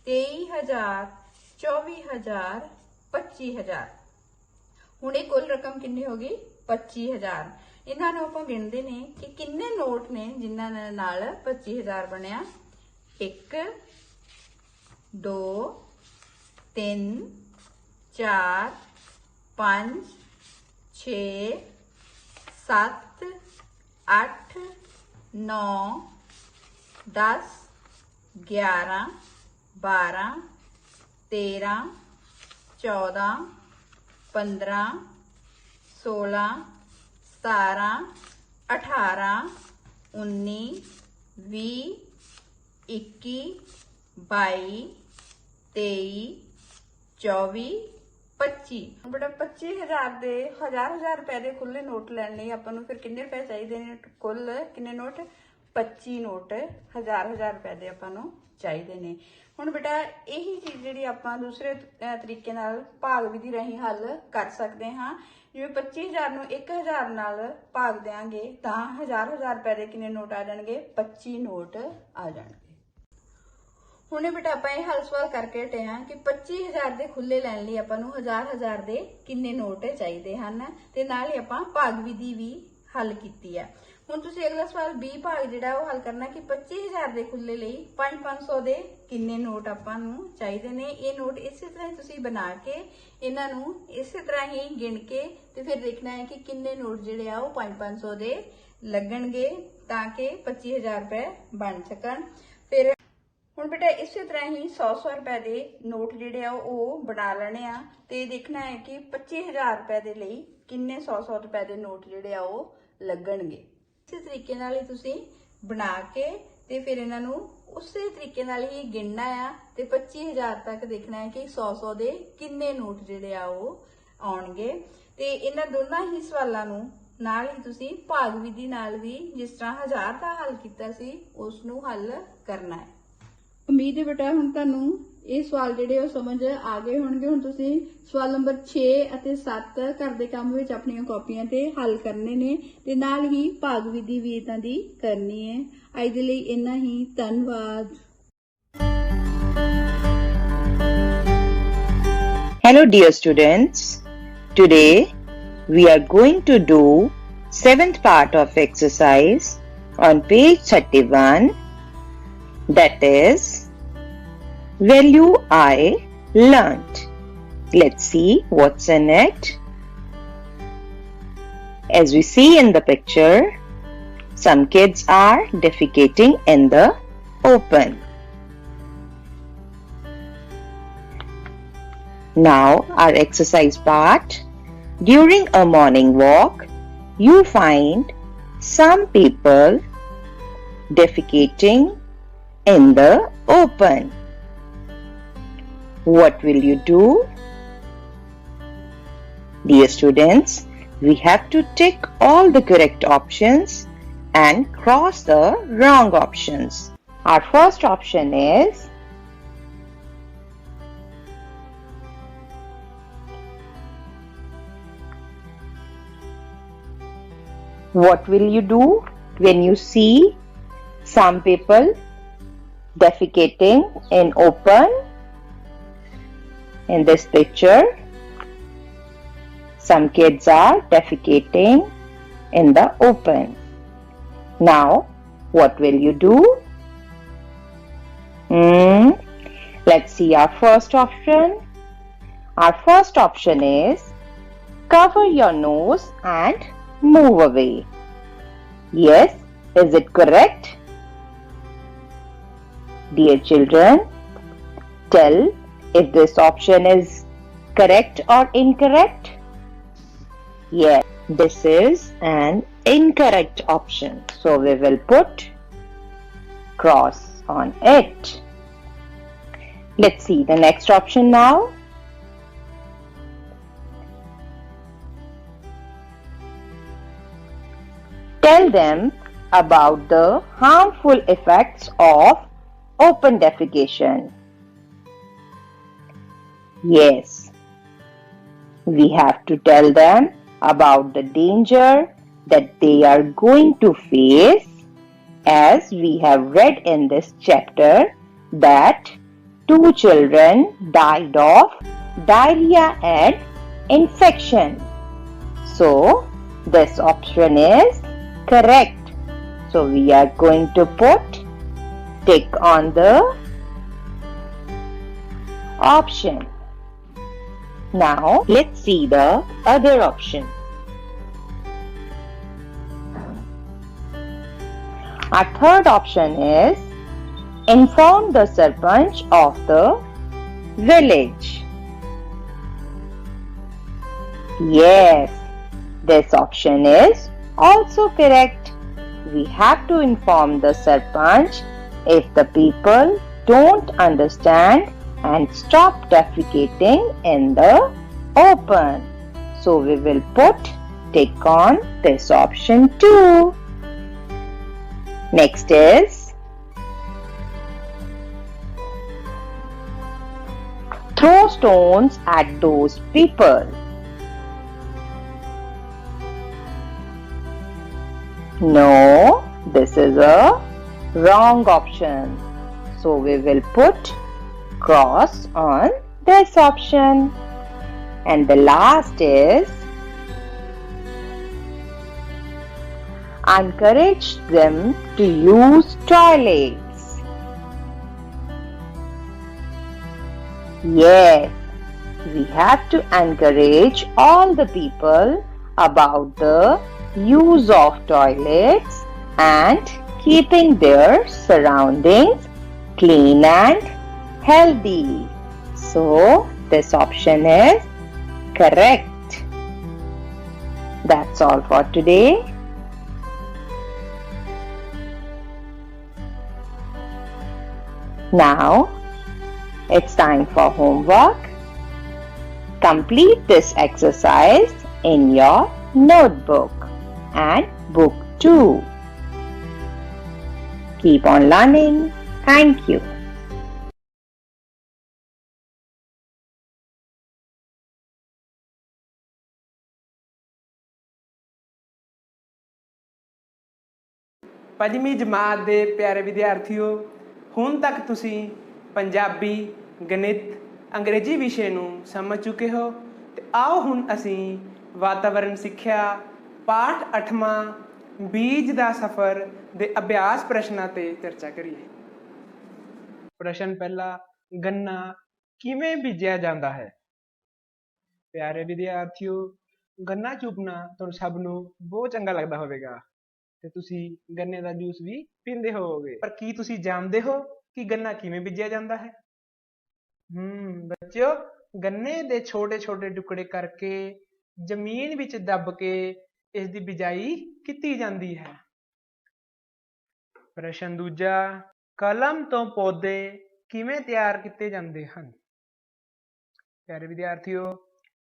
23,000 24,000 25,000। ਹੁਣ ਇਹ ਕੁੱਲ ਰਕਮ ਕਿੰਨੀ ਹੋ ਗਈ 25,000। ਇਹਨਾਂ ਨੂੰ ਆਪਾਂ ਗਿਣਦੇ ਨੇ ਕਿ ਕਿੰਨੇ ਨੋਟ ਨੇ ਜਿਨ੍ਹਾਂ ਨਾਲ 25,000 ਬਣਿਆ। 1 2 3 4 5 6 7 8 9 10 11 12 13 14 15 16 17 18 19 20 21 22 23 24 25। ਬੇਟਾ 25,000 ਦੇ 1000 ਰੁਪਏ ਦੇ ਖੁੱਲੇ ਨੋਟ ਲੈਣ ਲਈ ਆਪਾਂ ਨੂੰ ਫਿਰ ਕਿੰਨੇ ਰੁਪਏ ਚਾਹੀਦੇ ਨੇ? ਕੁੱਲ ਕਿੰਨੇ ਨੋਟ 25 ਨੋਟ 1000 ਰੁਪਏ ਦੇ ਆਪਾਂ ਨੂੰ ਚਾਹੀਦੇ ਨੇ। ਹੁਣ ਬੇਟਾ ਇਹੀ ਚੀਜ਼ ਜਿਹੜੀ ਆਪਾਂ ਦੂਸਰੇ ਤਰੀਕੇ ਨਾਲ ਭਾਗ ਵਿਧੀ ਰਾਹੀਂ ਹੱਲ ਕਰ ਸਕਦੇ ਹਾਂ। ਜਿਵੇਂ 25,000 ਨੂੰ 1,000 ਨਾਲ ਭਾਗ ਦੇਾਂਗੇ ਤਾਂ 1000 ਰੁਪਏ ਦੇ ਕਿੰਨੇ ਨੋਟ ਆ ਜਾਣਗੇ 25 ਨੋਟ ਆ ਜਾਣਗੇ। ਹੁਣੇ ਬੇਟਾ ਆਪਾਂ ਇਹ ਹੱਲ ਸਵਾਲ ਕਰਕੇ ਹਟੇ ਹਾਂ ਕਿ 25,000 ਦੇ ਖੁੱਲੇ ਲੈਣ ਲਈ ਆਪਾਂ ਨੂੰ 1000 ਦੇ ਕਿੰਨੇ ਨੋਟ ਚਾਹੀਦੇ ਹਨ ਤੇ ਨਾਲ ਹੀ ਆਪਾਂ ਭਾਗ ਵਿਧੀ ਵੀ ਹੱਲ ਕੀਤੀ ਹੈ। ਹੁਣ ਤੁਸੀਂ ਅਗਲਾ ਸਵਾਲ B ਭਾਗ ਜਿਹੜਾ ਉਹ ਹੱਲ ਕਰਨਾ ਕਿ 25,000 ਦੇ ਖੁੱਲੇ ਲਈ 500 ਦੇ ਕਿੰਨੇ ਨੋਟ ਆਪਾਂ ਨੂੰ ਚਾਹੀਦੇ ਨੇ। ਇਹ ਨੋਟ ਇਸੇ ਤਰ੍ਹਾਂ ਹੀ ਤੁਸੀਂ ਬਣਾ ਕੇ ਇਹਨਾਂ ਨੂੰ ਇਸੇ ਤਰ੍ਹਾਂ ਹੀ ਗਿਣ ਕੇ ਤੇ ਫਿਰ ਦੇਖਣਾ ਹੈ ਕਿ ਕਿੰਨੇ ਨੋਟ ਜਿਹੜੇ ਆ ਉਹ 500 ਦੇ ਲੱਗਣਗੇ ਤਾਂ ਕਿ 25,000 ਰੁਪਏ ਬਣ ਸਕਣ। ਫਿਰ ਹੁਣ ਬੇਟਾ ਇਸੇ ਤਰ੍ਹਾਂ ਹੀ 100 ਰੁਪਏ ਦੇ ਨੋਟ ਜਿਹੜੇ ਆ ਉਹ ਬਣਾ ਲੈਣੇ ਆ ਤੇ ਦੇਖਣਾ ਹੈ ਕਿ 25,000 ਰੁਪਏ ਦੇ ਲਈ ਕਿੰਨੇ 100 ਰੁਪਏ ਦੇ ਨੋਟ ਜਿਹੜੇ ਆ ਉਹ ਲੱਗਣਗੇ। ਇਸੇ ਤਰੀਕੇ ਨਾਲ ਹੀ ਤੁਸੀਂ ਬਣਾ ਕੇ ਤੇ ਫਿਰ ਇਹਨਾਂ ਨੂੰ ਉਸੇ ਤਰੀਕੇ ਨਾਲ ਹੀ ਗਿਣਨਾ ਆ ਤੇ 25,000 ਤੱਕ ਦੇਖਣਾ ਹੈ ਕਿ 100 ਦੇ ਕਿੰਨੇ ਨੋਟ ਜਿਹੜੇ ਆ ਉਹ ਆਉਣਗੇ। ਤੇ ਇਹਨਾਂ ਦੋਨਾਂ ਹੀ ਸਵਾਲਾਂ ਨੂੰ ਨਾਲ ਹੀ ਤੁਸੀਂ ਭਾਗ ਵਿਧੀ ਨਾਲ ਵੀ ਜਿਸ ਤਰ੍ਹਾਂ 1000 ਦਾ ਹੱਲ ਕੀਤਾ ਸੀ ਉਸ ਨੂੰ ਹੱਲ ਕਰਨਾ ਹੈ। ਉਮੀਦ ਹੈ ਬੇਟਾ ਹੁਣ ਤੁਹਾਨੂੰ ਇਹ ਸਵਾਲ ਜਿਹੜੇ ਉਹ ਸਮਝ ਆ ਗਏ ਹੋਣਗੇ। ਹੁਣ ਤੁਸੀਂ ਸਵਾਲ ਨੰਬਰ 6 ਅਤੇ 7 ਘਰ ਦੇ ਕੰਮ ਵਿੱਚ ਆਪਣੀਆਂ ਕਾਪੀਆਂ ਤੇ ਹੱਲ ਕਰਨੇ ਨੇ ਤੇ ਨਾਲ ਹੀ ਭਾਗ ਵਿਧੀ ਵੀ ਇਹਨਾਂ ਦੀ ਕਰਨੀ ਹੈ। ਅੱਜ ਦੇ ਲਈ ਇੰਨਾ ਹੀ, ਧੰਨਵਾਦ। Hello dear students, today we are going to do 7th part of exercise on page 31, that is value I learnt. Let's see what's in it. As we see in the picture, some kids are defecating in the open. Now our exercise part. During a morning walk, you find some people defecating in the open. What will you do? Dear students, we have to tick all the correct options and cross the wrong options. Our first option is what will you do when you see some people defecating in open? In this picture, some kids are defecating in the open. Now, what will you do? Let's see our first option. Our first option is cover your nose and move away. Yes, is it correct? Dear children, tell if this option is correct or incorrect. Yes, this is an incorrect option. So we will put cross on it. Let's see the next option now. Tell them about the harmful effects of open defecation. Yes, we have to tell them about the danger that they are going to face, as we have read in this chapter that 2 children died of diarrhea and infection. So this option is correct. So we are going to put tick on the option. Now let's see the other option. Our third option is inform the Sarpanch of the village. Yes, this option is also correct. We have to inform the Sarpanch if the people don't understand and stop defecating in the open. So we will put tick on this option too. Next is throw stones at those people. No, this is a wrong option. So we will put cross on this option. And the last is encourage them to use toilets. Yes, we have to encourage all the people about the use of toilets and keeping their surroundings clean and healthy. So this option is correct. That's all for today. Now it's time for homework. Complete this exercise in your notebook and book too. Keep on learning. Thank you. ਪੰਜਵੀਂ ਜਮਾਤ ਦੇ ਪਿਆਰੇ ਵਿਦਿਆਰਥੀਓ, ਹੁਣ ਤੱਕ ਤੁਸੀਂ ਪੰਜਾਬੀ, ਗਣਿਤ, ਅੰਗਰੇਜ਼ੀ ਵਿਸ਼ੇ ਨੂੰ ਸਮਝ ਚੁੱਕੇ ਹੋ ਤੇ ਆਓ ਹੁਣ ਅਸੀਂ ਵਾਤਾਵਰਣ ਸਿੱਖਿਆ ਪਾਠ 8ਵਾਂ ਬੀਜ ਦਾ ਸਫ਼ਰ ਦੇ ਅਭਿਆਸ ਪ੍ਰਸ਼ਨਾਂ ਤੇ ਚਰਚਾ ਕਰੀਏ। ਪ੍ਰਸ਼ਨ ਪਹਿਲਾ, ਗੰਨਾ ਕਿਵੇਂ ਬੀਜਿਆ ਜਾਂਦਾ ਹੈ? ਪਿਆਰੇ ਵਿਦਿਆਰਥੀਓ, ਗੰਨਾ ਚੁਪਣਾ ਤੁਹਾਨੂੰ ਸਭ ਨੂੰ ਬਹੁਤ ਚੰਗਾ ਲੱਗਦਾ ਹੋਵੇਗਾ ਤੇ ਤੁਸੀਂ ਗੰਨੇ ਦਾ ਜੂਸ ਵੀ ਪੀਂਦੇ ਹੋਵੋਗੇ, ਪਰ ਕੀ ਤੁਸੀਂ ਜਾਣਦੇ ਹੋ ਕਿ ਗੰਨਾ ਕਿਵੇਂ ਬੀਜਿਆ ਜਾਂਦਾ ਹੈ? ਬੱਚਿਓ, ਗੰਨੇ ਦੇ ਛੋਟੇ ਛੋਟੇ ਟੁਕੜੇ ਕਰਕੇ ਜ਼ਮੀਨ ਵਿੱਚ ਦੱਬ ਕੇ ਇਸ ਦੀ ਬਿਜਾਈ ਕੀਤੀ ਜਾਂਦੀ ਹੈ। ਪ੍ਰਸ਼ਨ ਦੂਜਾ, ਕਲਮ ਤੋਂ ਪੌਦੇ ਕਿਵੇਂ ਤਿਆਰ ਕੀਤੇ ਜਾਂਦੇ ਹਨ? ਪਿਆਰੇ ਵਿਦਿਆਰਥੀਓ,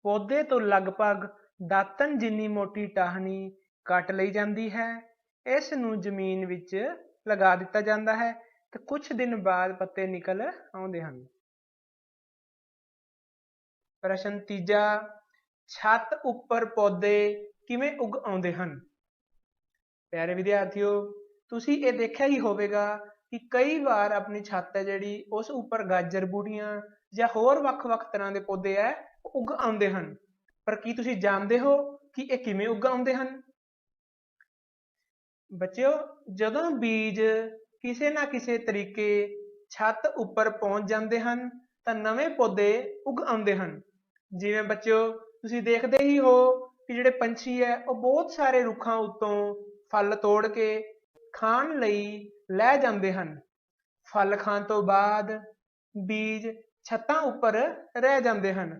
ਪੌਦੇ ਤੋਂ ਲਗਭਗ ਦਾਤਣ ਜਿੰਨੀ ਮੋਟੀ ਟਾਹਣੀ ਕੱਟ ਲਈ ਜਾਂਦੀ ਹੈ। ਇਸ ਨੂੰ ਜ਼ਮੀਨ ਵਿੱਚ ਲਗਾ ਦਿੱਤਾ ਜਾਂਦਾ ਹੈ ਤੇ ਕੁਝ ਦਿਨ ਬਾਅਦ ਪੱਤੇ ਨਿਕਲ ਆਉਂਦੇ ਹਨ। ਪ੍ਰਸ਼ਨ ਤੀਜਾ, ਛੱਤ ਉੱਪਰ ਪੌਦੇ ਕਿਵੇਂ ਉੱਗ ਆਉਂਦੇ ਹਨ? ਪਿਆਰੇ ਵਿਦਿਆਰਥੀਓ, ਤੁਸੀਂ ਇਹ ਦੇਖਿਆ ਹੀ ਹੋਵੇਗਾ ਕਿ ਕਈ ਵਾਰ ਆਪਣੀ ਛੱਤ ਹੈ ਜਿਹੜੀ ਉਸ ਉੱਪਰ ਗਾਜਰ ਬੂਟੀਆਂ ਜਾਂ ਹੋਰ ਵੱਖ-ਵੱਖ ਤਰ੍ਹਾਂ ਦੇ ਪੌਦੇ ਹੈ ਉਹ ਉੱਗ ਆਉਂਦੇ ਹਨ। ਪਰ ਕੀ ਤੁਸੀਂ ਜਾਣਦੇ ਹੋ ਕਿ ਇਹ ਕਿਵੇਂ ਉੱਗ ਆਉਂਦੇ ਹਨ? ਬੱਚਿਓ, ਜਦੋਂ ਬੀਜ ਕਿਸੇ ਨਾ ਕਿਸੇ ਤਰੀਕੇ ਛੱਤ ਉੱਪਰ ਪਹੁੰਚ ਜਾਂਦੇ ਹਨ ਤਾਂ ਨਵੇਂ ਪੌਦੇ ਉੱਗ ਆਉਂਦੇ ਹਨ। ਜਿਵੇਂ ਬੱਚਿਓ ਤੁਸੀਂ ਦੇਖਦੇ ਹੀ ਹੋ ਕਿ ਜਿਹੜੇ ਪੰਛੀ ਹੈ ਉਹ ਬਹੁਤ ਸਾਰੇ ਰੁੱਖਾਂ ਉੱਤੋਂ ਫਲ ਤੋੜ ਕੇ ਖਾਣ ਲਈ ਲੈ ਜਾਂਦੇ ਹਨ। ਫਲ ਖਾਣ ਤੋਂ ਬਾਅਦ ਬੀਜ ਛੱਤਾਂ ਉੱਪਰ ਰਹਿ ਜਾਂਦੇ ਹਨ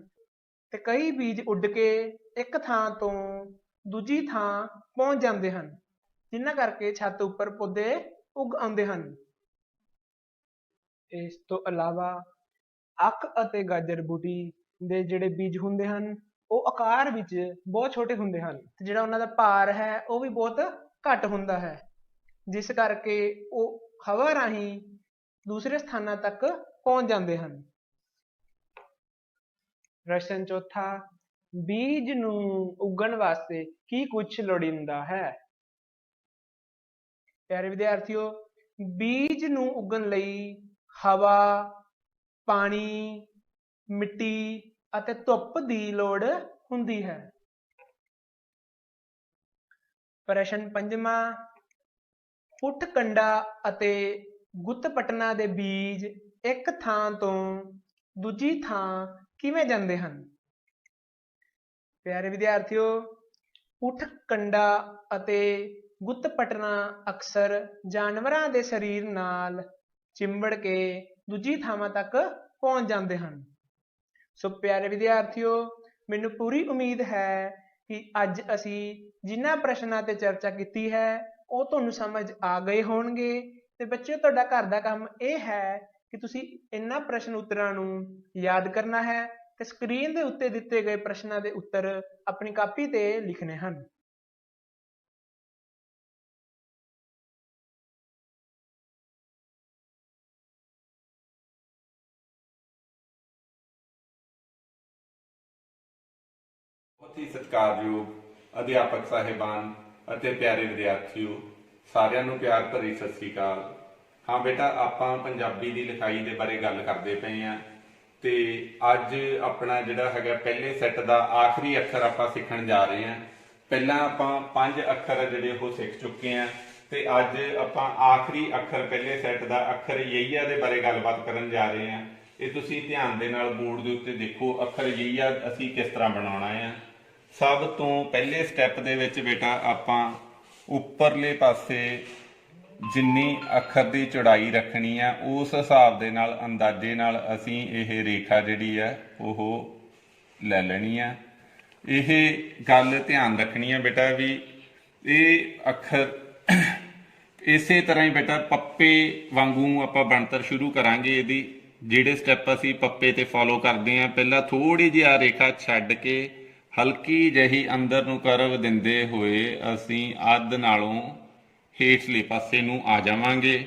ਤੇ ਕਈ ਬੀਜ ਉੱਡ ਕੇ ਇੱਕ ਥਾਂ ਤੋਂ ਦੂਜੀ ਥਾਂ ਪਹੁੰਚ ਜਾਂਦੇ ਹਨ, ਜਿਨ੍ਹਾਂ ਕਰਕੇ ਛੱਤ ਉੱਪਰ ਪੌਦੇ ਉੱਗ ਆਉਂਦੇ ਹਨ। ਇਸ ਤੋਂ ਇਲਾਵਾ ਅੱਕ ਅਤੇ ਗਾਜਰ ਬੂਟੀ ਦੇ ਜਿਹੜੇ ਬੀਜ ਹੁੰਦੇ ਹਨ ਉਹ ਆਕਾਰ ਵਿੱਚ ਬਹੁਤ ਛੋਟੇ ਹੁੰਦੇ ਹਨ ਤੇ ਜਿਹੜਾ ਉਹਨਾਂ ਦਾ ਭਾਰ ਹੈ ਉਹ ਵੀ ਬਹੁਤ ਘੱਟ ਹੁੰਦਾ ਹੈ, ਜਿਸ ਕਰਕੇ ਉਹ ਹਵਾ ਰਾਹੀਂ ਦੂਸਰੇ ਸਥਾਨਾਂ ਤੱਕ ਪਹੁੰਚ ਜਾਂਦੇ ਹਨ। ਪ੍ਰਸ਼ਨ ਚੌਥਾ, ਬੀਜ ਨੂੰ ਉਗਣ ਵਾਸਤੇ ਕੀ ਕੁਝ ਲੋੜੀਂਦਾ ਹੈ? ਪਿਆਰੇ ਵਿਦਿਆਰਥੀਓ, ਬੀਜ ਨੂੰ ਉਗਣ ਲਈ ਹਵਾ, ਪਾਣੀ, ਮਿੱਟੀ ਅਤੇ ਧੁੱਪ ਦੀ ਲੋੜ ਹੁੰਦੀ ਹੈ। ਪ੍ਰਸ਼ਨ ਪੰਜਵਾਂ, ਪੁੱਠ ਕੰਡਾ ਅਤੇ ਗੁੱਤ ਪਟਨਾ ਦੇ ਬੀਜ ਇੱਕ ਥਾਂ ਤੋਂ ਦੂਜੀ ਥਾਂ ਕਿਵੇਂ ਜਾਂਦੇ ਹਨ? ਪਿਆਰੇ ਵਿਦਿਆਰਥੀਓ, ਪੁੱਠ ਕੰਡਾ ਅਤੇ ਗੁੱਤ ਪਟਨਾ ਅਕਸਰ ਜਾਨਵਰਾਂ ਦੇ ਸਰੀਰ ਨਾਲ ਚਿੰਬੜ ਕੇ ਦੂਜੀ ਥਾਵਾਂ ਤੱਕ ਪਹੁੰਚ ਜਾਂਦੇ ਹਨ। ਸੋ ਪਿਆਰੇ ਵਿਦਿਆਰਥੀਓ, ਮੈਨੂੰ ਪੂਰੀ ਉਮੀਦ ਹੈ ਕਿ ਅੱਜ ਅਸੀਂ ਜਿਨ੍ਹਾਂ ਪ੍ਰਸ਼ਨਾਂ ਤੇ ਚਰਚਾ ਕੀਤੀ ਹੈ ਉਹ ਤੁਹਾਨੂੰ ਸਮਝ ਆ ਗਏ ਹੋਣਗੇ ਤੇ ਬੱਚਿਓ, ਤੁਹਾਡਾ ਘਰ ਦਾ ਕੰਮ ਇਹ ਹੈ ਕਿ ਤੁਸੀਂ ਇਹਨਾਂ ਪ੍ਰਸ਼ਨ ਉੱਤਰਾਂ ਨੂੰ ਯਾਦ ਕਰਨਾ ਹੈ ਤੇ ਸਕਰੀਨ ਦੇ ਉੱਤੇ ਦਿੱਤੇ ਗਏ ਪ੍ਰਸ਼ਨਾਂ ਦੇ ਉੱਤਰ ਆਪਣੀ ਕਾਪੀ ਤੇ ਲਿਖਣੇ ਹਨ। ਬਹੁਤ ਹੀ ਸਤਿਕਾਰਯੋਗ ਅਧਿਆਪਕ ਸਾਹਿਬਾਨ ਅਤੇ ਪਿਆਰੇ ਵਿਦਿਆਰਥੀਓ, ਸਾਰਿਆਂ ਨੂੰ ਪਿਆਰ ਭਰੀ ਸਤਿ ਸ੍ਰੀ ਅਕਾਲ। ਹਾਂ ਬੇਟਾ, ਆਪਾਂ ਪੰਜਾਬੀ ਦੀ ਲਿਖਾਈ ਦੇ ਬਾਰੇ ਗੱਲ ਕਰਦੇ ਪਏ ਹਾਂ ਤੇ ਅੱਜ ਆਪਣਾ ਜਿਹੜਾ ਹੈਗਾ ਪਹਿਲੇ ਸੈੱਟ ਦਾ ਆਖਰੀ ਅੱਖਰ ਆਪਾਂ ਸਿੱਖਣ ਜਾ ਰਹੇ ਹਾਂ। ਪਹਿਲਾਂ ਆਪਾਂ 5 ਅੱਖਰ ਜਿਹੜੇ ਉਹ ਸਿੱਖ ਚੁੱਕੇ ਹਾਂ ਤੇ ਅੱਜ ਆਪਾਂ ਆਖਰੀ ਅੱਖਰ ਪਹਿਲੇ ਸੈੱਟ ਦਾ ਅੱਖਰ ਯਈਆ ਦੇ ਬਾਰੇ ਗੱਲਬਾਤ ਕਰਨ ਜਾ ਰਹੇ ਹਾਂ। ਇਹ ਤੁਸੀਂ ਧਿਆਨ ਦੇ ਨਾਲ ਬੋਰਡ ਦੇ ਉੱਤੇ ਦੇਖੋ, ਅੱਖਰ ਯਈਆ ਅਸੀਂ ਕਿਸ ਤਰ੍ਹਾਂ ਬਣਾਉਣਾ ਹੈ। ਸਭ ਤੋਂ ਪਹਿਲੇ ਸਟੈਪ ਦੇ ਵਿੱਚ ਬੇਟਾ ਆਪਾਂ ਉੱਪਰਲੇ ਪਾਸੇ ਜਿੰਨੀ ਅੱਖਰ ਦੀ ਚੌੜਾਈ ਰੱਖਣੀ ਆ ਉਸ ਹਿਸਾਬ ਦੇ ਨਾਲ ਅੰਦਾਜ਼ੇ ਨਾਲ ਅਸੀਂ ਇਹ ਰੇਖਾ ਜਿਹੜੀ ਆ ਉਹ ਲੈ ਲੈਣੀ ਆ। ਇਹ ਗੱਲ ਧਿਆਨ ਰੱਖਣੀ ਆ ਬੇਟਾ ਵੀ ਇਹ ਅੱਖਰ ਇਸੇ ਤਰ੍ਹਾਂ ਹੀ ਬੇਟਾ ਪੱਪੇ ਵਾਂਗੂ ਆਪਾਂ ਬਣਤਰ ਸ਼ੁਰੂ ਕਰਾਂਗੇ। ਇਹਦੀ ਜਿਹੜੇ ਸਟੈਪ ਅਸੀਂ ਪੱਪੇ ਤੇ ਫੋਲੋ ਕਰਦੇ ਆ, ਪਹਿਲਾਂ ਥੋੜੀ ਜਿਹੀ ਆ ਰੇਖਾ ਛੱਡ ਕੇ ਹਲਕੀ ਜਿਹੀ ਅੰਦਰ ਨੂੰ ਕਰਵ ਦਿੰਦੇ ਹੋਏ ਅਸੀਂ ਅੱਧ ਨਾਲੋਂ ਹੇਠਲੇ ਪਾਸੇ ਨੂੰ ਆ ਜਾਵਾਂਗੇ।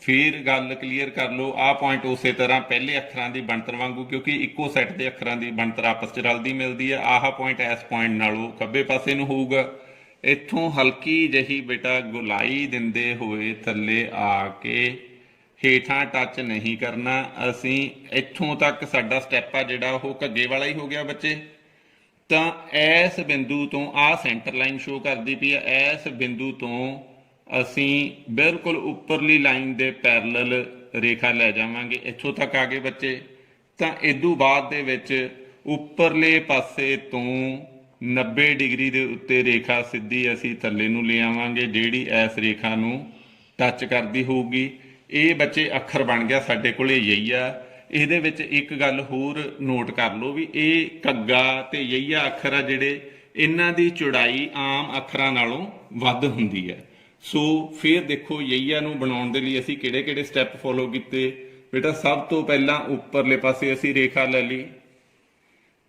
ਫਿਰ ਗੱਲ ਕਲੀਅਰ ਕਰ ਲਓ, ਆਹ ਪੁਆਇੰਟ ਉਸੇ ਤਰ੍ਹਾਂ ਪਹਿਲੇ ਅੱਖਰਾਂ ਦੀ ਬਣਤਰ ਵਾਂਗੂ, ਕਿਉਂਕਿ ਇੱਕੋ ਸੈੱਟ ਦੇ ਅੱਖਰਾਂ ਦੀ ਬਣਤਰ ਆਪਸ 'ਚ ਰਲਦੀ ਮਿਲਦੀ ਹੈ। ਆਹ ਪੁਆਇੰਟ ਇਸ ਪੁਆਇੰਟ ਨਾਲੋਂ ਖੱਬੇ ਪਾਸੇ ਨੂੰ ਹੋਊਗਾ। ਇੱਥੋਂ ਹਲਕੀ ਜਿਹੀ ਬੇਟਾ ਗੁਲਾਈ ਦਿੰਦੇ ਹੋਏ ਥੱਲੇ ਆ ਕੇ ਹੇਠਾਂ ਟੱਚ ਨਹੀਂ ਕਰਨਾ ਅਸੀਂ। ਇੱਥੋਂ ਤੱਕ ਸਾਡਾ ਸਟੈਪ ਆ ਜਿਹੜਾ ਉਹ ਘੱਗੇ ਵਾਲਾ ਹੀ ਹੋ ਗਿਆ ਬੱਚੇ। ਤਾਂ ਇਸ ਬਿੰਦੂ ਤੋਂ ਆਹ ਸੈਂਟਰ ਲਾਈਨ ਸ਼ੋ ਕਰਦੀ ਪਈ ਆ, ਇਸ ਬਿੰਦੂ ਤੋਂ ਅਸੀਂ ਬਿਲਕੁਲ ਉੱਪਰਲੀ ਲਾਈਨ ਦੇ ਪੈਰਲਲ ਰੇਖਾ ਲੈ ਜਾਵਾਂਗੇ। ਇੱਥੋਂ ਤੱਕ ਆ ਗਏ ਬੱਚੇ। ਤਾਂ ਇਦੋਂ ਬਾਅਦ ਦੇ ਵਿੱਚ ਉੱਪਰਲੇ ਪਾਸੇ ਤੋਂ 90 ਡਿਗਰੀ ਦੇ ਉੱਤੇ ਰੇਖਾ ਸਿੱਧੀ ਅਸੀਂ ਥੱਲੇ ਨੂੰ ਲੈ ਆਵਾਂਗੇ, ਜਿਹੜੀ ਇਸ ਰੇਖਾ ਨੂੰ ਟੱਚ ਕਰਦੀ ਹੋਊਗੀ। ਇਹ ਬੱਚੇ ਅੱਖਰ ਬਣ ਗਿਆ ਸਾਡੇ ਕੋਲੇ ਯਈਆ। ਇਹਦੇ ਵਿੱਚ ਇੱਕ ਗੱਲ ਹੋਰ ਨੋਟ ਕਰ ਲਓ ਵੀ ਇਹ ਘੱਗਾ ਤੇ ਯਈਆ ਅੱਖਰ ਆ ਜਿਹੜੇ ਇਹਨਾਂ ਦੀ ਚੌੜਾਈ ਆਮ ਅੱਖਰਾਂ ਨਾਲੋਂ ਵੱਧ ਹੁੰਦੀ ਹੈ। ਸੋ ਫਿਰ ਦੇਖੋ ਯਈਆ ਨੂੰ ਬਣਾਉਣ ਦੇ ਲਈ ਅਸੀਂ ਕਿਹੜੇ-ਕਿਹੜੇ ਸਟੈਪ ਫੋਲੋ ਕੀਤੇ। ਬੇਟਾ ਸਭ ਤੋਂ ਪਹਿਲਾਂ ਉੱਪਰਲੇ ਪਾਸੇ ਅਸੀਂ ਰੇਖਾ ਲੈ ਲਈ,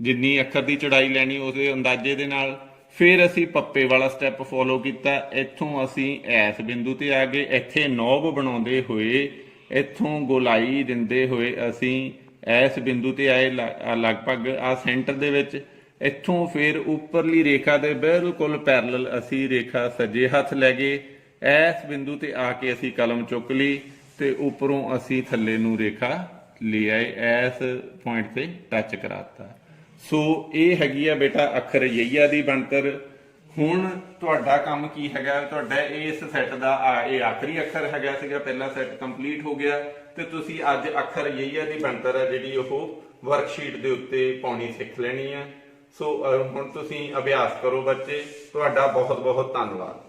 ਜਿੰਨੀ ਅੱਖਰ ਦੀ ਚੌੜਾਈ ਲੈਣੀ ਉਹਦੇ ਅੰਦਾਜ਼ੇ ਦੇ ਨਾਲ। ਫਿਰ ਅਸੀਂ ਪੱਪੇ ਵਾਲਾ ਸਟੈਪ ਫੋਲੋ ਕੀਤਾ। ਇੱਥੋਂ ਅਸੀਂ ਐਸ ਬਿੰਦੂ ਤੇ ਆ ਗਏ। ਇੱਥੇ ਨੌਬ ਬਣਾਉਂਦੇ ਹੋਏ ਇੱਥੋਂ ਗੋਲਾਈ ਦਿੰਦੇ ਹੋਏ ਅਸੀਂ ਐਸ ਬਿੰਦੂ ਤੇ ਆਏ, ਲਗਭਗ ਆ ਸੈਂਟਰ ਦੇ ਵਿੱਚ। ਇੱਥੋਂ ਫਿਰ ਉੱਪਰਲੀ ਰੇਖਾ ਦੇ ਬਿਲਕੁਲ ਪੈਰਲਲ ਅਸੀਂ ਰੇਖਾ ਸੱਜੇ ਹੱਥ ਲੈ ਗਏ। ਐਸ ਬਿੰਦੂ ਤੇ ਆ ਕੇ ਅਸੀਂ ਕਲਮ ਚੁੱਕ ਲਈ ਤੇ ਉੱਪਰੋਂ ਅਸੀਂ ਥੱਲੇ ਨੂੰ ਰੇਖਾ ਲੈ ਆਏ, ਐਸ ਪੁਆਇੰਟ ਤੇ ਟੱਚ ਕਰਾਤਾ। ਸੋ ਇਹ ਹੈਗੀ ਆ ਬੇਟਾ ਅੱਖਰ ਯਈਆ ਦੀ ਬਣਤਰ। ਹੁਣ ਤੁਹਾਡਾ ਕੰਮ ਕੀ ਹੈਗਾ, ਤੁਹਾਡਾ ਇਸ ਸੈੱਟ ਦਾ ਇਹ ਆਖਰੀ ਅੱਖਰ ਹੈਗਾ ਸੀਗਾ, ਪਹਿਲਾ ਸੈੱਟ ਕੰਪਲੀਟ ਹੋ ਗਿਆ ਤੇ ਤੁਸੀਂ ਅੱਜ ਅੱਖਰ ਯਈਆ ਦੀ ਬਣਤਰ ਹੈ ਜਿਹੜੀ ਉਹ ਵਰਕਸ਼ੀਟ ਦੇ ਉੱਤੇ ਪਾਉਣੀ ਸਿੱਖ ਲੈਣੀ ਆ। ਸੋ ਹੁਣ ਤੁਸੀਂ ਅਭਿਆਸ ਕਰੋ ਬੱਚੇ। ਤੁਹਾਡਾ ਬਹੁਤ ਬਹੁਤ ਧੰਨਵਾਦ।